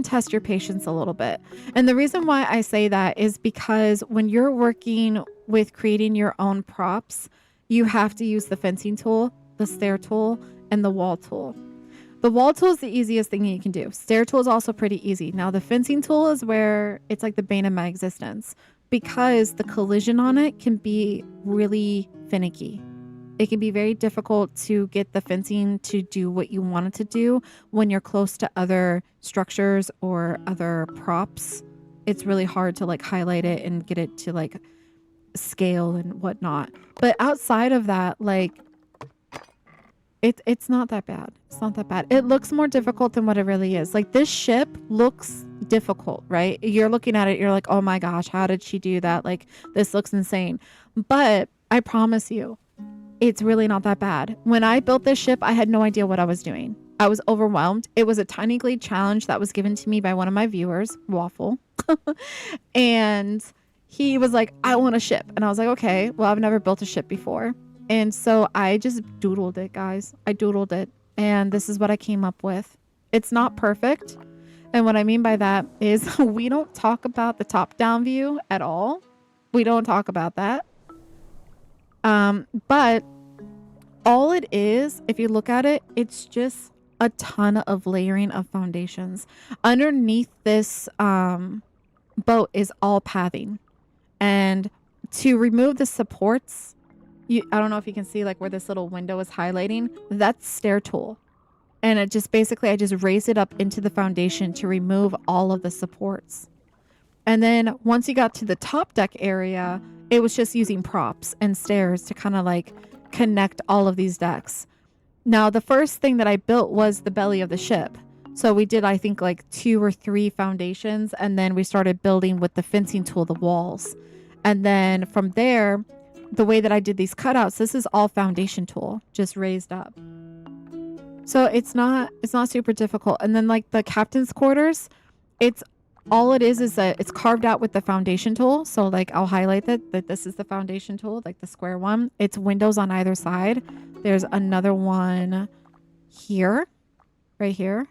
test your patience a little bit. And the reason why I say that is because when you're working with creating your own props, you have to use the fencing tool, the stair tool, and the wall tool. The wall tool is the easiest thing you can do. Stair tool is also pretty easy. Now the fencing tool is where it's like the bane of my existence because the collision on it can be really finicky. It can be very difficult to get the fencing to do what you want it to do when you're close to other structures or other props. It's really hard to like highlight it and get it to like scale and whatnot. But outside of that, like it's not that bad. It's not that bad. It looks more difficult than what it really is. Like this ship looks difficult, right? You're looking at it, you're like, oh my gosh, how did she do that? Like this looks insane. But I promise you, it's really not that bad. When I built this ship, I had no idea what I was doing. I was overwhelmed. It was a Tiny Glade challenge that was given to me by one of my viewers, Waffle. And he was like, I want a ship. And I was like, okay, well, I've never built a ship before. And so I just doodled it, guys. I doodled it. And this is what I came up with. It's not perfect. And what I mean by that is we don't talk about the top-down view at all. We don't talk about that. But all it is, if you look at it, it's just a ton of layering of foundations. Underneath this boat is all pathing. And to remove the supports, I don't know if you can see like where this little window is highlighting, that's stair tool. And it just basically, I just raised it up into the foundation to remove all of the supports. And then once you got to the top deck area, it was just using props and stairs to kind of like connect all of these decks. Now, the first thing that I built was the belly of the ship. So we did, I think, like 2 or 3 foundations. And then we started building with the fencing tool, the walls. And then from there, the way that I did these cutouts, this is all foundation tool, just raised up. So it's not super difficult. And then like the captain's quarters, all it is that it's carved out with the foundation tool. So like I'll highlight that this is the foundation tool, like the square one. It's windows on either side. There's another one here, right here.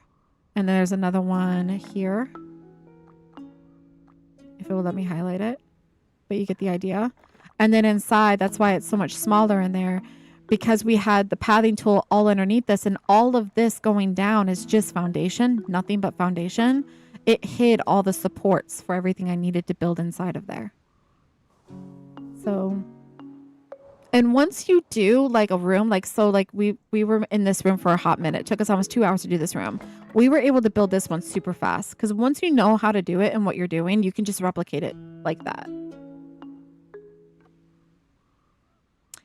And there's another one here. If it will let me highlight it. But you get the idea. And then inside, that's why it's so much smaller in there. because we had the pathing tool all underneath this and all of this going down is just foundation, nothing but foundation. It hid all the supports for everything I needed to build inside of there. So, and once you do like a room, like, so like we were in this room for a hot minute. It took us almost 2 hours to do this room. We were able to build this one super fast because once you know how to do it and what you're doing, you can just replicate it like that.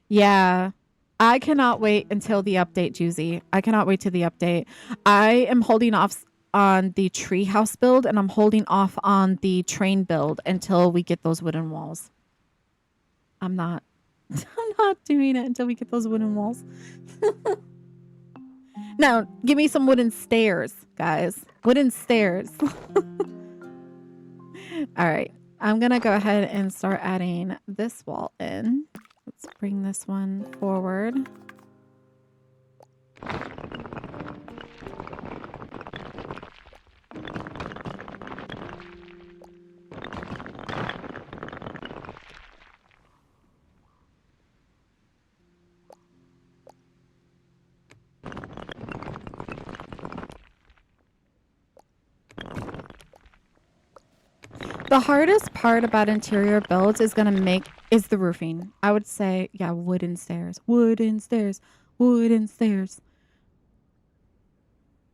Yeah. I cannot wait until the update, Juicy. I cannot wait till the update. I am holding off on the treehouse build and I'm holding off on the train build until we get those wooden walls. I'm not doing it until we get those wooden walls. Now, give me some wooden stairs, guys. Wooden stairs. All right. I'm going to go ahead and start adding this wall in. Let's bring this one forward. The hardest part about interior builds is the roofing. I would say, yeah, wooden stairs. Wooden stairs. Wooden stairs.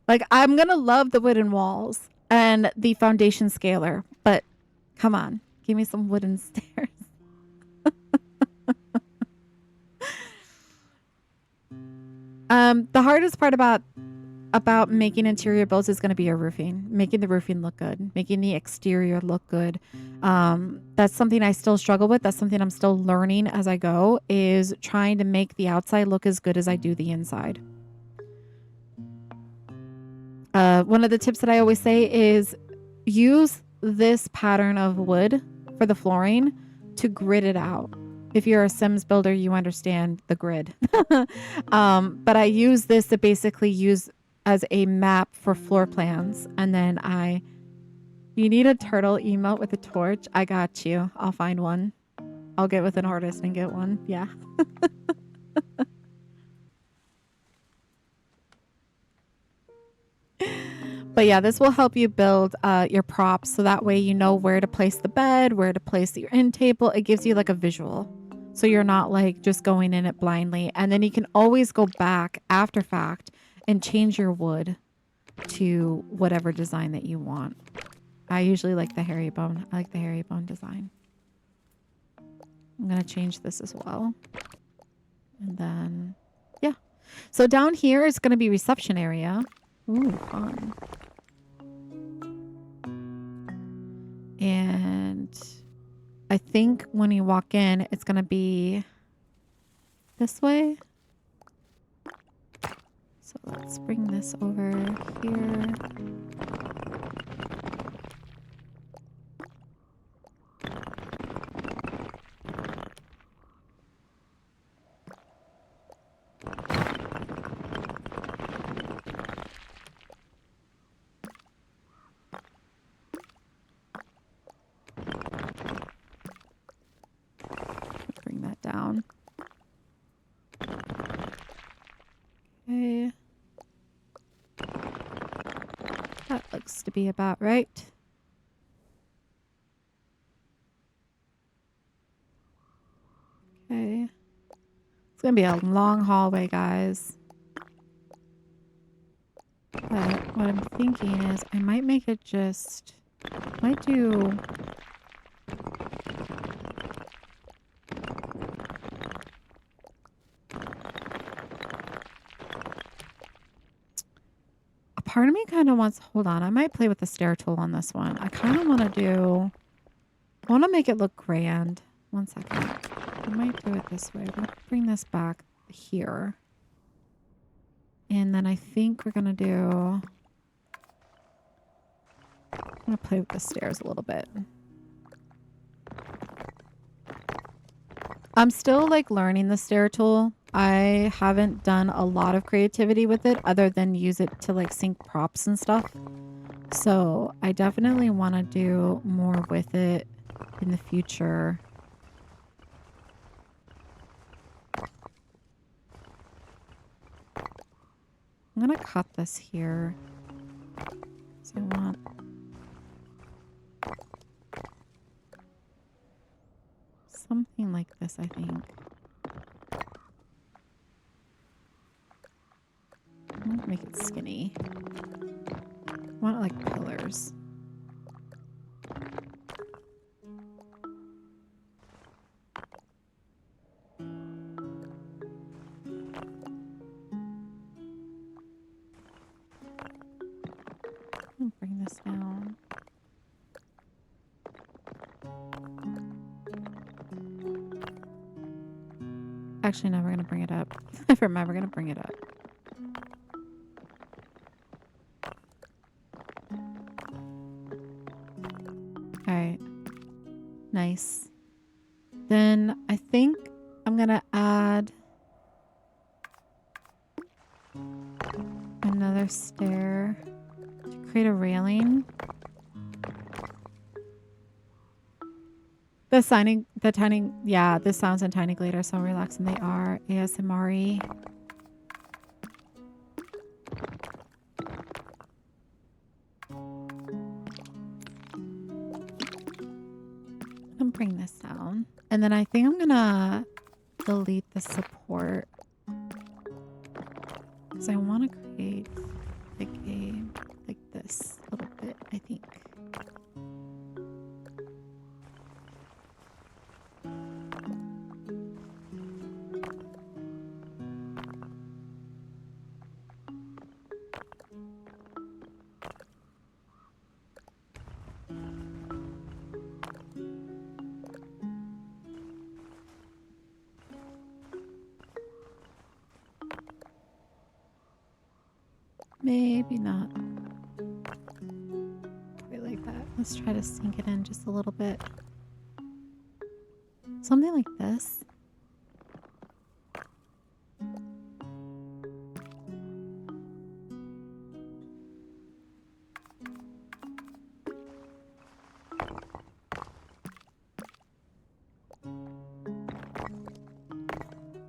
Like, I'm going to love the wooden walls and the foundation scaler, but come on, give me some wooden stairs. The hardest part about making interior builds is going to be your roofing, making the roofing look good, making the exterior look good. That's something I still struggle with. That's something I'm still learning as I go, is trying to make the outside look as good as I do the inside. One of the tips that I always say is use this pattern of wood for the flooring to grid it out. If you're a Sims builder, you understand the grid. But I use this to basically use as a map for floor plans. And then you need a turtle emote with a torch. I got you. I'll find one. I'll get with an artist and get one. Yeah. But yeah, this will help you build your props. So that way you know where to place the bed, where to place your end table. It gives you like a visual. So you're not like just going in it blindly. And then you can always go back after fact and change your wood to whatever design that you want. I usually like the herringbone. I like the herringbone design. I'm going to change this as well. And then, yeah. So down here is going to be reception area. Ooh, fun. And I think when you walk in, it's going to be this way. So let's bring this over here. Bring that down. Okay. That looks to be about right. Okay. It's going to be a long hallway, guys. But what I'm thinking is I might make it might do... Part of me kind of wants... Hold on. I might play with the stair tool on this one. I kind of want to make it look grand. One second. I might do it this way. We'll bring this back here. And then I think we're going to do... I'm going to play with the stairs a little bit. I'm still like learning the stair tool. I haven't done a lot of creativity with it other than use it to like sync props and stuff. So I definitely want to do more with it in the future. I'm gonna cut this here. So I want something like this, I think. I'm gonna make it skinny. I want like pillars. I'll bring this down. Actually, no, we're gonna bring it up. Never mind, we're gonna bring it up. Alright. Nice. Then I think I'm gonna add another stair to create a railing. The sounds in Tiny Glade are so relaxing. They are ASMR-y. I'm bring this down. And then I think I'm gonna delete the support. Because I want to create like this a little bit, I think. Maybe not. Quite like that. Let's try to sink it in just a little bit. Something like this.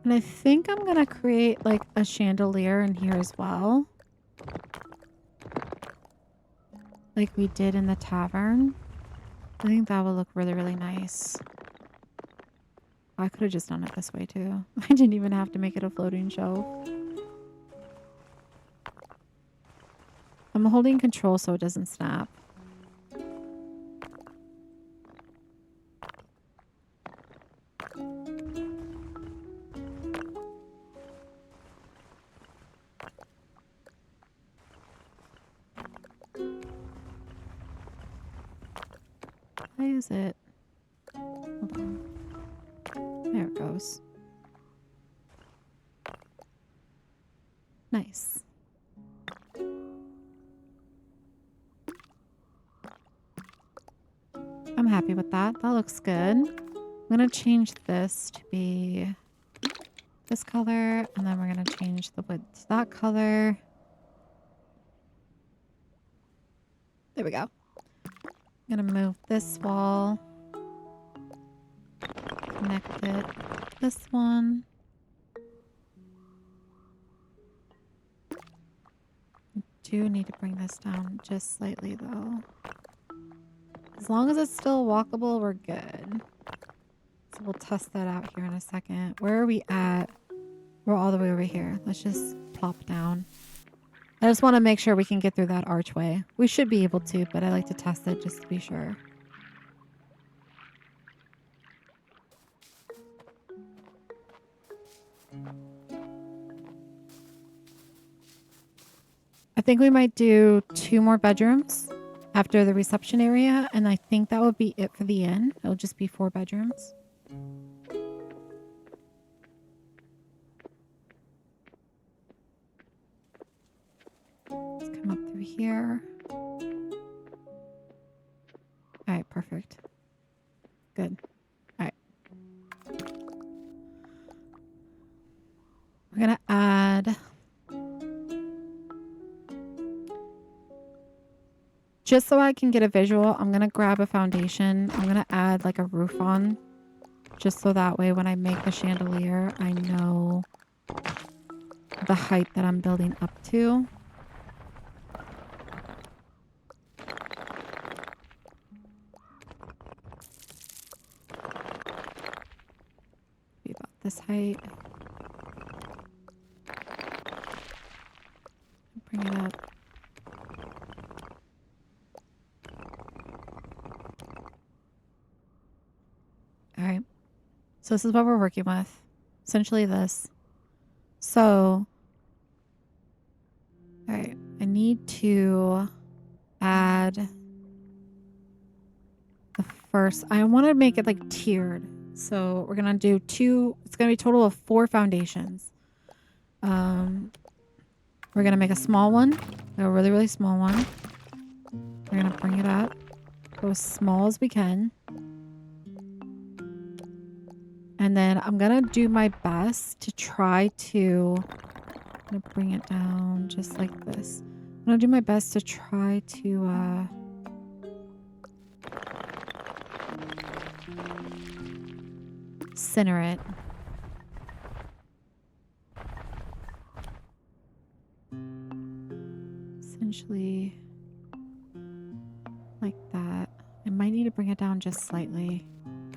And I think I'm gonna create like a chandelier in here as well. Like we did in the tavern. I think that would look really, really nice. I could have just done it this way too. I didn't even have to make it a floating shelf. I'm holding control so it doesn't snap. Why is it? Hold on. There it goes. Nice. I'm happy with that. That looks good. I'm going to change this to be this color, and then we're going to change the wood to that color. There we go. I'm going to move this wall. Connect it. This one. I do need to bring this down just slightly though. As long as it's still walkable, we're good. So we'll test that out here in a second. Where are we at? We're all the way over here. Let's just plop down. I just want to make sure we can get through that archway. We should be able to, but I like to test it just to be sure. I think we might do 2 more bedrooms after the reception area, and I think that would be it for the inn. It'll just be 4 bedrooms. Let's come up through here. All right, perfect. Good. All right. We're going to add... Just so I can get a visual, I'm going to grab a foundation. I'm going to add like a roof on. Just so that way when I make the chandelier, I know the height that I'm building up to. Be about this height. Bring it up. All right. So this is what we're working with. Essentially this. So, all right. I need to add the first. I want to make it like tiered. So we're going to do 2. It's going to be a total of 4 foundations. We're going to make a small one. A really, really small one. We're going to bring it up. Go as small as we can. And then I'm going to do my best to try to... I'm going to bring it down just like this. I'm going to do my best to try to... center it. Essentially like that. I might need to bring it down just slightly.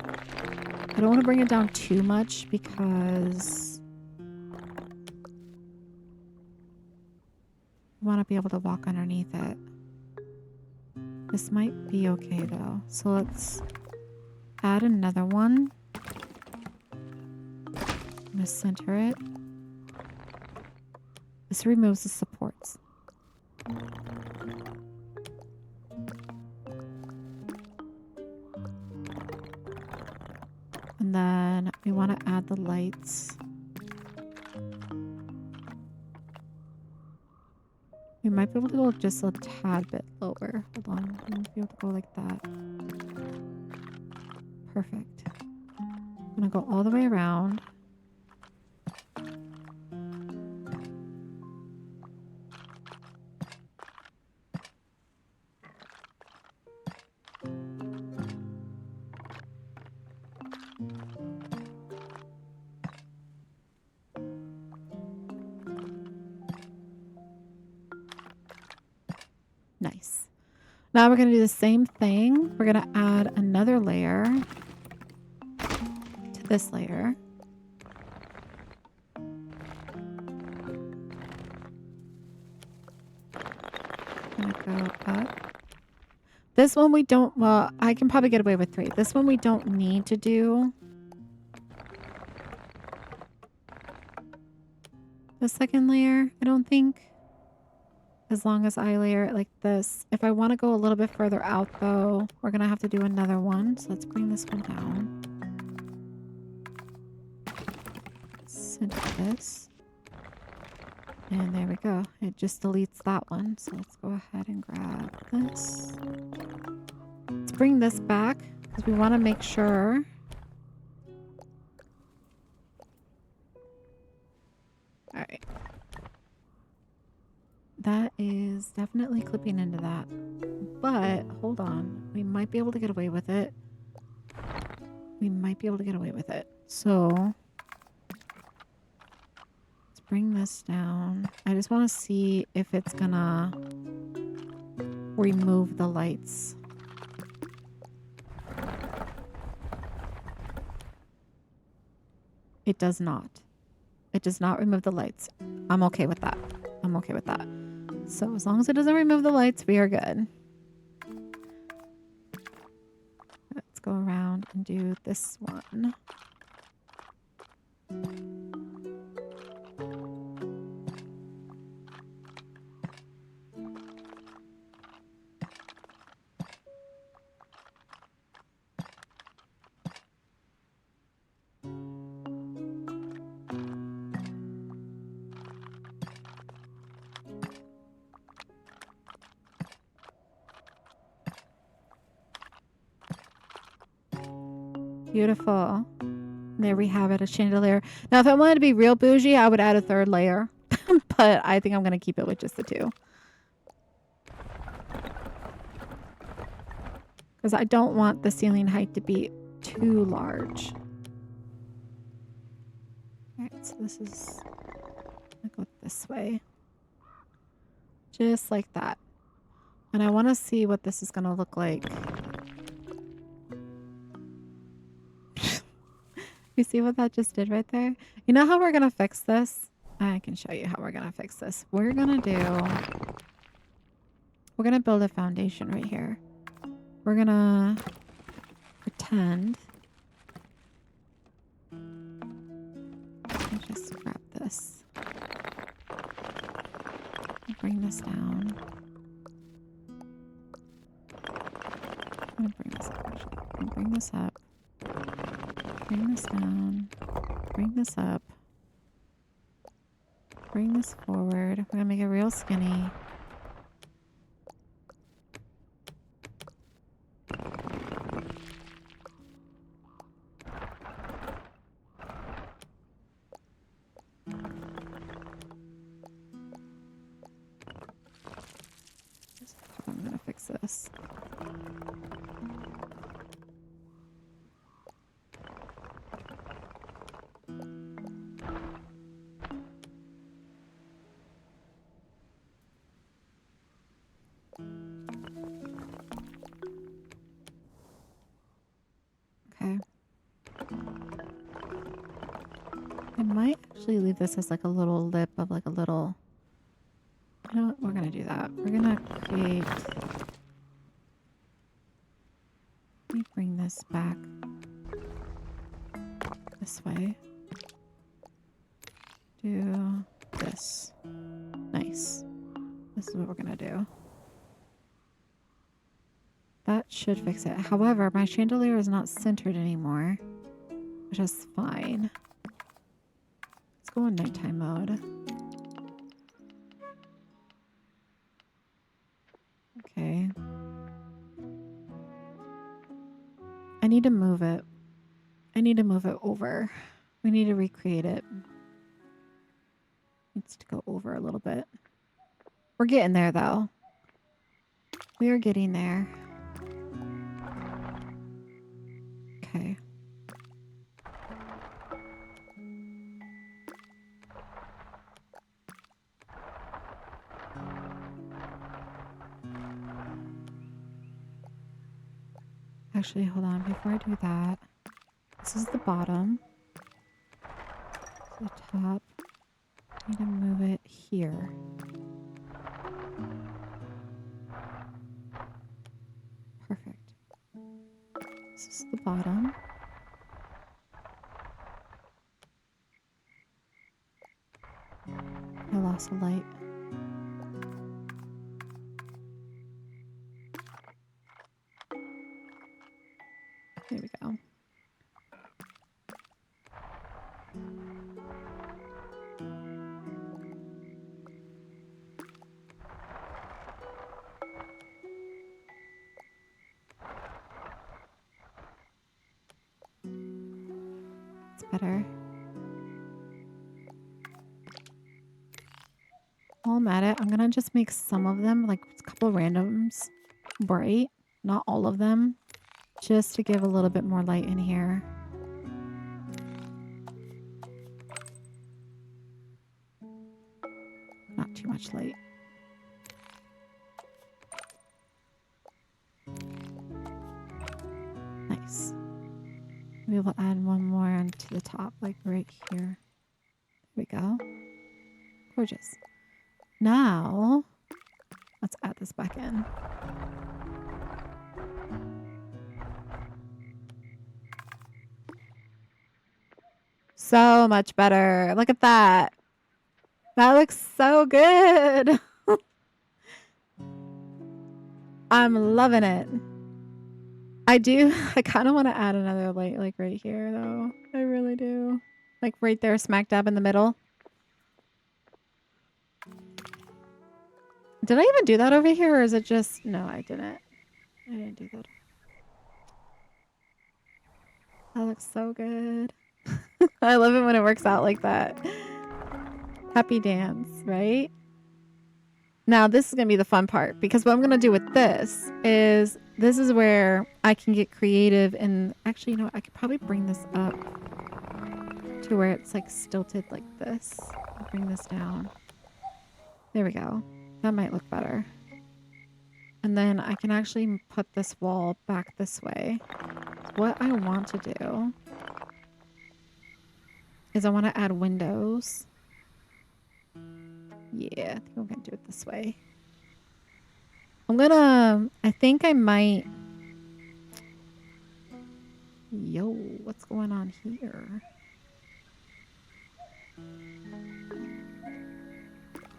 I don't want to bring it down too much because I want to be able to walk underneath it. This might be okay though. So let's add another one. I'm going to center it. This removes the supports. And then we want to add the lights. We might be able to go just a tad bit lower. Hold on. We might be able to go like that. Perfect. I'm going to go all the way around. Nice. Now we're going to do the same thing. We're going to add another layer to this layer. Going to go up. This one we don't, well, I can probably get away with 3. This one we don't need to do. The second layer, I don't think. As long as I layer it like this. If I want to go a little bit further out though, we're going to have to do another one. So let's bring this one down. Center this. And there we go. It just deletes that one. So let's go ahead and grab this. Let's bring this back because we want to make sure. All right. That is definitely clipping into that. But, hold on. We might be able to get away with it. We might be able to get away with it. So, let's bring this down. I just want to see if it's gonna remove the lights. It does not. It does not remove the lights. I'm okay with that. I'm okay with that. So as long as it doesn't remove the lights, we are good. Let's go around and do this one. Beautiful. There we have it, a chandelier. Now, if I wanted to be real bougie, I would add a 3rd layer. But I think I'm going to keep it with just the 2. Because I don't want the ceiling height to be too large. Alright, so this is... I'll go this way. Just like that. And I want to see what this is going to look like. You see what that just did right there? You know how we're going to fix this? I can show you how we're going to fix this. We're going to build a foundation right here. We're going to pretend. I'll just grab this. Bring this down. I'm going to bring this up actually. Bring this up. Bring this down. Bring this up. Bring this forward. We're going to make it real skinny. I'm going to fix this. Okay. I might actually leave this as like a little lip of like a little... You know what? We're going to do that. We're going to create... Let me bring this back this way. Do this. Nice. This is what we're going to do. That should fix it. However, my chandelier is not centered anymore, which is fine. Let's go in nighttime mode. Okay. I need to move it. I need to move it over. We need to recreate it. Needs to go over a little bit. We're getting there though. We are getting there. Okay. Actually, hold on. Before I do that, this is the bottom. The top. I need to move it here. Perfect. This is the bottom. I lost a light. There we go. It's better. While I'm at it, I'm gonna just make some of them, like a couple randoms, bright. Not all of them. Just to give a little bit more light in here. Not too much light. Nice. Maybe we'll add one more onto the top, like right here. There we go. Gorgeous. Now, let's add this back in. So much better. Look at that. That looks so good. I'm loving it. I kind of want to add another light like right here though. I really do. Like right there, smack dab in the middle. Did I even do that over here or is it just... No, I didn't. I didn't do that. That looks so good. I love it when it works out like that. Happy dance, right? Now, this is going to be the fun part because what I'm going to do with this is where I can get creative and actually, you know what? I could probably bring this up to where it's like stilted like this. I'll bring this down. There we go. That might look better. And then I can actually put this wall back this way. What I want to do is I want to add windows. Yeah, I think I'm going to do it this way. I think I might. Yo, what's going on here?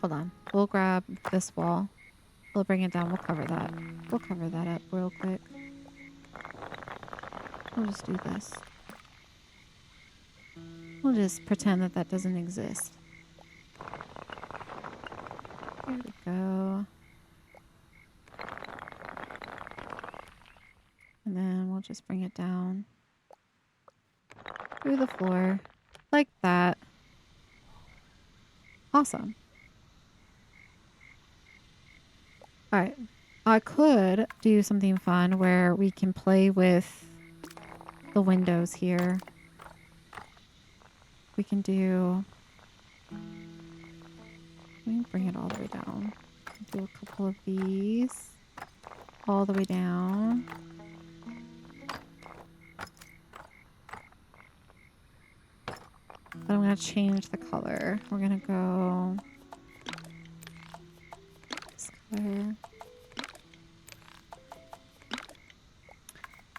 Hold on. We'll grab this wall. We'll bring it down. We'll cover that. We'll cover that up real quick. We'll just do this. We'll just pretend that that doesn't exist. There we go. And then we'll just bring it down through the floor like that. Awesome. All right. I could do something fun where we can play with the windows here. We can do... Let me bring it all the way down. Do a couple of these all the way down. But I'm going to change the color. We're going to go this color.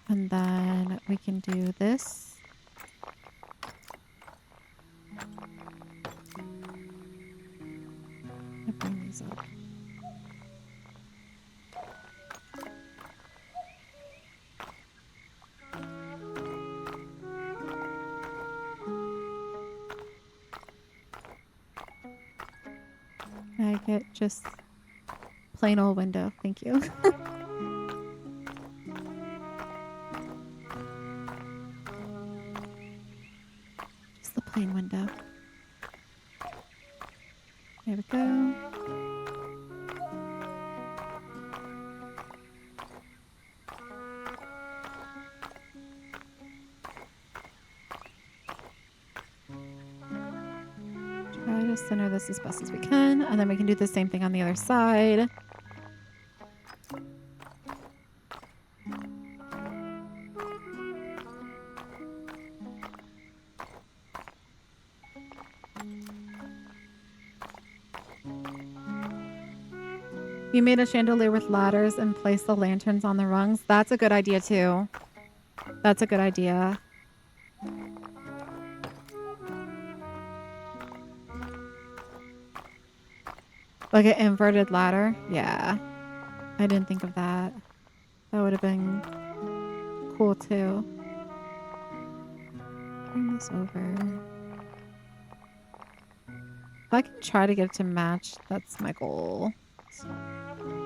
And then we can do this. I'll bring these up. I get just plain old window. Thank you. Just the plain window. There we go. Try to center this as best as we can, and then we can do the same thing on the other side. You made a chandelier with ladders and placed the lanterns on the rungs. That's a good idea too. That's a good idea. Like an inverted ladder? Yeah. I didn't think of that. That would have been cool too. Bring this over. If I can try to get it to match, that's my goal.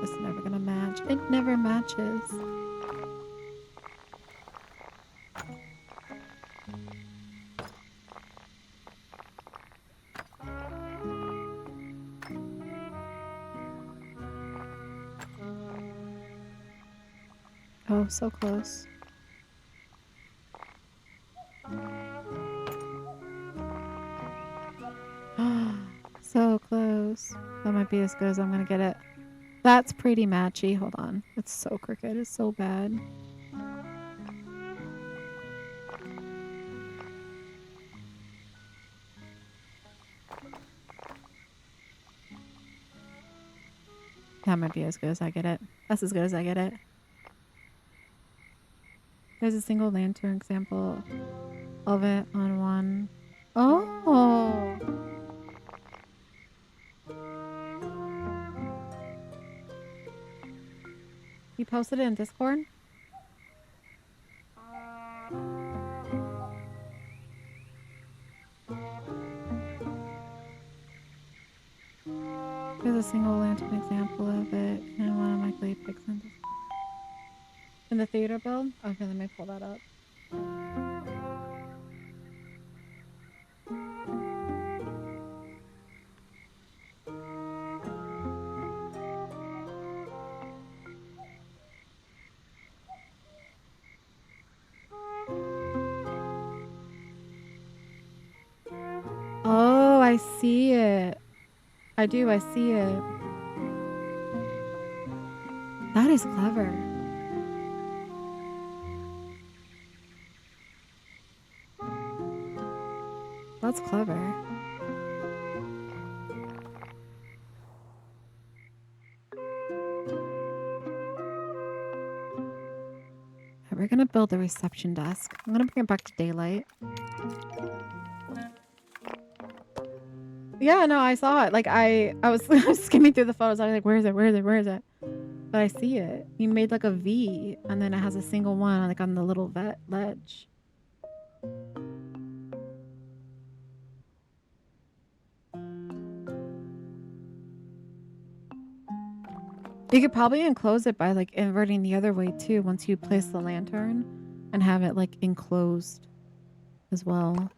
It's never gonna match. It never matches. Oh, so close. So close. That might be as good as I'm gonna get it. That's pretty matchy. Hold on. It's so crooked. It's so bad. That might be as good as I get it. That's as good as I get it. There's a single lantern example of it on one. Oh! You posted it in Discord? There's a single lantern example of it in one of my Glade pics in Discord. In the theater build? Okay, let me pull that up. Oh, I see it. I do. I see it. That is clever. That's clever. We're gonna build a reception desk. I'm gonna bring it back to daylight. Yeah, no, I saw it. Like I was skimming through the photos. I was like, where is it? Where is it? Where is it? But I see it. You made like a V, and then it has a single one like on the little ledge. You could probably enclose it by like inverting the other way too once you place the lantern and have it like enclosed as well.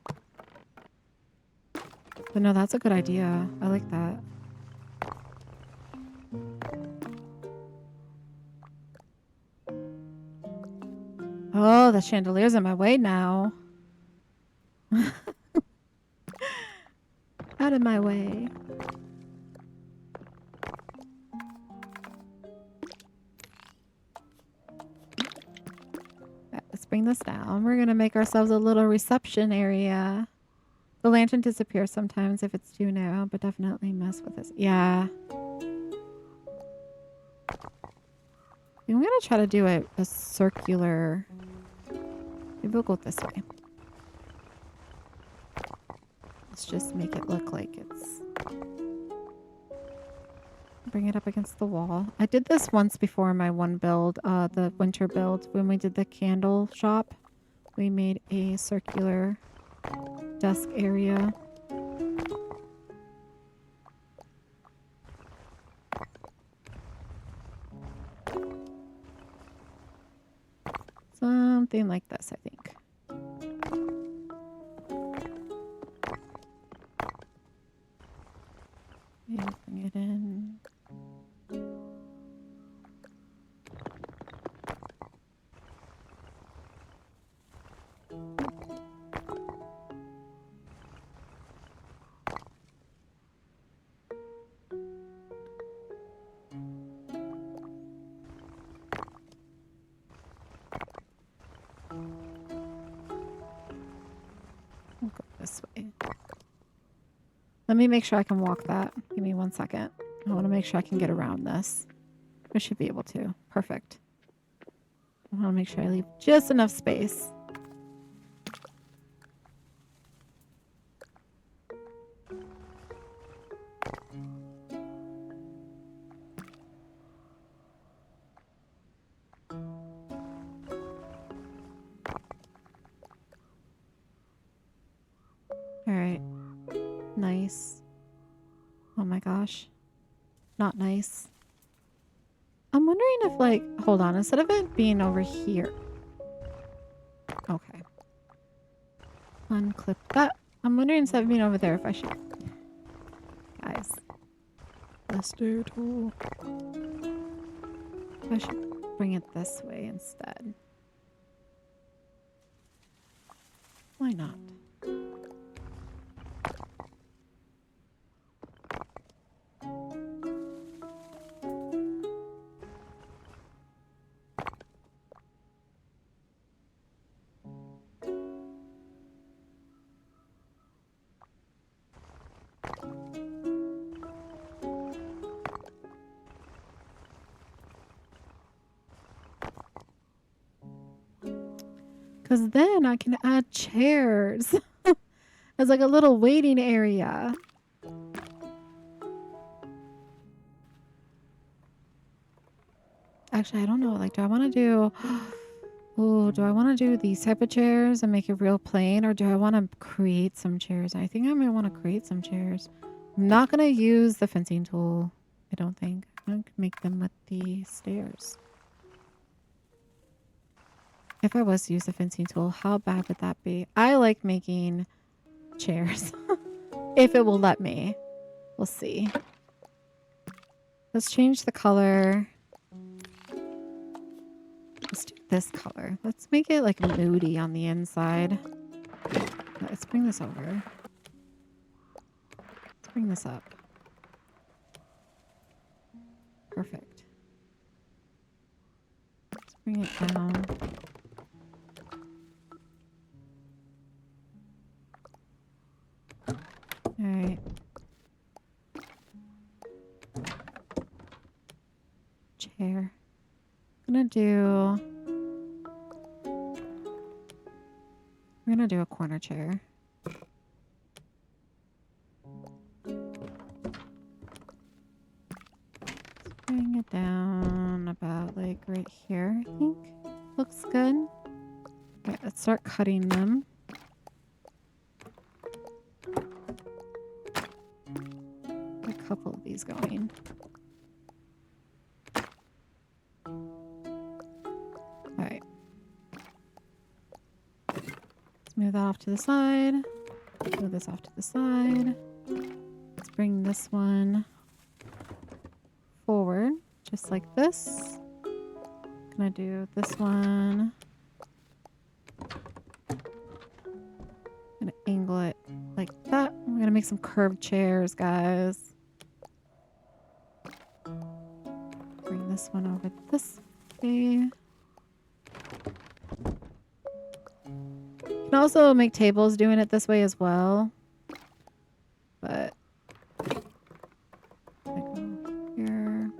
But no, that's a good idea. I like that. Oh, the chandelier's in my way now. Out of my way. Let's bring this down. We're going to make ourselves a little reception area. The lantern disappears sometimes if it's too narrow, but definitely mess with this. Yeah. I'm going to try to do a circular... Maybe we'll go this way. Let's just make it look like it's... Bring it up against the wall. I did this once before in my one build, the winter build. When we did the candle shop, we made a circular desk area. Something like this, I think. Maybe bring it in. We'll go this way. Let me make sure I can walk that. Give me 1 second. I want to make sure I can get around this. I should be able to. Perfect. I want to make sure I leave just enough space. All right. Nice. Oh my gosh. Not nice. I'm wondering if, like, hold on, instead of it being over here. Okay. Unclip that. I'm wondering instead of being over there if I should. Guys. Buster tool. I should bring it this way instead. Why not? Because then I can add chairs as like a little waiting area. Actually, I don't know. Like, do I want to do... Oh, do I want to do these type of chairs and make it real plain? Or do I want to create some chairs? I think I might want to create some chairs. I'm not going to use the fencing tool. I don't think. I'm going to make them with the stairs. If I was to use the fencing tool, how bad would that be? I like making chairs. If it will let me. We'll see. Let's change the color. Let's do this color. Let's make it like moody on the inside. Let's bring this over. Let's bring this up. Perfect. Let's bring it down. All right. Chair. I'm gonna do a corner chair. Bring it down about like right here, I think. Looks good. All right, let's start cutting them. A couple of these going. All right. Let's move that off to the side. Move this off to the side. Let's bring this one forward, just like this. Gonna do this one. Gonna angle it like that. We're gonna make some curved chairs, guys. Bring this one over this way. You can also make tables doing it this way as well. But I go here.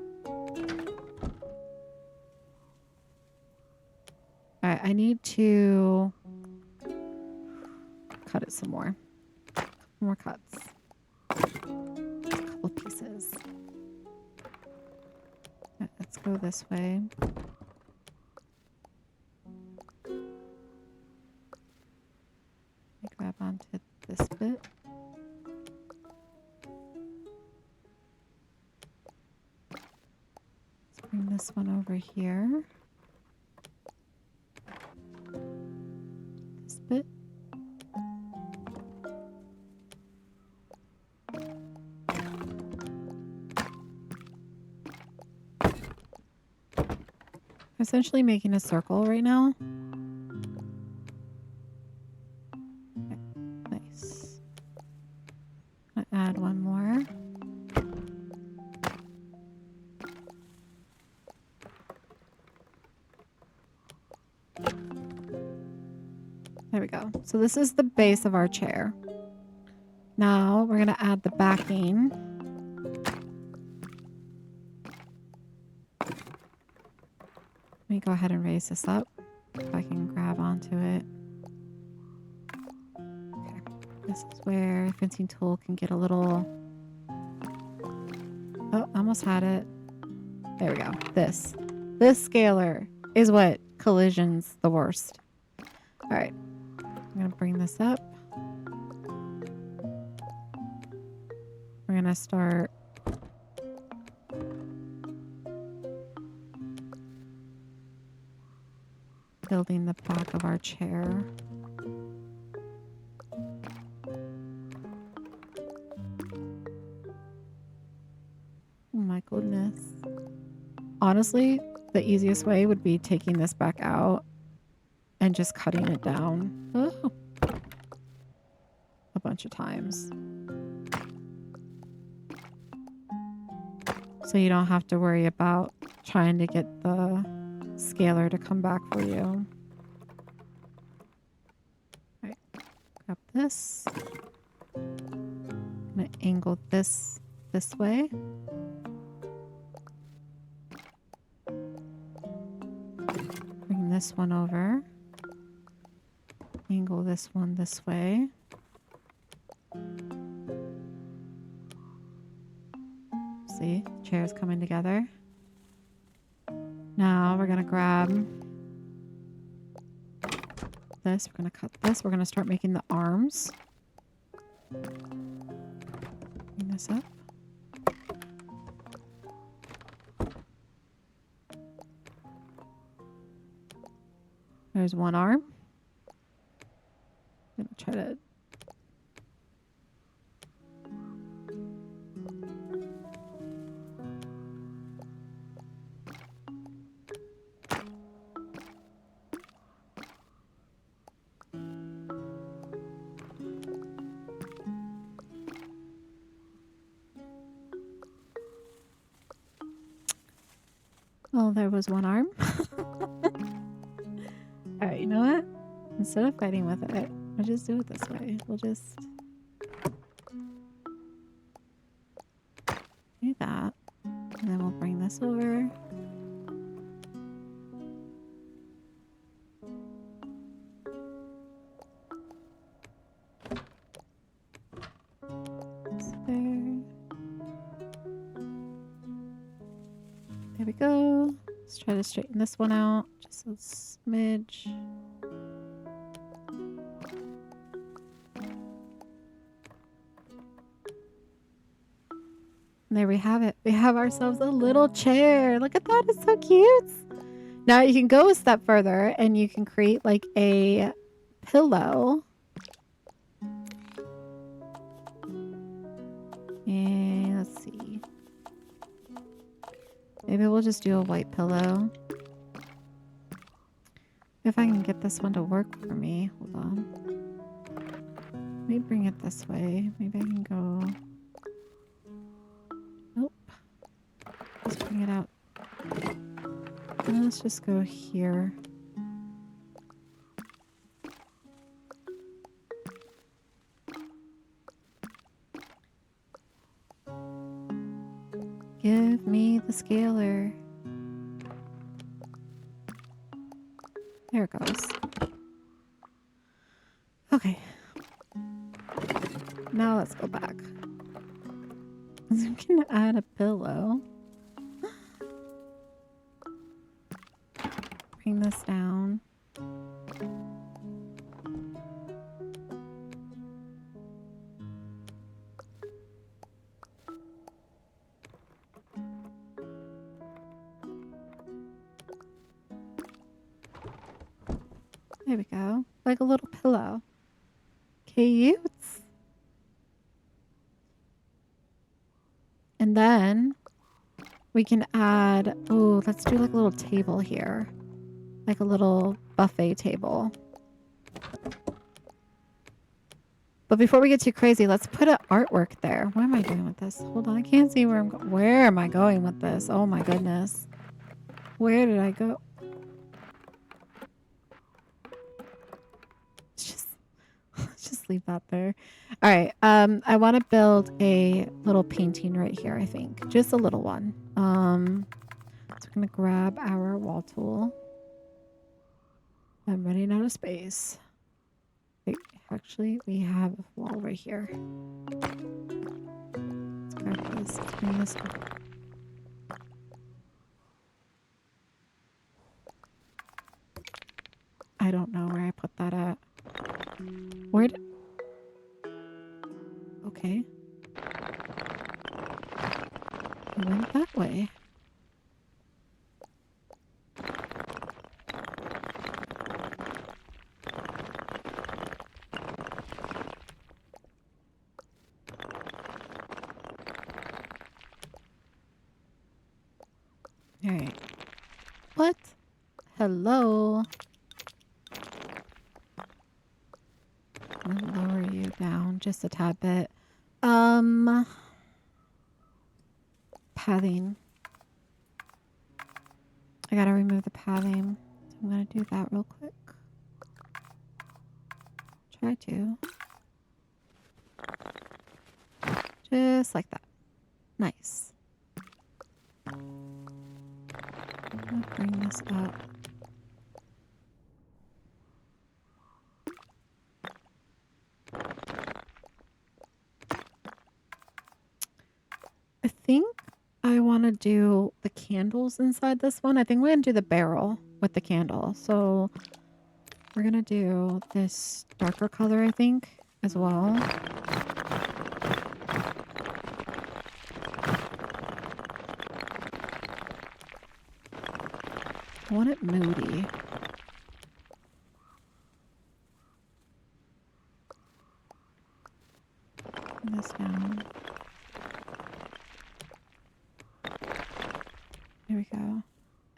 Alright, I need to cut it some more. A couple more cuts. A couple pieces. Right, let's go this way. Grab onto this bit. Let's bring this one over here. This bit. I'm essentially making a circle right now. Okay, nice. I'm gonna add one more. There we go. So this is the base of our chair. Now we're going to add the backing. Let me go ahead and raise this up if I can grab onto it. Okay. This is where the fencing tool can get a little... Oh, I almost had it. There we go. This scaler is what collisions the worst. All right. I'm going to bring this up. We're going to start building the back of our chair. Oh my goodness. Honestly, the easiest way would be taking this back out and just cutting it down a bunch of times. So you don't have to worry about trying to get the scaler to come back for you. All right, grab this. I'm gonna angle this way. Bring this one over. Angle this one this way. See, chairs coming together. Now we're gonna grab this. We're gonna cut this. We're gonna start making the arms. Bring this up. There's one arm. I'm gonna try to Oh, there was one arm. Alright, you know what? Instead of fighting with it, we'll just do it this way. We'll just do that. And then we'll bring this over. There. There we go. Let's try to straighten this one out. Just a smidge. And there we have it. We have ourselves a little chair. Look at that. It's so cute. Now you can go a step further and you can create like a pillow. And let's see. Maybe we'll just do a white pillow. If I can get this one to work for me. Hold on. Let me bring it this way. Maybe I can go... Nope. Let's bring it out. And let's just go here. Give me the scaler. There it goes. Okay. Now let's go back. I'm gonna add a pillow. Bring this down. There we go. Like a little pillow. Cute. And then we can add, oh, let's do like a little table here. Like a little buffet table. But before we get too crazy, let's put an artwork there. What am I doing with this? Hold on, I can't see where I'm going. Where am I going with this? Oh my goodness. Where did I go? Let's just leave that there. All right. I want to build a little painting right here, I think. Just a little one. So I'm going to grab our wall tool. I'm running out of space. Wait, actually, we have a wall right here. Let's grab this. Let's bring this up. I don't know where I put that at. Where did... Okay. It went that way. Alright. What? Hello? I'm gonna lower you down just a tad bit. Padding. I gotta remove the padding. So I'm gonna do that real quick. Try to. Just like that. Nice. I'm gonna bring this up. I think I want to do the candles inside this one. I think we're going to do the barrel with the candle. So we're going to do this darker color, I think, as well. I want it moody. Bring this down. There we go.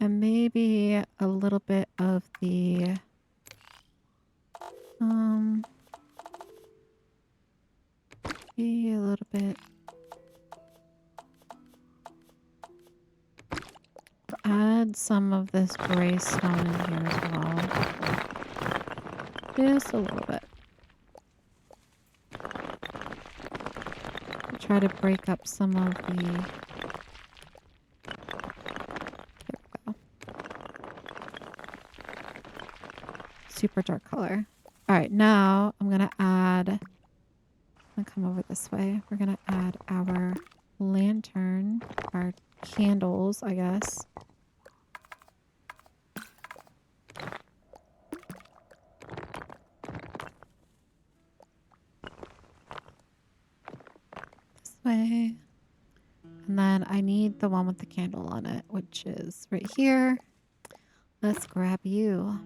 And maybe a little bit of the maybe a little bit add some of this gray stone in here as well. Just a little bit. Try to break up some of the... There we go. Super dark color. Alright, now I'm going to add... I'm going to come over this way. We're going to add our lantern, our candles, I guess. This way. And then I need the one with the candle on it, which is right here. Let's grab you.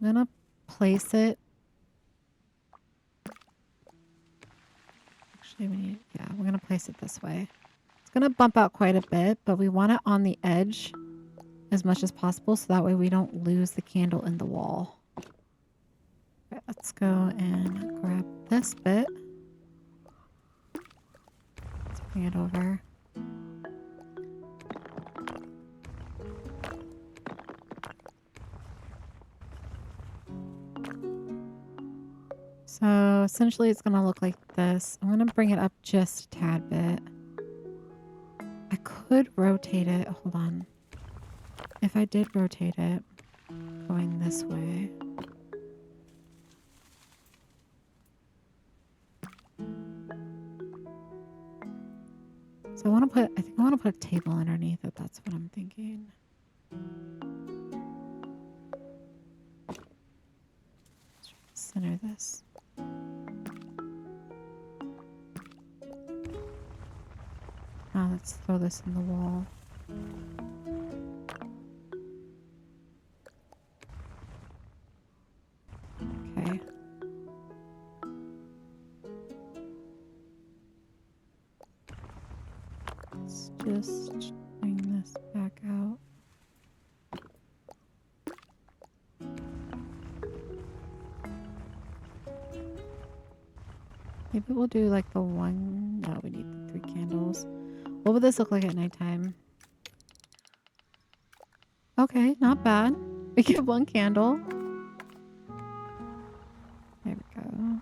I'm going to place it. Actually, we're going to place it this way. It's going to bump out quite a bit, but we want it on the edge as much as possible so that way we don't lose the candle in the wall. Okay, let's go and grab this bit. Let's bring it over. So essentially it's going to look like this. I'm going to bring it up just a tad bit. I could rotate it. Hold on. If I did rotate it going this way. So I think I want to put a table underneath it. That's what I'm thinking. Let's try to center this. Now let's throw this in the wall. Okay. Let's just bring this back out. Maybe we'll do like the one... No, we need the 3 candles. What would this look like at nighttime? Okay, not bad. We get 1 candle. There we go.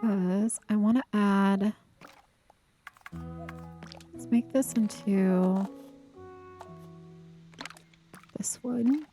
Because I want to add... Let's make this into this one.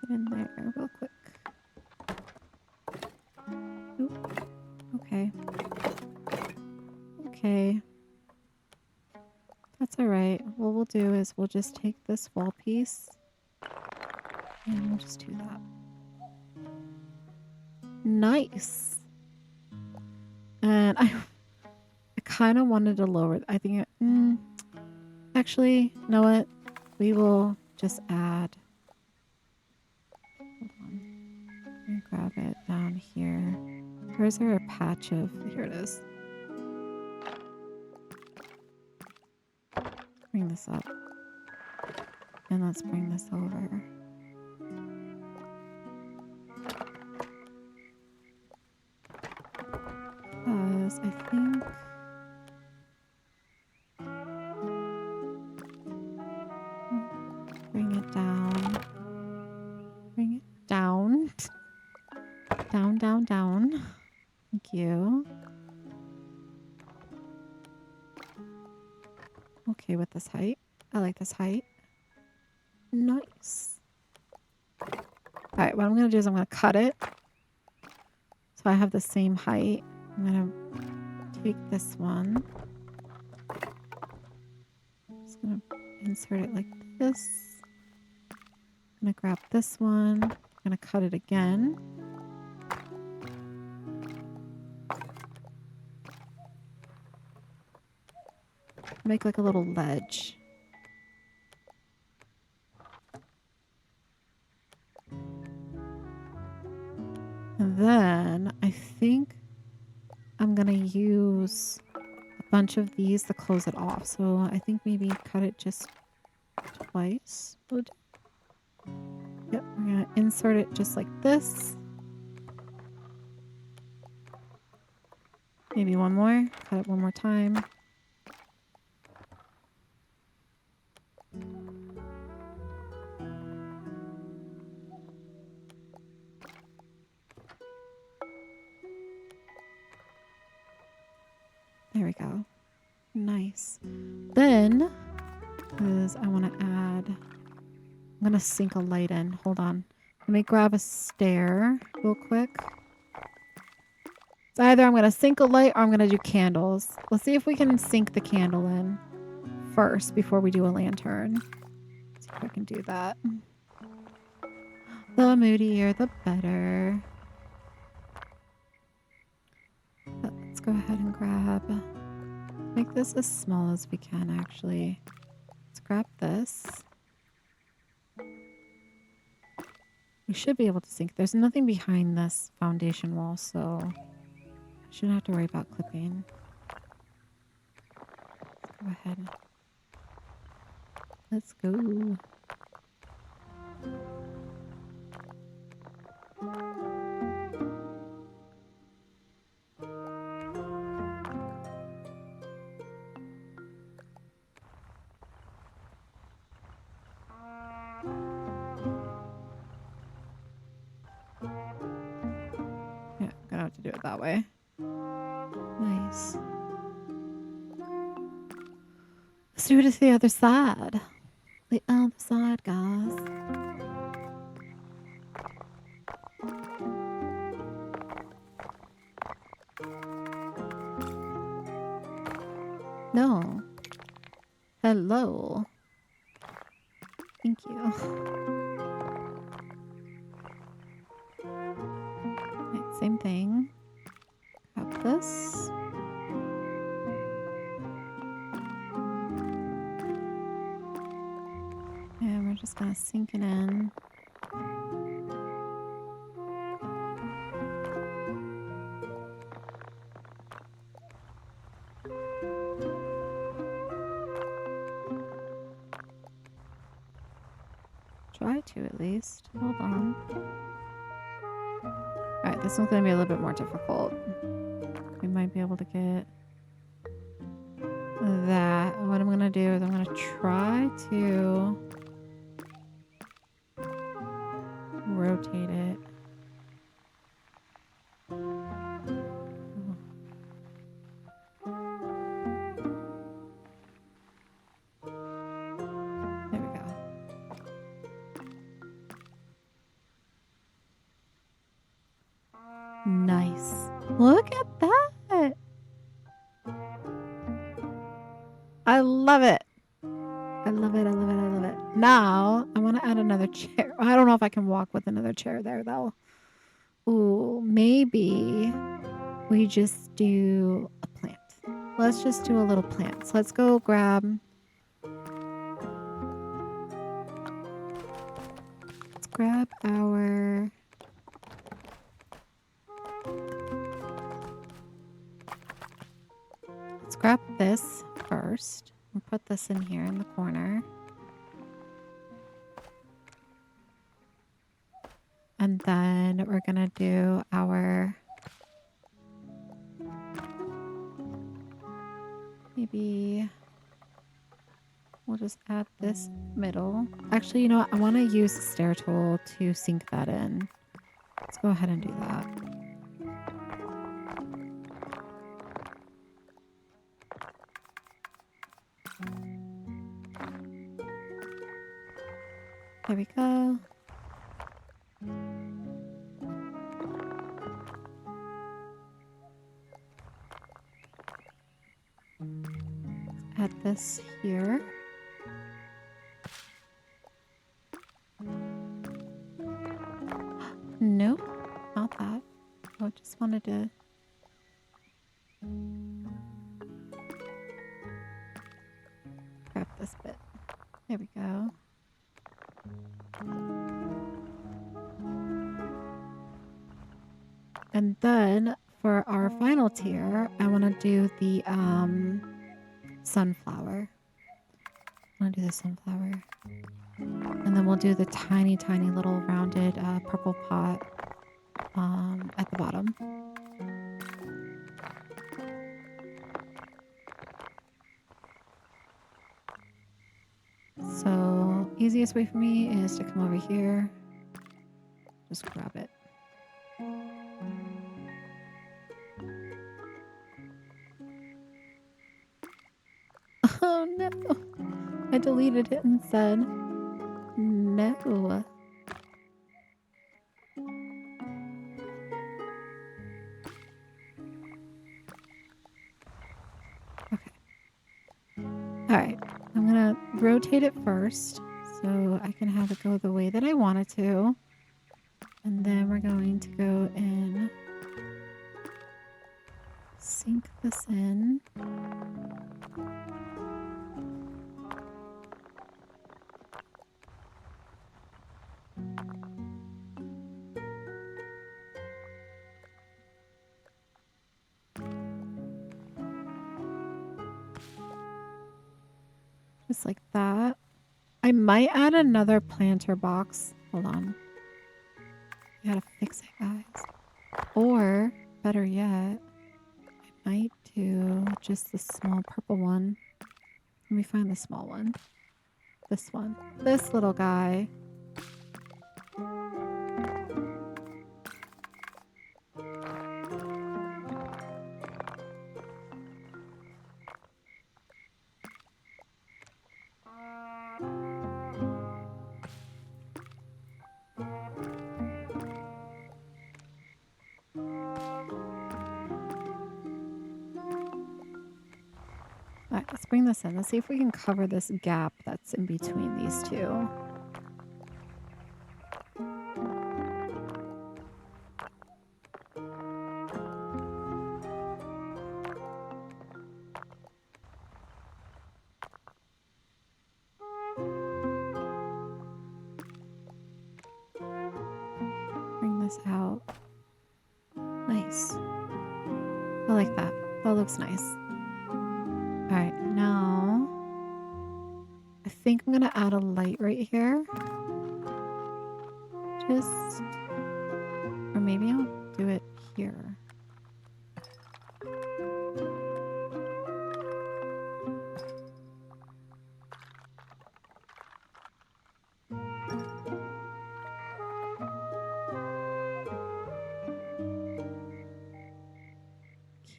Get in there real quick. Oop. Okay. Okay. That's alright. What we'll do is we'll just take this wall piece and we'll just do that. Nice! And I kind of wanted to lower... I think... actually, you know what? We will just add... Hold on. Let me grab it down here. Where's there a patch of... Here it is. Bring this up. And let's bring this over. Because I think... Bring it down. Bring it down. Down, down, down. Thank you. Okay with this height. I like this height. Nice. Alright, what I'm going to do is I'm going to cut it. So I have the same height. I'm going to take this one. Just going to insert it like this. I'm gonna grab this one. I'm gonna cut it again. Make like a little ledge. And then I think I'm gonna use a bunch of these to close it off. So I think maybe cut it just twice. Yep, we're gonna insert it just like this. Maybe one more. Cut it one more time. There we go. Nice. Then, because I want to add, I'm going to sink a light in. Hold on. Let me grab a stair real quick. It's either I'm going to sink a light or I'm going to do candles. Let's see if we can sink the candle in first before we do a lantern. Let's see if I can do that. The moodier, the better. But let's go ahead and grab... Make this as small as we can, actually. Let's grab this. We should be able to sink. There's nothing behind this foundation wall, so I shouldn't have to worry about clipping. Let's go ahead. Let's go. Yeah, I'm gonna have to do it that way. Nice. Let's do it to the other side. The other side, guys. No. Hello. Thank you. Right, same thing. Grab this. And we're just gonna sink it in. Try to at least. Hold on. Alright, this one's gonna be a little bit more difficult. We might be able to get that. What I'm gonna do is I'm gonna try to rotate it. There we go. Nice. Look at that. I love it. I love it. I love it. I love it. Now, I want to add another chair. I don't know if I can walk with another chair there, though. Ooh, maybe we just do a plant. Let's just do a little plant. So let's go grab... Let's grab our... Let's grab this first. We'll put this in here in the corner. And then we're going to do our... Maybe... We'll just add this middle. Actually, you know what? I want to use the stair tool to sink that in. Let's go ahead and do that. There we go. Let's add this here. Nope, not that. I just wanted to... grab this bit. There we go. And then for our final tier, I want to do the sunflower. I want to do the sunflower. And then we'll do the tiny, tiny little rounded purple pot at the bottom. So easiest way for me is to come over here. Just grab it. Oh no! I deleted it and said no. Okay. Alright. I'm gonna rotate it first so I can have it go the way that I want it to. And then we're going to go and sink this in. Just like that. I might add another planter box. Hold on. I gotta fix it, guys. Or, better yet, I might do just the small purple one. Let me find the small one. This one. This little guy. Alright, let's bring this in. Let's see if we can cover this gap that's in between these two. Bring this out. Nice. I like that. That looks nice. Alright, now I think I'm gonna add a light right here. Just, or maybe I'll do it here.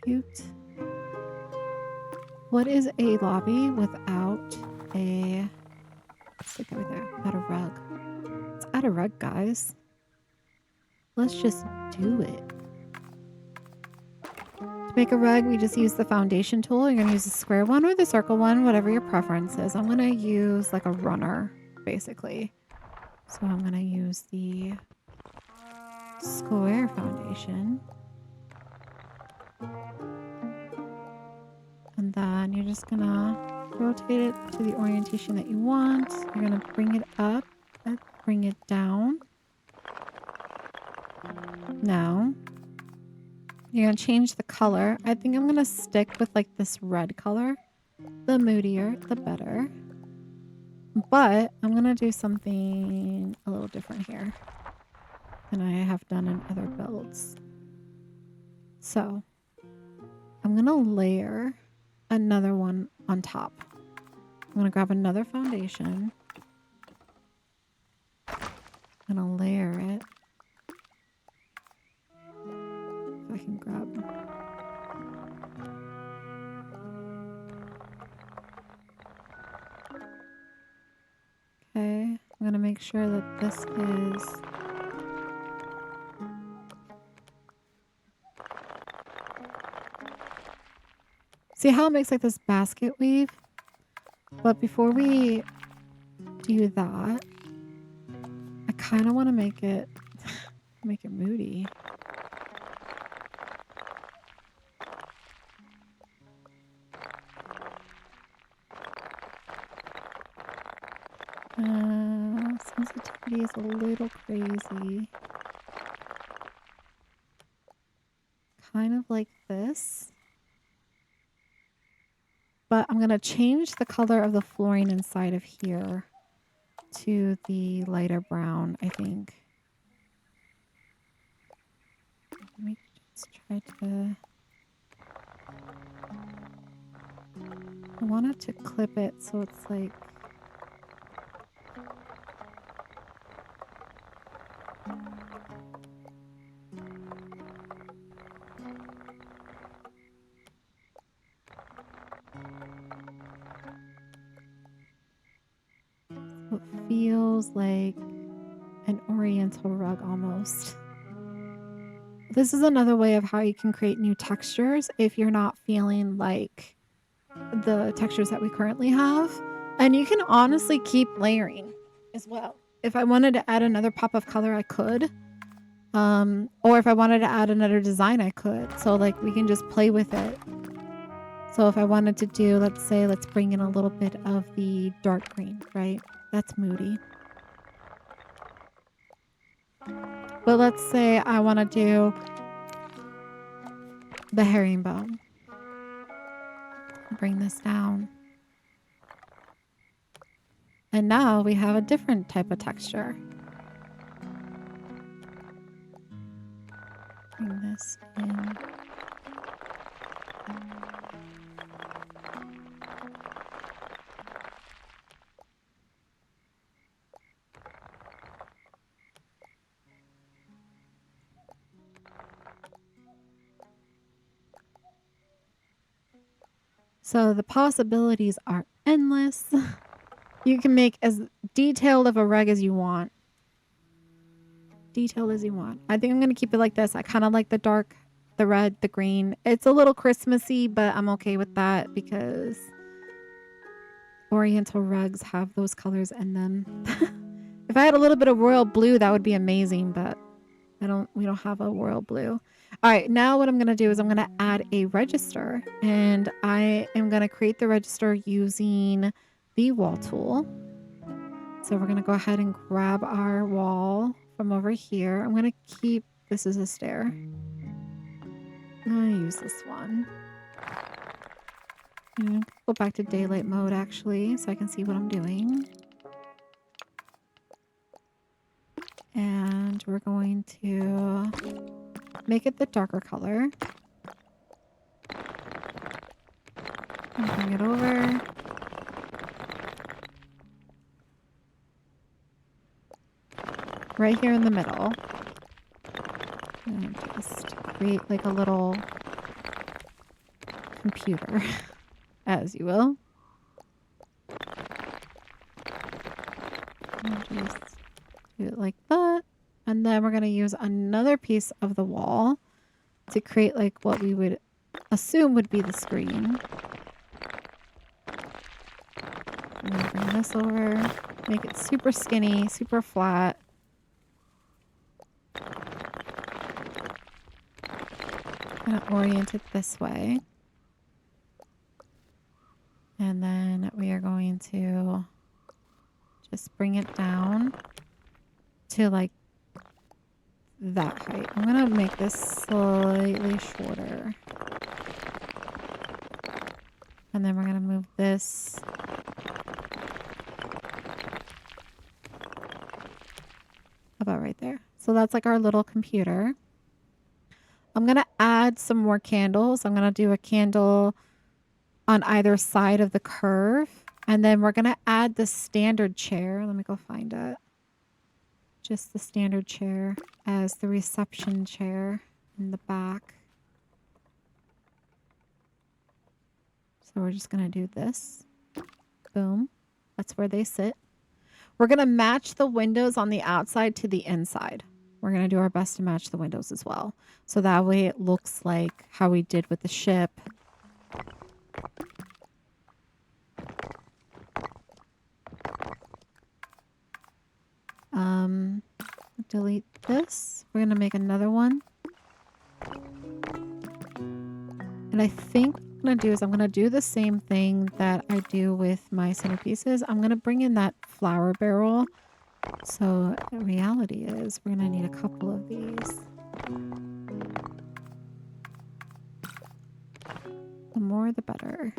Cute. What is a lobby without a... stick over there. Without a rug. Let's add a rug, guys. Let's just do it. To make a rug, we just use the foundation tool. You're going to use the square one or the circle one, whatever your preference is. I'm going to use like a runner, basically. So I'm going to use the square foundation. And then you're just going to rotate it to the orientation that you want. You're going to bring it up and bring it down. Now, you're going to change the color. I think I'm going to stick with like this red color. The moodier, the better. But I'm going to do something a little different here than I have done in other builds. So, I'm going to layer another one on top. I'm going to grab another foundation. I'm going to layer it. If I can grab. Okay, I'm going to make sure that this is... See how it makes like this basket weave? But before we do that, I kind of want to make it Make it moody. Sensitivity is a little crazy. Kind of like this. But I'm going to change the color of the flooring inside of here to the lighter brown, I think. Let me just try to... I wanted to clip it so it's like... So it feels like an oriental rug almost. This is another way of how you can create new textures if you're not feeling like the textures that we currently have. And you can honestly keep layering as well. If I wanted to add another pop of color, I could. Or if I wanted to add another design, I could. So like we can just play with it. So if I wanted to do, let's say, let's bring in a little bit of the dark green, right? That's moody. But let's say I want to do the herringbone. Bring this down. And now we have a different type of texture. Bring this in. So the possibilities are endless. You can make as detailed of a rug as you want. Detailed as you want. I think I'm going to keep it like this. I kind of like the dark, the red, the green. It's a little Christmassy, but I'm okay with that because Oriental rugs have those colors in them. If I had a little bit of royal blue, that would be amazing, but we don't have a royal blue. All right, now what I'm going to do is I'm going to add a register, and I am going to create the register using the wall tool. So we're going to go ahead and grab our wall from over here. I'm going to keep, this is a stair. I'm going to use this one. Go back to daylight mode actually, so I can see what I'm doing. And we're going to make it the darker color. And bring it over. Right here in the middle. And just create like a little computer, as you will. And just do it like that. And then we're going to use another piece of the wall to create like what we would assume would be the screen. I'm going to bring this over, make it super skinny, super flat. I'm going to orient it this way. And then we are going to just bring it down to like that height. I'm going to make this slightly shorter. And then we're going to move this about right there. So that's like our little computer. I'm going to add some more candles. I'm going to do a candle on either side of the curve. And then we're going to add the standard chair. Let me go find it. Just the standard chair as the reception chair in the back. So we're just going to do this. Boom. That's where they sit. We're going to match the windows on the outside to the inside. We're going to do our best to match the windows as well. So that way it looks like how we did with the ship. delete this. We're going to make another one. And I think what I'm going to do is I'm going to do the same thing that I do with my centerpieces. I'm going to bring in that flower barrel. So the reality is we're going to need a couple of these. The more, the better.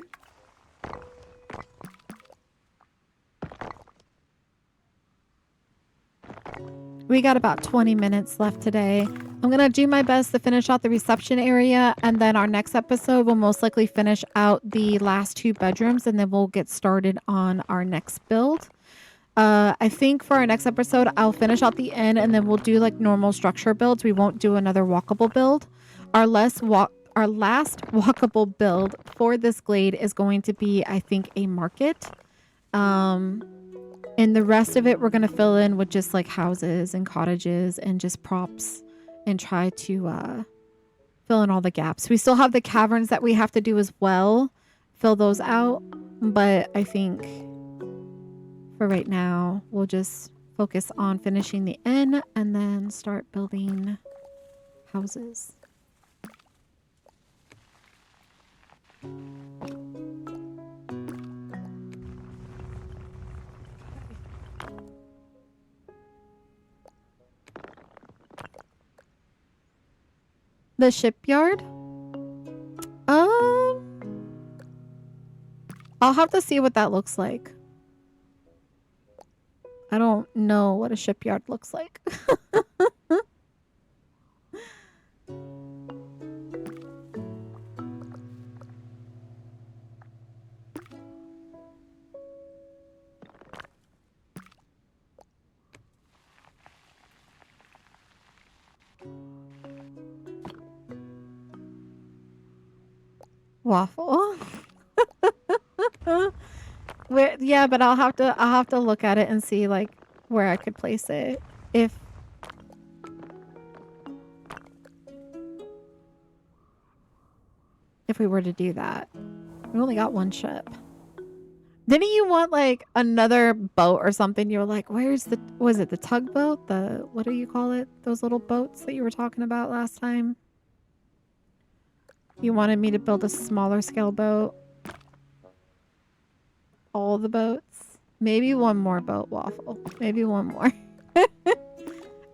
We got about 20 minutes left today. I'm going to do my best to finish out the reception area, and then our next episode will most likely finish out the last 2 bedrooms, and then we'll get started on our next build. I think for our next episode, I'll finish out the inn, and then we'll do like normal structure builds. We won't do another walkable build. Our last walkable build for this glade is going to be, I think, a market. And the rest of it, we're going to fill in with just like houses and cottages and just props and try to fill in all the gaps. We still have the caverns that we have to do as well. Fill those out. But I think for right now, we'll just focus on finishing the inn and then start building houses. The shipyard? I'll have to see what that looks like. I don't know what a shipyard looks like. Waffle. Yeah, but I'll have to look at it and see like where I could place it if we were to do that. We only got 1 ship. Didn't you want like another boat or something? You were like, where's the, was it the tugboat? The, what do you call it? Those little boats that you were talking about last time? You wanted me to build a smaller scale boat? All the boats? Maybe 1 more boat, Waffle. Maybe 1 more.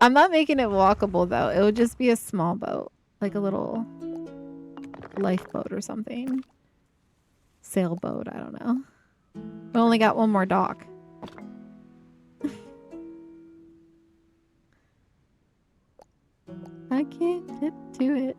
I'm not making it walkable though. It would just be a small boat. Like a little lifeboat or something. Sailboat, I don't know. We only got 1 more dock. I can't get to it.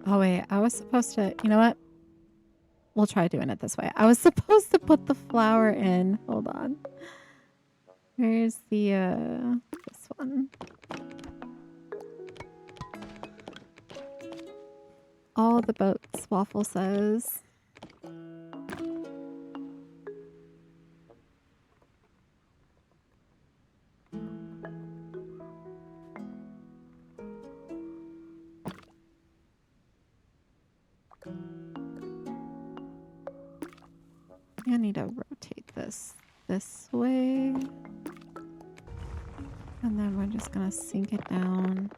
Oh wait, I was supposed to, you know what? We'll try doing it this way. I was supposed to put the flower in. Hold on. Where's the, this one? All the boats, Waffle says. I need to rotate this way. And then we're just gonna sink it down.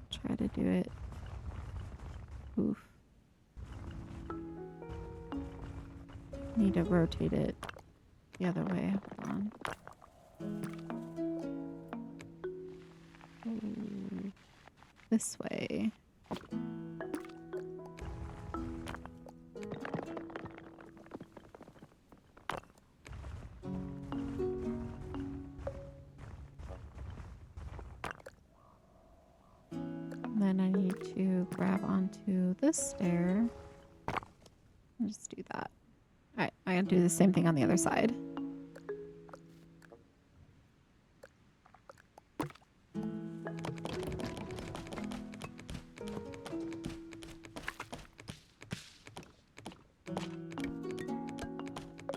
Try to do it. Oof. Need to rotate it the other way. Hold on. Ooh. This way. Then I need to grab onto this stair. I'll just do that. Alright, I gotta do the same thing on the other side.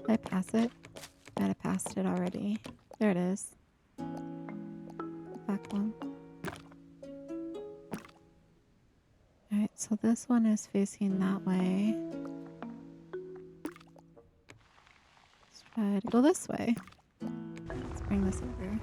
Did I pass it? I might have passed it already. There it is. Back one. Alright, so this one is facing that way. Let's try to go this way. Let's bring this over.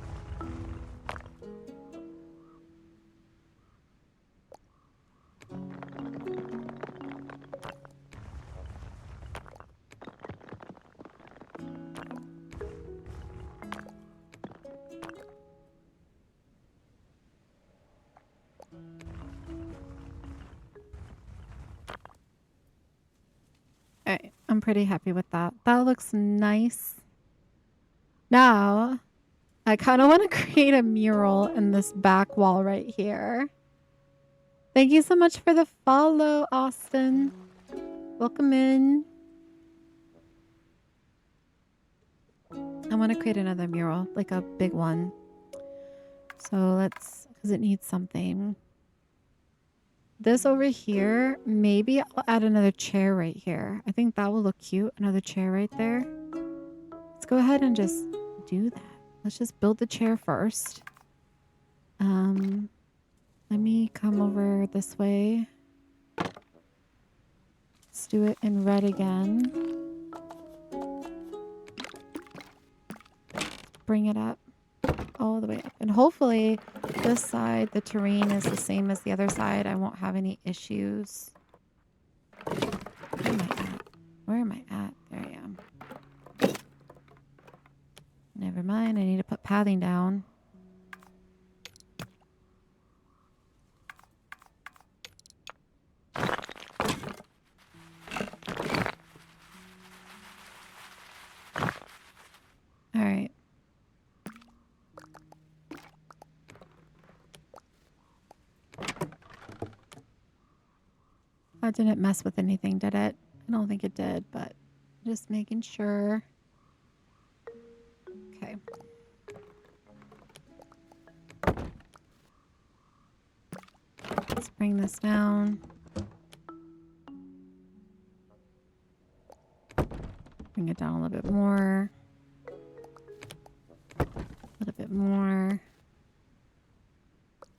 Alright, I'm pretty happy with that. That looks nice. Now, I kind of want to create a mural in this back wall right here. Thank you so much for the follow, Austin. Welcome in. I want to create another mural, like a big one. So let's, because it needs something. This over here, maybe I'll add another chair right here. I think that will look cute. Another chair right there. Let's go ahead and just do that. Let's just build the chair first. Let me come over this way. Let's do it in red again. Bring it up all the way up. And hopefully this side, the terrain is the same as the other side. I won't have any issues. Where am I at? Where am I at? There I am. Never mind. I need to put pathing down. All right. That didn't mess with anything, did it? I don't think it did, but just making sure. Okay. Let's bring this down. Bring it down a little bit more. A little bit more.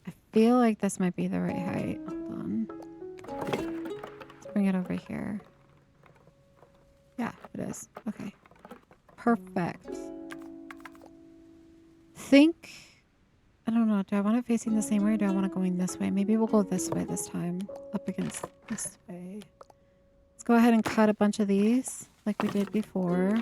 I feel like this might be the right height. Hold on. Let's bring it over here. Yeah, it is. Okay. Perfect. I don't know. Do I want it facing the same way or do I want it going this way? Maybe we'll go this way this time. Up against this way. Let's go ahead and cut a bunch of these like we did before.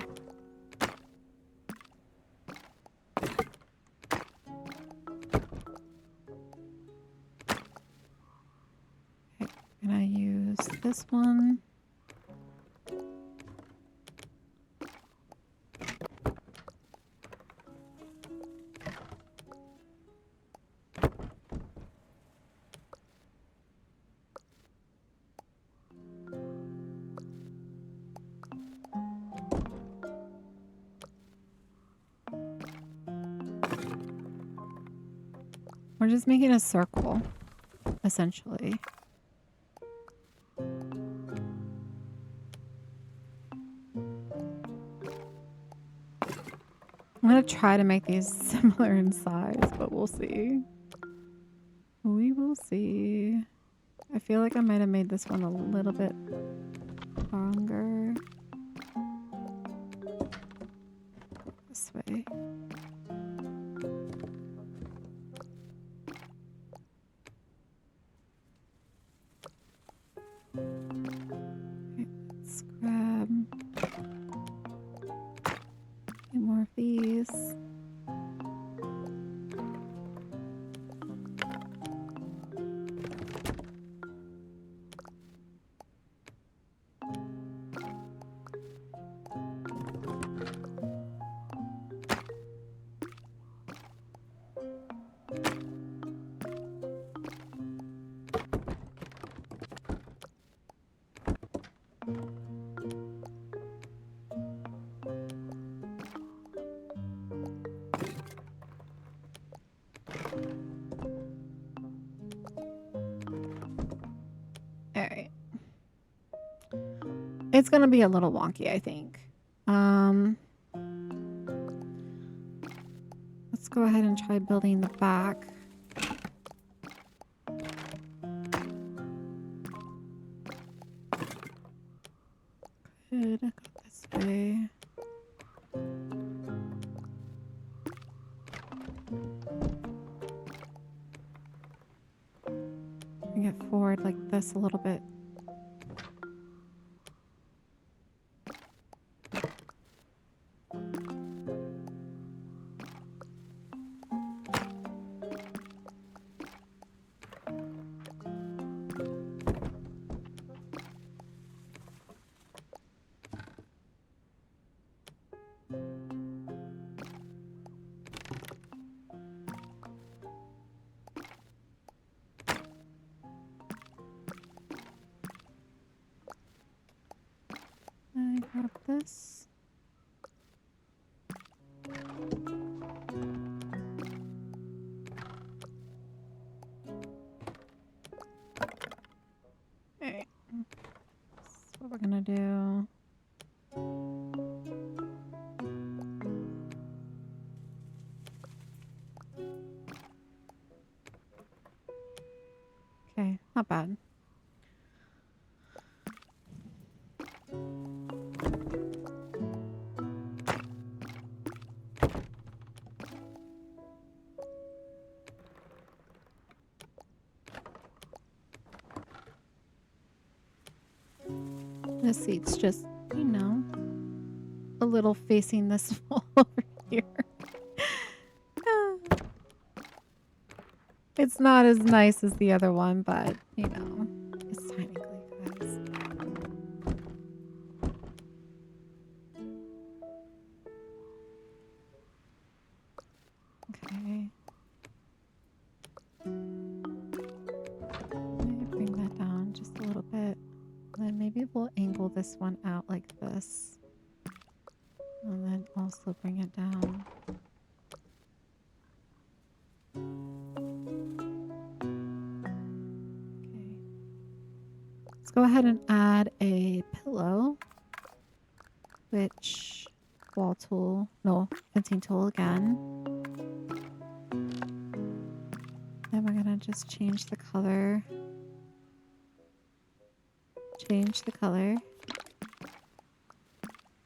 Okay, can I use this one? We're just making a circle, essentially. I'm going to try to make these similar in size, but we'll see. We will see. I feel like I might have made this one a little bit longer. This way. Okay, let's grab more of these. All right. It's going to be a little wonky, I think. Let's go ahead and try building the back. Good, I got this way. Bring it forward like this a little bit. I grab this. Alright. That's what we're gonna do. Okay, not bad. This seat's just, you know, a little facing this wall over here. It's not as nice as the other one, but, you know, it's technically guys. Okay. Maybe bring that down just a little bit. And then maybe we'll angle this one out like this. And then also bring it down. Okay. Let's go ahead and add a pillow. Which wall tool? No, fencing tool again. Then we're gonna just change the color. Change the color.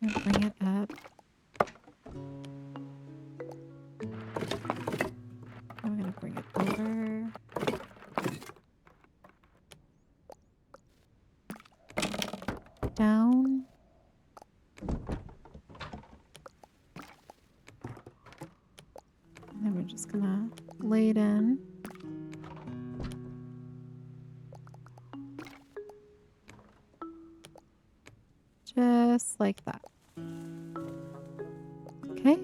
And bring it up. I'm gonna bring it over. Down. And then we're just gonna lay it in. Just like that. Okay.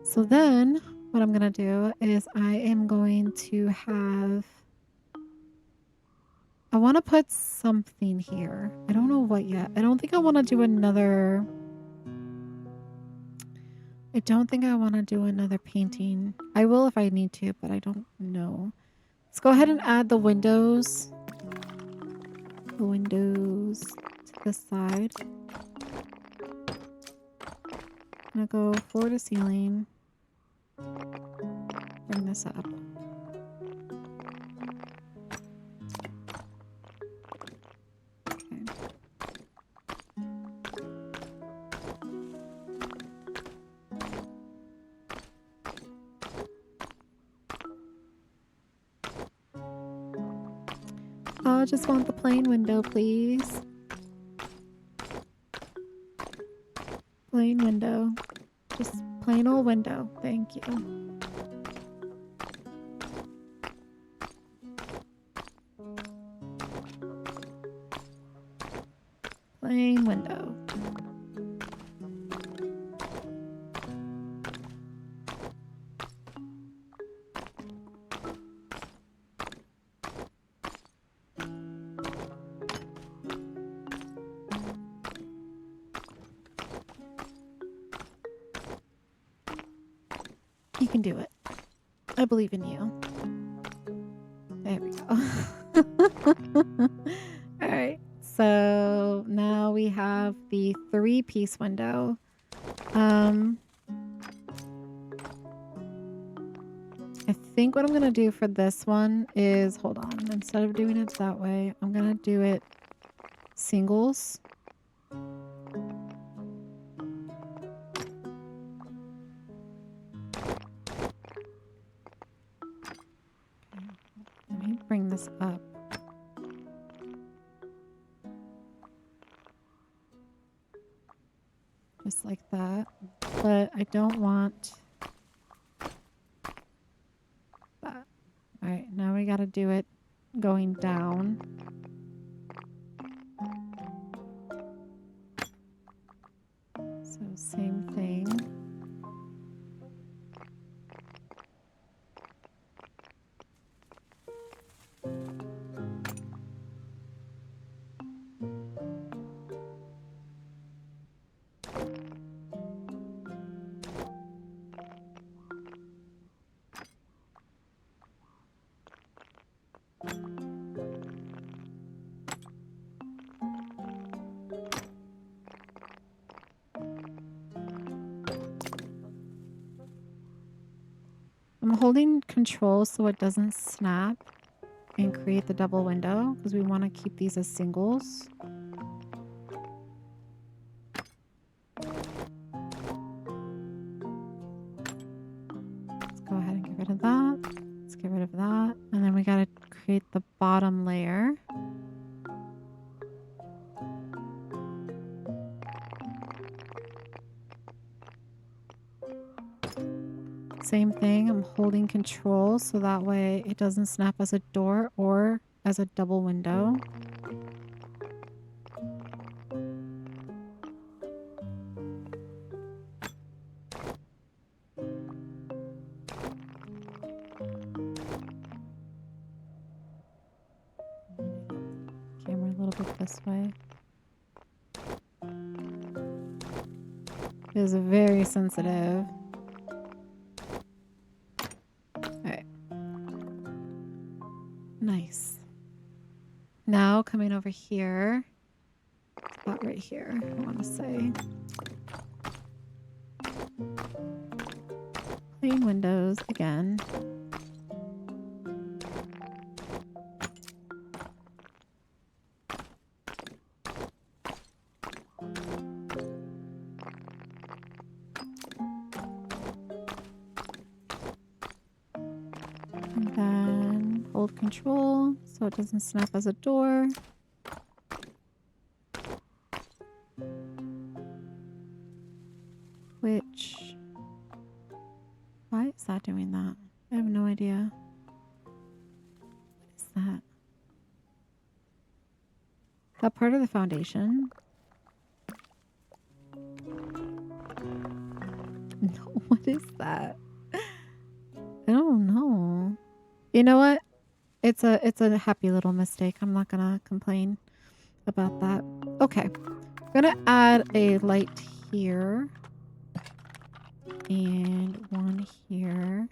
So then what I'm going to do is I am going to have... I want to put something here. I don't know what yet. I don't think I want to do another... I don't think I want to do another painting. I will if I need to, but I don't know. Let's go ahead and add the windows. The windows to the side. I'm gonna go floor to ceiling. Bring this up. Okay. I just want the plain window, please. Plain window. Just plain old window. Thank you. Plain window. You can do it. I believe in you. There we go. All right. So now we have the 3-piece window. I think what I'm gonna do for this one is, hold on, instead of doing it that way, I'm gonna do it singles. Let me bring this up. Just like that. But I don't want that. Alright, now we gotta do it going down. So same thing. I'm holding control so it doesn't snap and create the double window because we want to keep these as singles. Let's go ahead and get rid of that. Let's get rid of that. And then we got to create the bottom layer. Same thing, I'm holding control so that way it doesn't snap as a door or as a double window. Camera a little bit this way. It is very sensitive. Nice. Now coming over here, about right here, I want to say. Plain windows again. And then hold control so it doesn't snap as a door. Which, why is that doing that? I have no idea. What is that? Is that part of the foundation? No, what is that? I don't know. You know what? It's a happy little mistake. I'm not gonna complain about that. Okay. I'm gonna add a light here. And one here.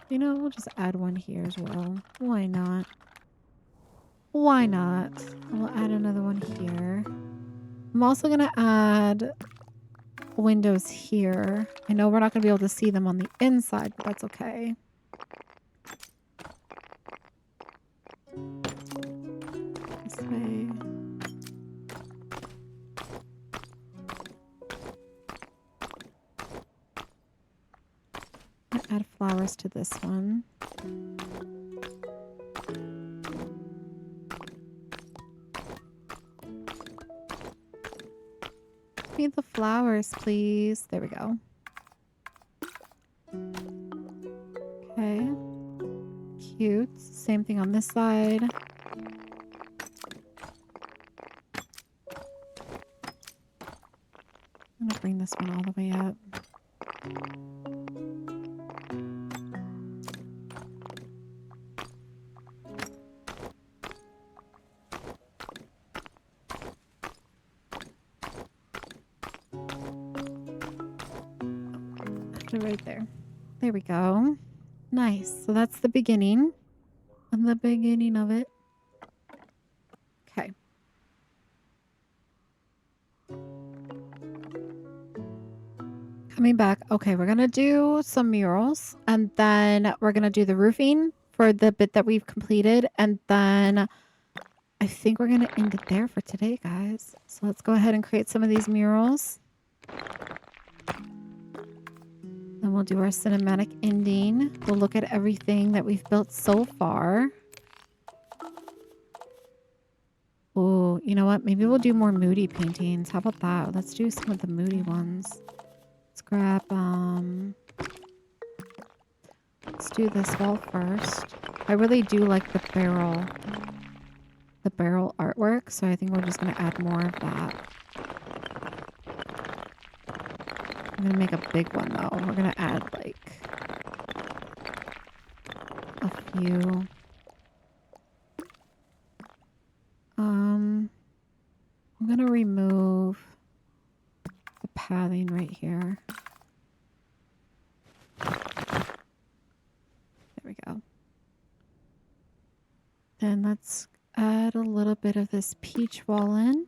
You know, we'll just add one here as well. Why not? Why not? We'll add another one here. I'm also gonna add windows here. I know we're not gonna be able to see them on the inside, but that's okay. This way. I'll add flowers to this one. Need the flowers, please. There we go. Okay. Cute. Same thing on this side. I'm gonna bring this one all the way up. Right there. There we go. Nice. So that's the beginning. And the beginning of it. Okay. Coming back. Okay, we're gonna do some murals and then we're gonna do the roofing for the bit that we've completed. And then I think we're gonna end it there for today, guys. So let's go ahead and create some of these murals. Then we'll do our cinematic ending. We'll look at everything that we've built so far. Oh, you know what? Maybe we'll do more moody paintings. How about that? Let's do some of the moody ones. Let's grab, let's do this wall first. I really do like the barrel artwork, so I think we're just going to add more of that. I'm going to make a big one, though. We're going to add, like, a few. I'm going to remove the padding right here. There we go. Then let's add a little bit of this peach wall in.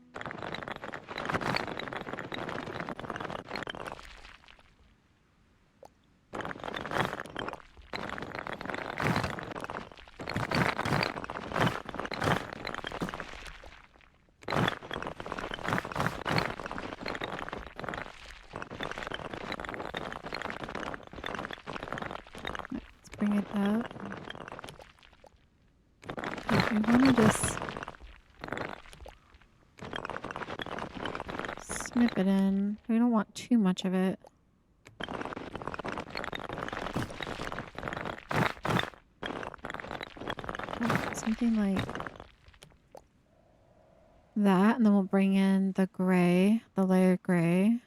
Bring it up. I want to just snip it in. We don't want too much of it. Something like that, and then we'll bring in the gray, the layer gray.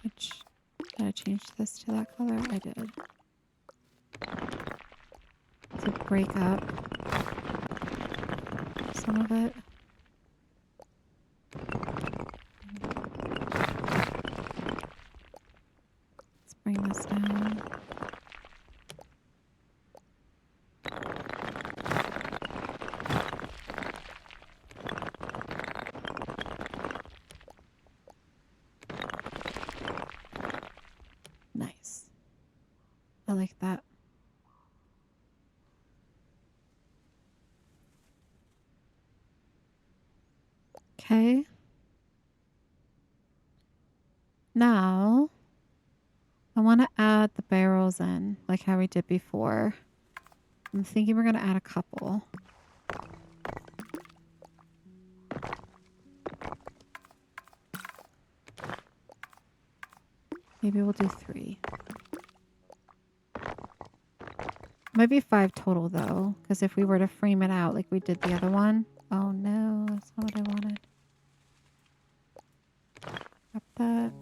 Which, did I change this to that color? I did. To break up some of it. Let's bring this down. Nice. I like that. Okay. Now, I want to add the barrels in, like how we did before. I'm thinking we're going to add a couple. Maybe we'll do 3. Might be 5 total, though, because if we were to frame it out like we did the other one. Oh, no, that's not what I wanted. Grab that.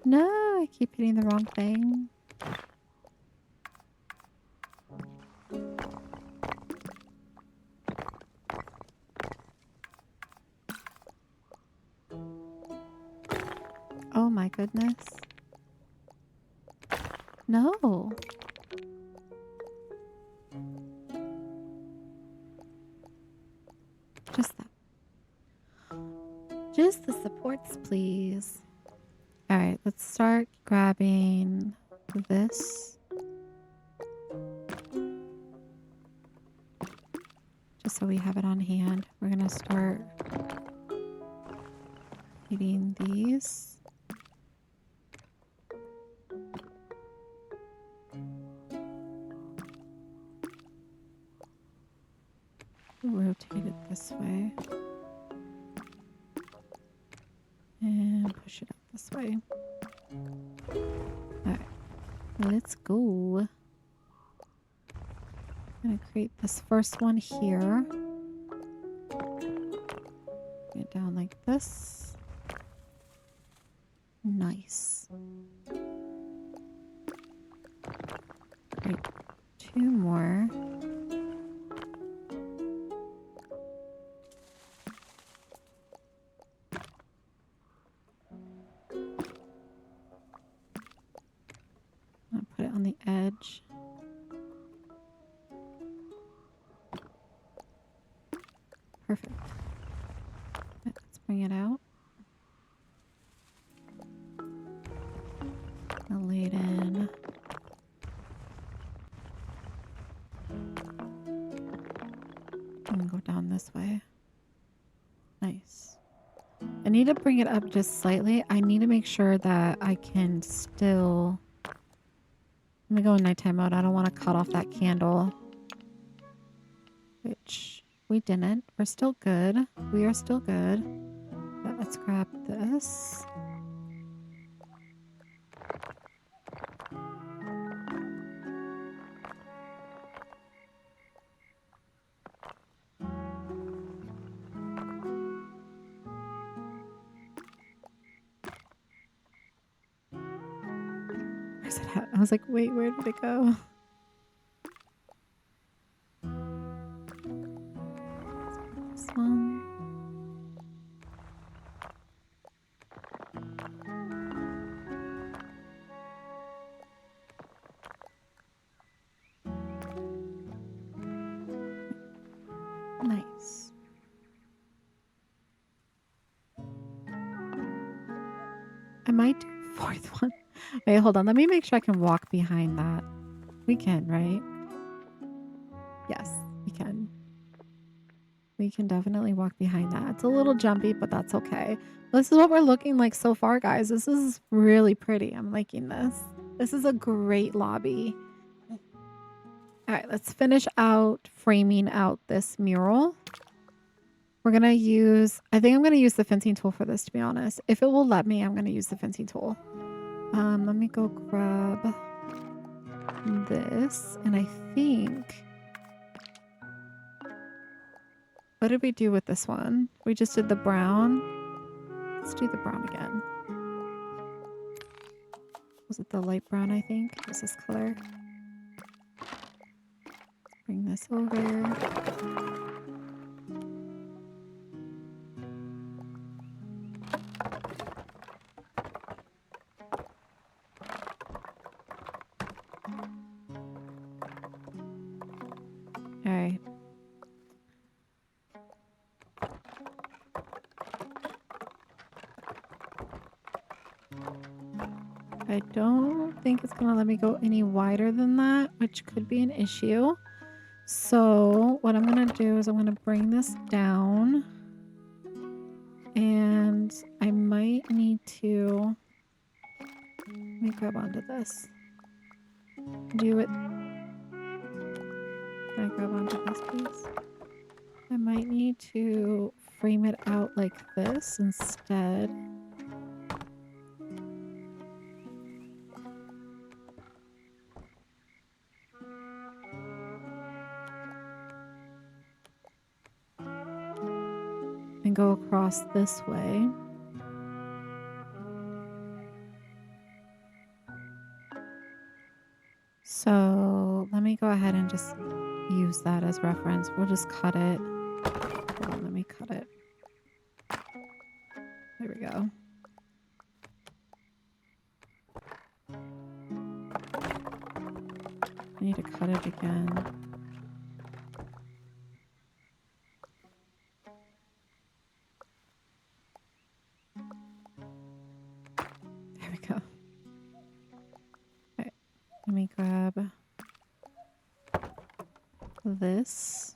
No, I keep hitting the wrong thing. Oh my goodness. No. Just that. Just the supports, please. All right, let's start grabbing this. Just so we have it on hand. We're going to start eating these. Rotate it this way. And push it up this way. Alright, let's go. I'm going to create this first one here. Bring it down like this. Nice. Create 2 more. I'll put it on the edge. bring it out. Glade. I'm gonna go down this way. Nice. I need to bring it up just slightly. I need to make sure that I can still... Let me go in nighttime mode. I don't want to cut off that candle. Which we didn't. We're still good. We are still good. But let's grab this. Where's it at? I was like, wait, where did it go? This one. Nice. I might do a fourth one. Wait, hold on. Let me make sure I can walk behind that. We can, right? Yes, we can. We can definitely walk behind that. It's a little jumpy, but that's okay. This is what we're looking like so far, guys. This is really pretty. I'm liking this. This is a great lobby. All right, let's finish out framing out this mural. We're going to use... I think I'm going to use the fencing tool for this, to be honest. If it will let me, I'm going to use the fencing tool. Let me go grab this. And I think... What did we do with this one? We just did the brown. Let's do the brown again. Was it the light brown, I think? Was this color? Bring this over. All right. I don't think it's gonna let me go any wider than that, which could be an issue. So what I'm gonna do is I'm gonna bring this down, and I might need to... Let me grab onto this. Do it. Can I grab onto this, please? I might need to frame it out like this instead. And go across this way. So let me go ahead and just use that as reference. We'll just cut it. Hold on, let me cut it. There we go. I need to cut it again. There we go. Alright, let me grab this.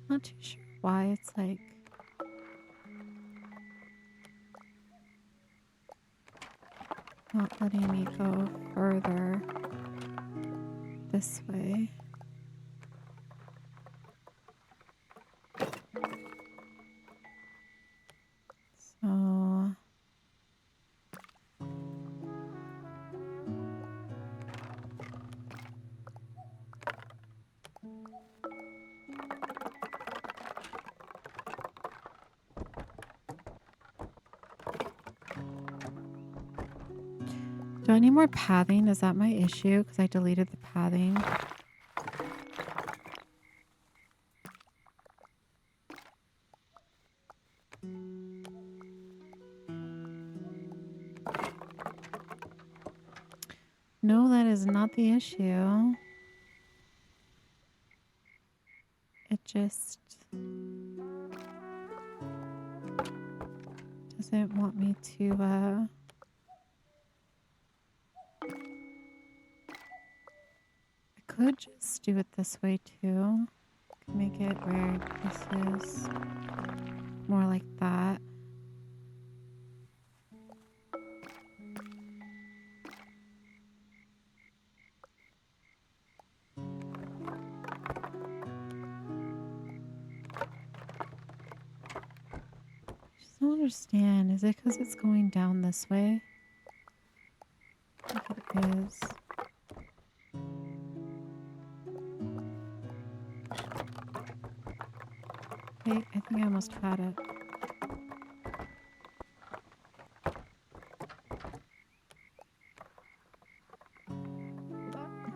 Not too sure why it's like... not letting me go further this way. So... Do I need more pathing? Is that my issue? Because I deleted the pathing. No, that is not the issue. It just doesn't want me to, I could just do it this way too. Could make it where this is more like that. I just don't understand. Is it because it's going down this way? I think it is. Wait, I think I almost had it. Hold on.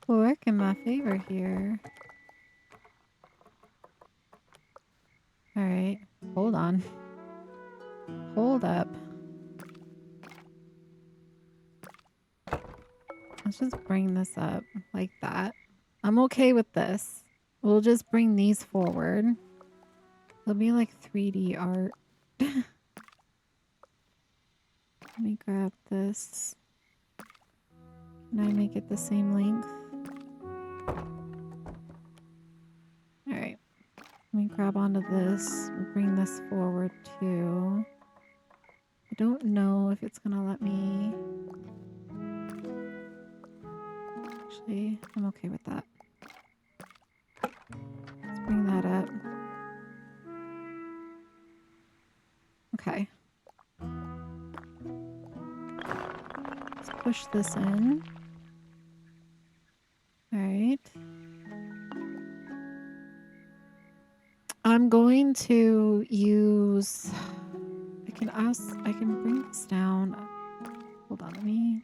Will work in my favor here. Alright, hold on. Hold up. Let's just bring this up like that. I'm okay with this. We'll just bring these forward. It'll be like 3D art. Let me grab this. Can I make it the same length? Alright. Let me grab onto this. Bring this forward too. I don't know if it's gonna let me... Actually, I'm okay with that. Let's bring that up. Okay. Let's push this in. Alright. I'm going to use... I can bring this down. Hold on, I'm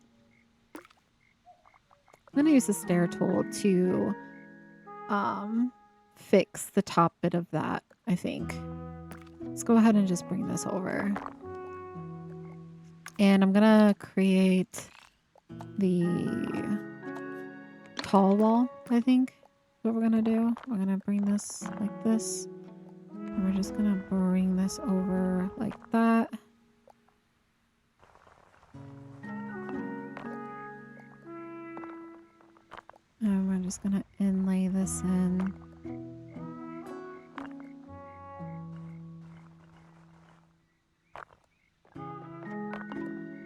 going to use the stair tool to fix the top bit of that, I think. Let's go ahead and just bring this over. And I'm going to create the tall wall, I think. That's what we're going to do. We're going to bring this like this. And we're just going to bring this over like that. And we're just going to inlay this in.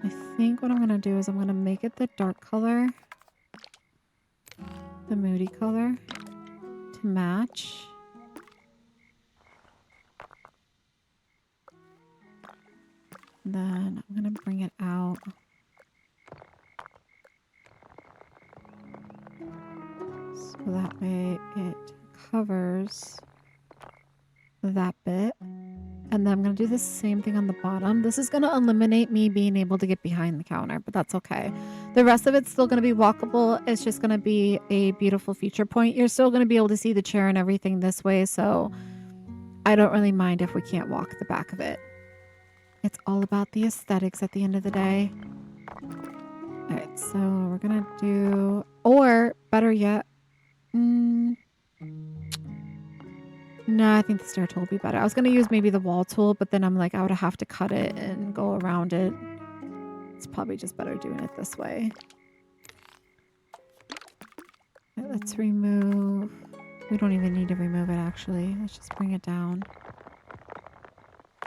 I think what I'm going to do is I'm going to make it the dark color, the moody color, to match. Then I'm going to bring it out. So that way it covers that bit. And then I'm going to do the same thing on the bottom. This is going to eliminate me being able to get behind the counter, but that's okay. The rest of it's still going to be walkable. It's just going to be a beautiful feature point. You're still going to be able to see the chair and everything this way, so I don't really mind if we can't walk the back of it. It's all about the aesthetics at the end of the day. All right, so we're going to do, or better yet, no, I think the stair tool will be better. I was going to use maybe the wall tool, but then I'm like, I would have to cut it and go around it. It's probably just better doing it this way. Right, let's remove... We don't even need to remove it, actually. Let's just bring it down.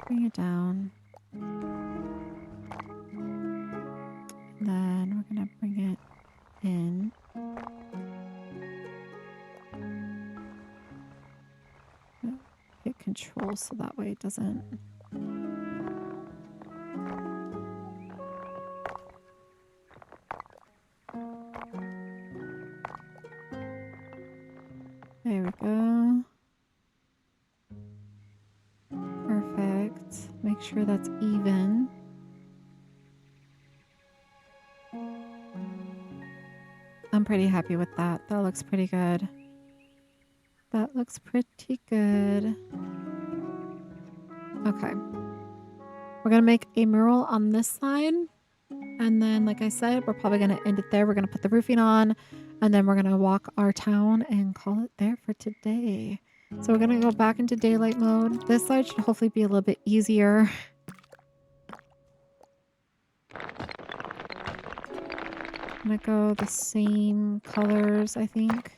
Bring it down. And then we're going to bring it in. Hit control so that way it doesn't... There we go. Perfect. Make sure that's even. I'm pretty happy with that. That looks pretty good. That looks pretty good. Okay. We're We're going to make a mural on this side. And then, like I said, we're probably going to end it there. We're going to put the roofing on. And then we're going to walk our town and call it there for today. So we're going to go back into daylight mode. This side should hopefully be a little bit easier. I'm going to go the same colors, I think.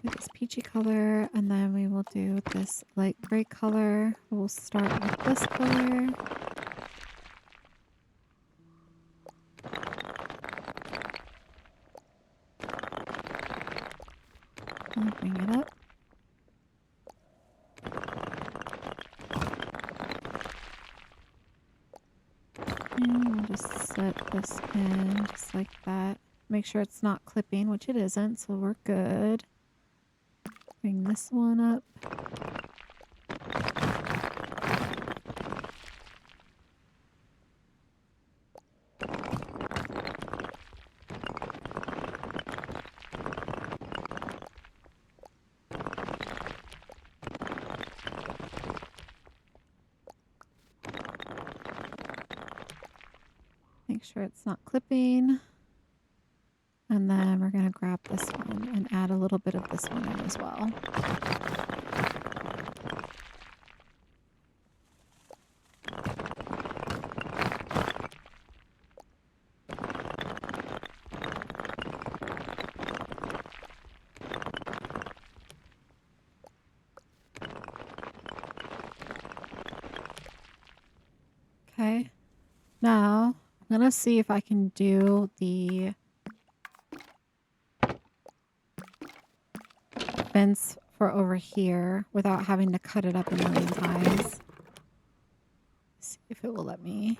Do this peachy color, and then we will do this light gray color. We'll start with this color. And bring it up. And we'll just set this in just like that. Make sure it's not clipping, which it isn't, so we're good. Bring this one up. Make sure it's not clipping. And then we're going to grab this one and add a little bit of this one in as well. Okay. Now, I'm going to see if I can do the fence for over here without having to cut it up a million times. See if it will let me.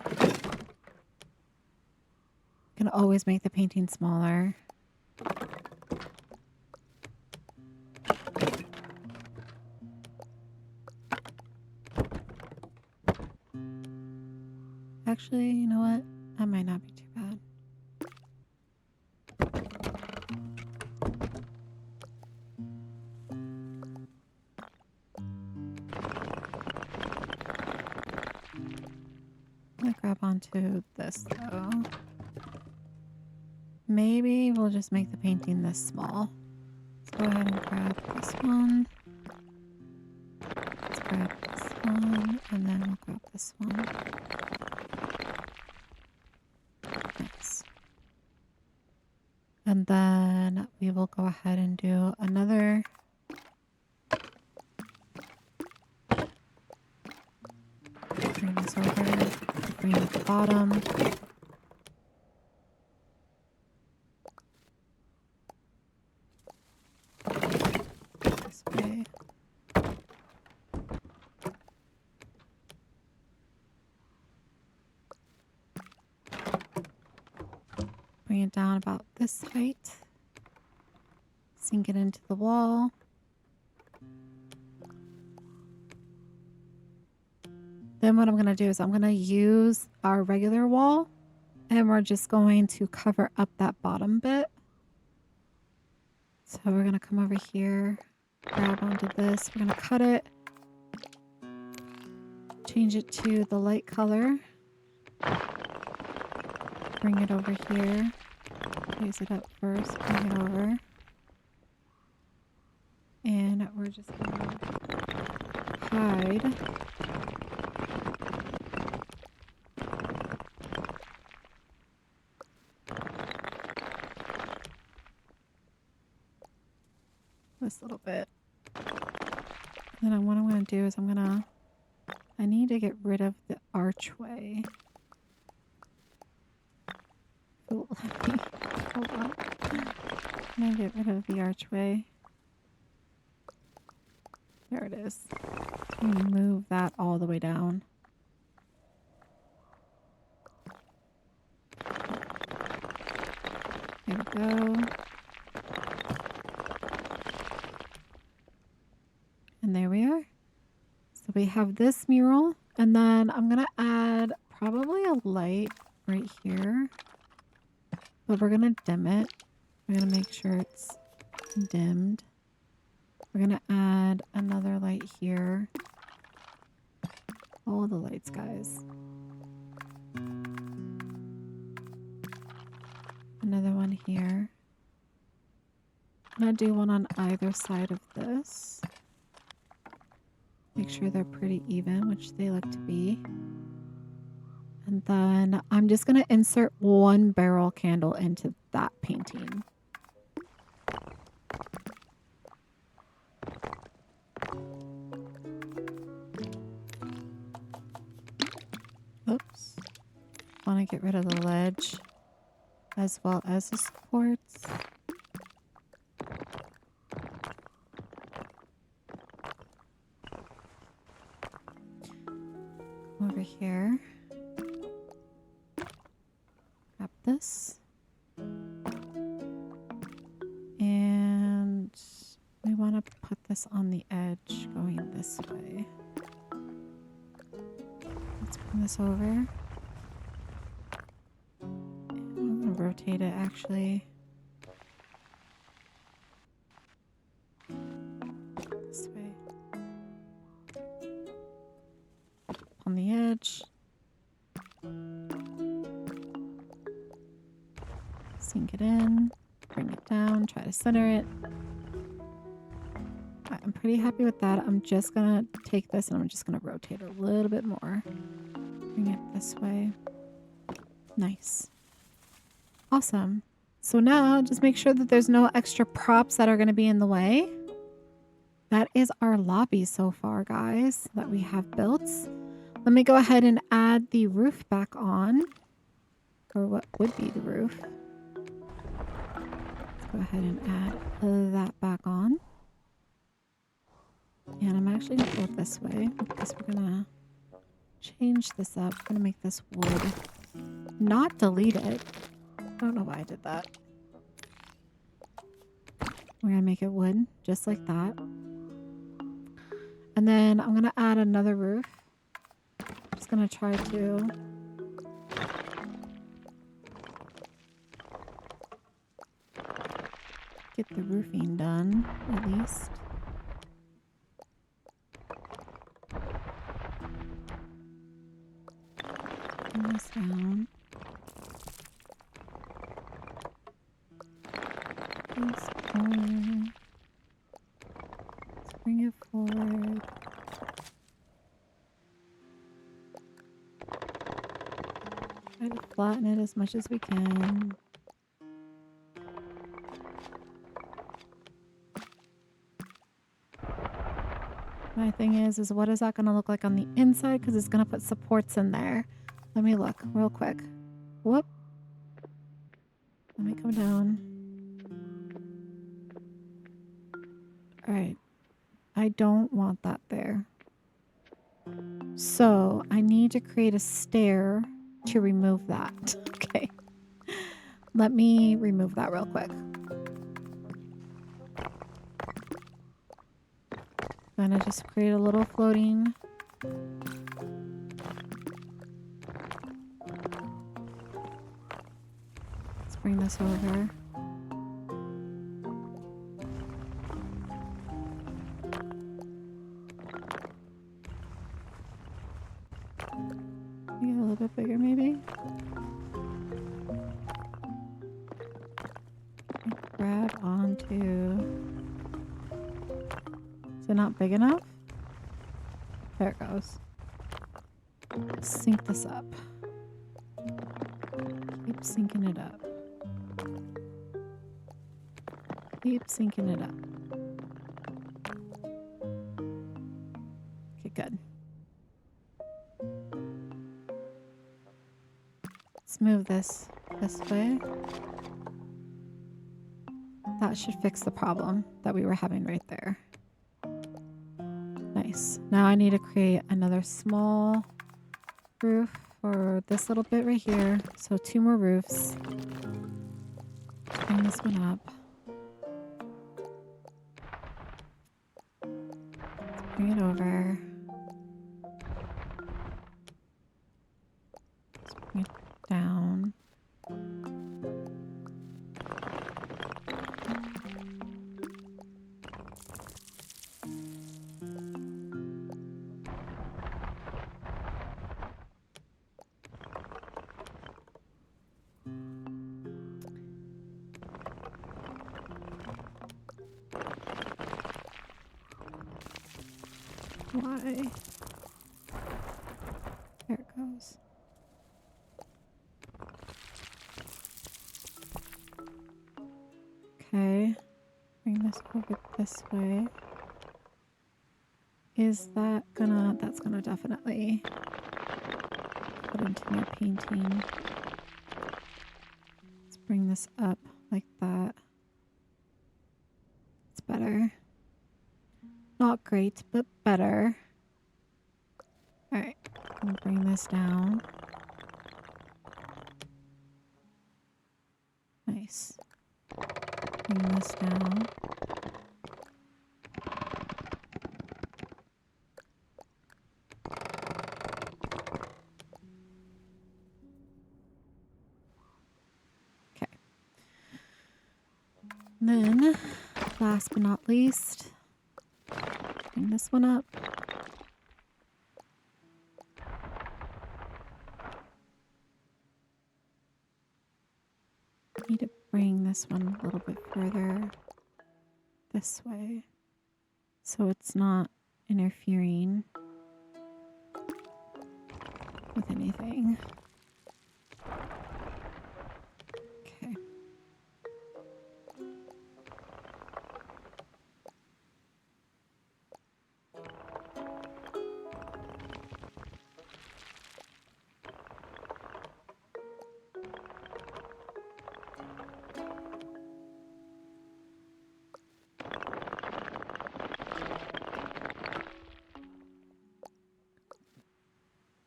Can always make the painting smaller. Actually, you know what? That might not be too bad. I'm gonna grab onto this though. Maybe we'll just make the painting this small. Let's go ahead and grab this one. Let's grab this one, and then we'll grab this one. Nice. And then we will go ahead and do another. Bring this over. Bring it at the bottom. This way. Bring it down about this height. Sink it into the wall. Then what I'm going to do is I'm going to use our regular wall and we're just going to cover up that bottom bit. So we're going to come over here, grab onto this. We're going to cut it, change it to the light color, bring it over here, raise it up first, bring it over. And we're just going to hide this little bit. And then what I'm going to do is I need to get rid of the archway. Oh, hold on. I'm going to get rid of the archway. There it is. Move that all the way down. There we go. And there we are. So we have this mural, and then I'm going to add probably a light right here. But we're going to dim it. We're going to make sure it's dimmed. We're gonna add another light here. All the lights, guys. Another one here. I'm gonna do one on either side of this. Make sure they're pretty even, which they look to be. And then I'm just gonna insert one barrel candle into that painting. Oops. Want to get rid of the ledge as well as the supports. Over here. Grab this. And we want to put this on the edge going this way. Let's bring this over. I'm going to rotate it actually. This way. On the edge. Sink it in. Bring it down. Try to center it. I'm pretty happy with that. I'm just going to take this and I'm just going to rotate it a little bit more. Bring it this way. Nice. Awesome. So now just make sure that there's no extra props that are going to be in the way. That is our lobby so far, guys, that we have built. Let me go ahead and add the roof back on. Or what would be the roof. Let's go ahead and add that back on. And I'm actually going to go this way because we're going to change this up. I'm going to make this wood. Not delete it. I don't know why I did that. We're going to make it wood, just like that. And then I'm going to add another roof. Just going to try to get the roofing done, at least. Bring this down. This forward. Let's bring it forward. Try to flatten it as much as we can. My thing is what is that going to look like on the inside? Because it's going to put supports in there. Let me look real quick. Whoop. Let me come down. All right. I don't want that there. So I need to create a stair to remove that. Okay. Let me remove that real quick. I'm gonna just create a little floating. Let's bring this over. Make it a little bit bigger, maybe. Grab onto. Is it not big enough? There it goes. Sync this up. Keep syncing it up. Keep syncing it up. Okay, good. Let's move this way. That should fix the problem that we were having right there. Nice. Now I need to create another small roof for this little bit right here. So 2 more roofs. Bring this one up. Let's bring it over. Let's bring it down. Why? There it goes. Okay. Bring this over this way. Is that gonna... That's gonna definitely put into my painting. Let's bring this up like that. It's better. Not great, but better. Alright, I'm gonna bring this down. Nice. Bring this down. Okay. Then, last but not least, bring this one up. I need to bring this one a little bit further this way so it's not interfering with anything. Okay.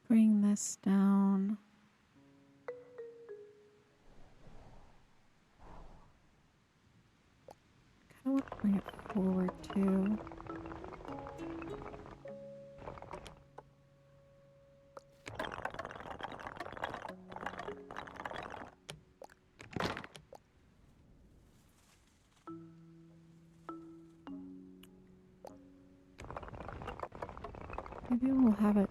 Bring this down. Kind of want to bring it forward too. Maybe we'll have it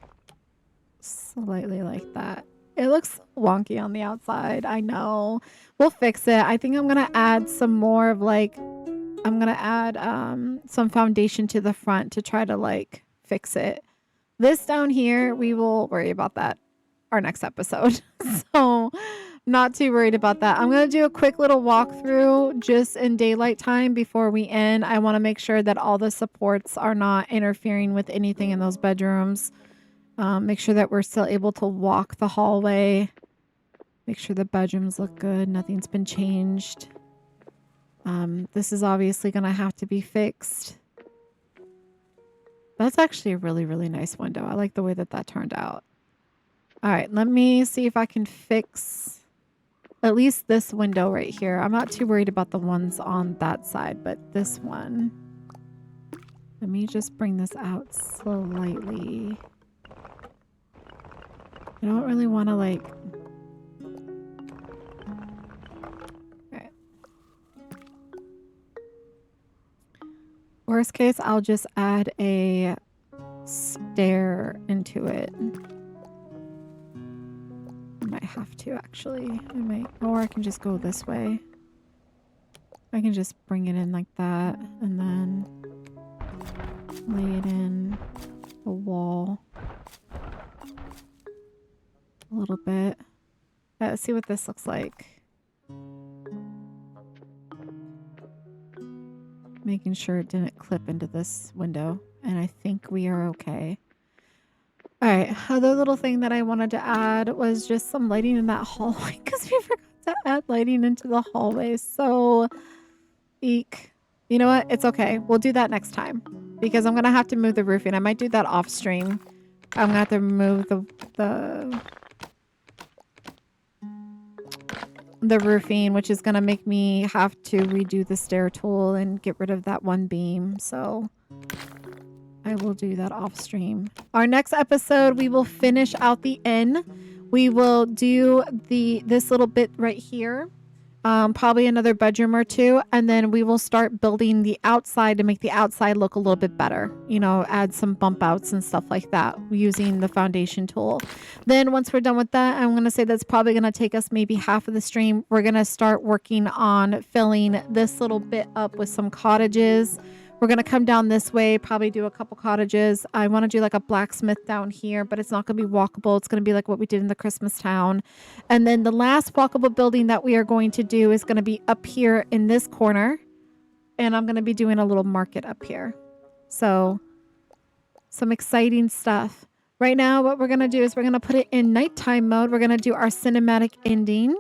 slightly like that. It looks wonky on the outside. I know. We'll fix it. I think I'm going to add some more of like, I'm going to add some foundation to the front to try to like fix it. This down here, we will worry about that our next episode. So not too worried about that. I'm going to do a quick little walkthrough just in daylight time before we end. I want to make sure that all the supports are not interfering with anything in those bedrooms. Make sure that we're still able to walk the hallway. Make sure the bedrooms look good. Nothing's been changed. This is obviously going to have to be fixed. That's actually a really, really nice window. I like the way that that turned out. All right, let me see if I can fix at least this window right here. I'm not too worried about the ones on that side, but this one. Let me just bring this out slightly. I don't really want to like... Okay. Worst case, I'll just add a stair into it. I might have to actually. I might, or I can just go this way. I can just bring it in like that and then lay it in the wall a little bit. Let's see what this looks like. Making sure it didn't clip into this window, and I think we are okay. All right, other little thing that I wanted to add was just some lighting in that hallway because we forgot to add lighting into the hallway. So, eek. You know what? It's okay. We'll do that next time because I'm going to have to move the roofing. I might do that off stream. I'm going to have to remove the roofing, which is going to make me have to redo the stair tool and get rid of that one beam. So I will do that off stream. Our next episode, we will finish out the inn. We will do this little bit right here. Probably another bedroom or two, and then we will start building the outside to make the outside look a little bit better. You know, add some bump outs and stuff like that using the foundation tool. Then once we're done with that, I'm going to say that's probably going to take us maybe half of the stream. We're going to start working on filling this little bit up with some cottages We're going to come down this way, probably do a couple cottages. I want to do like a blacksmith down here, but it's not going to be walkable. It's going to be like what we did in the Christmas town. And then the last walkable building that we are going to do is going to be up here in this corner. And I'm going to be doing a little market up here. So some exciting stuff. Right now, what we're going to do is we're going to put it in nighttime mode. We're going to do our cinematic ending.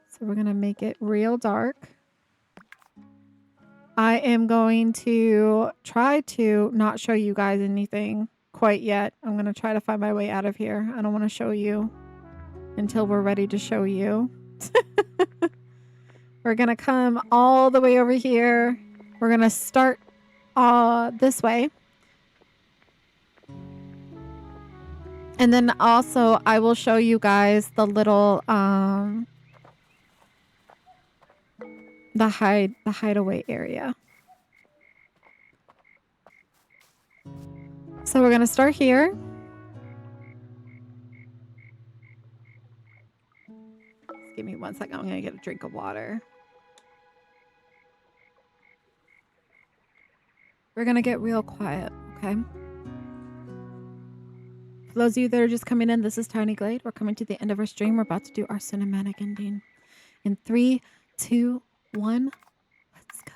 So we're going to make it real dark. I am going to try to not show you guys anything quite yet. I'm going to try to find my way out of here. I don't want to show you until we're ready to show you. We're going to come all the way over here. We're going to start this way. And then also I will show you guys the little the hideaway area. So we're going to start here. Just give me 1 second. I'm going to get a drink of water. We're going to get real quiet, okay? For those of you that are just coming in, this is Tiny Glade. We're coming to the end of our stream. We're about to do our cinematic ending. In 3, 2, 1, let's go.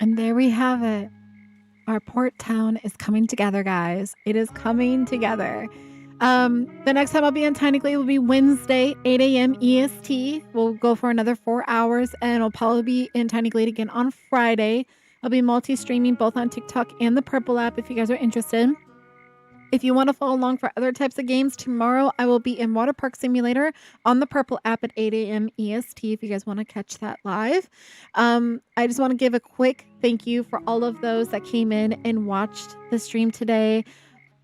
And there we have it. Our port town is coming together, guys. It is coming together. The next time I'll be in Tiny Glade will be Wednesday, 8 a.m. EST. We'll go for another 4 hours, and I'll probably be in Tiny Glade again on Friday. I'll be multi-streaming both on TikTok and the Purple app if you guys are interested. If you want to follow along for other types of games, tomorrow I will be in Water Park Simulator on the Purple app at 8 a.m. EST if you guys want to catch that live. I just want to give a quick thank you for all of those that came in and watched the stream today,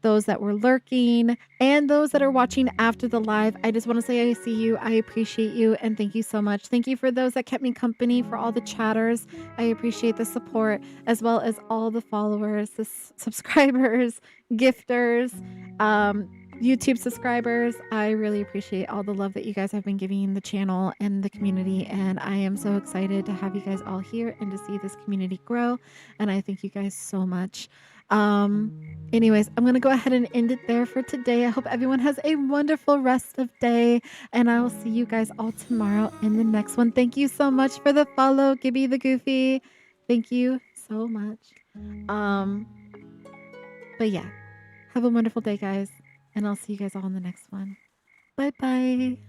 those that were lurking, and those that are watching after the live. I just want to say I see you, I appreciate you, and thank you so much. Thank you for those that kept me company, for all the chatters. I appreciate the support, as well as all the followers, the subscribers, gifters, YouTube subscribers. I really appreciate all the love that you guys have been giving the channel and the community, and I am so excited to have you guys all here and to see this community grow, and I thank you guys so much. Anyways, I'm going to go ahead and end it there for today. I hope everyone has a wonderful rest of day, and I will see you guys all tomorrow in the next one. Thank you so much for the follow, Gibby the Goofy. Thank you so much. But yeah, have a wonderful day, guys, and I'll see you guys all in the next one. Bye-bye.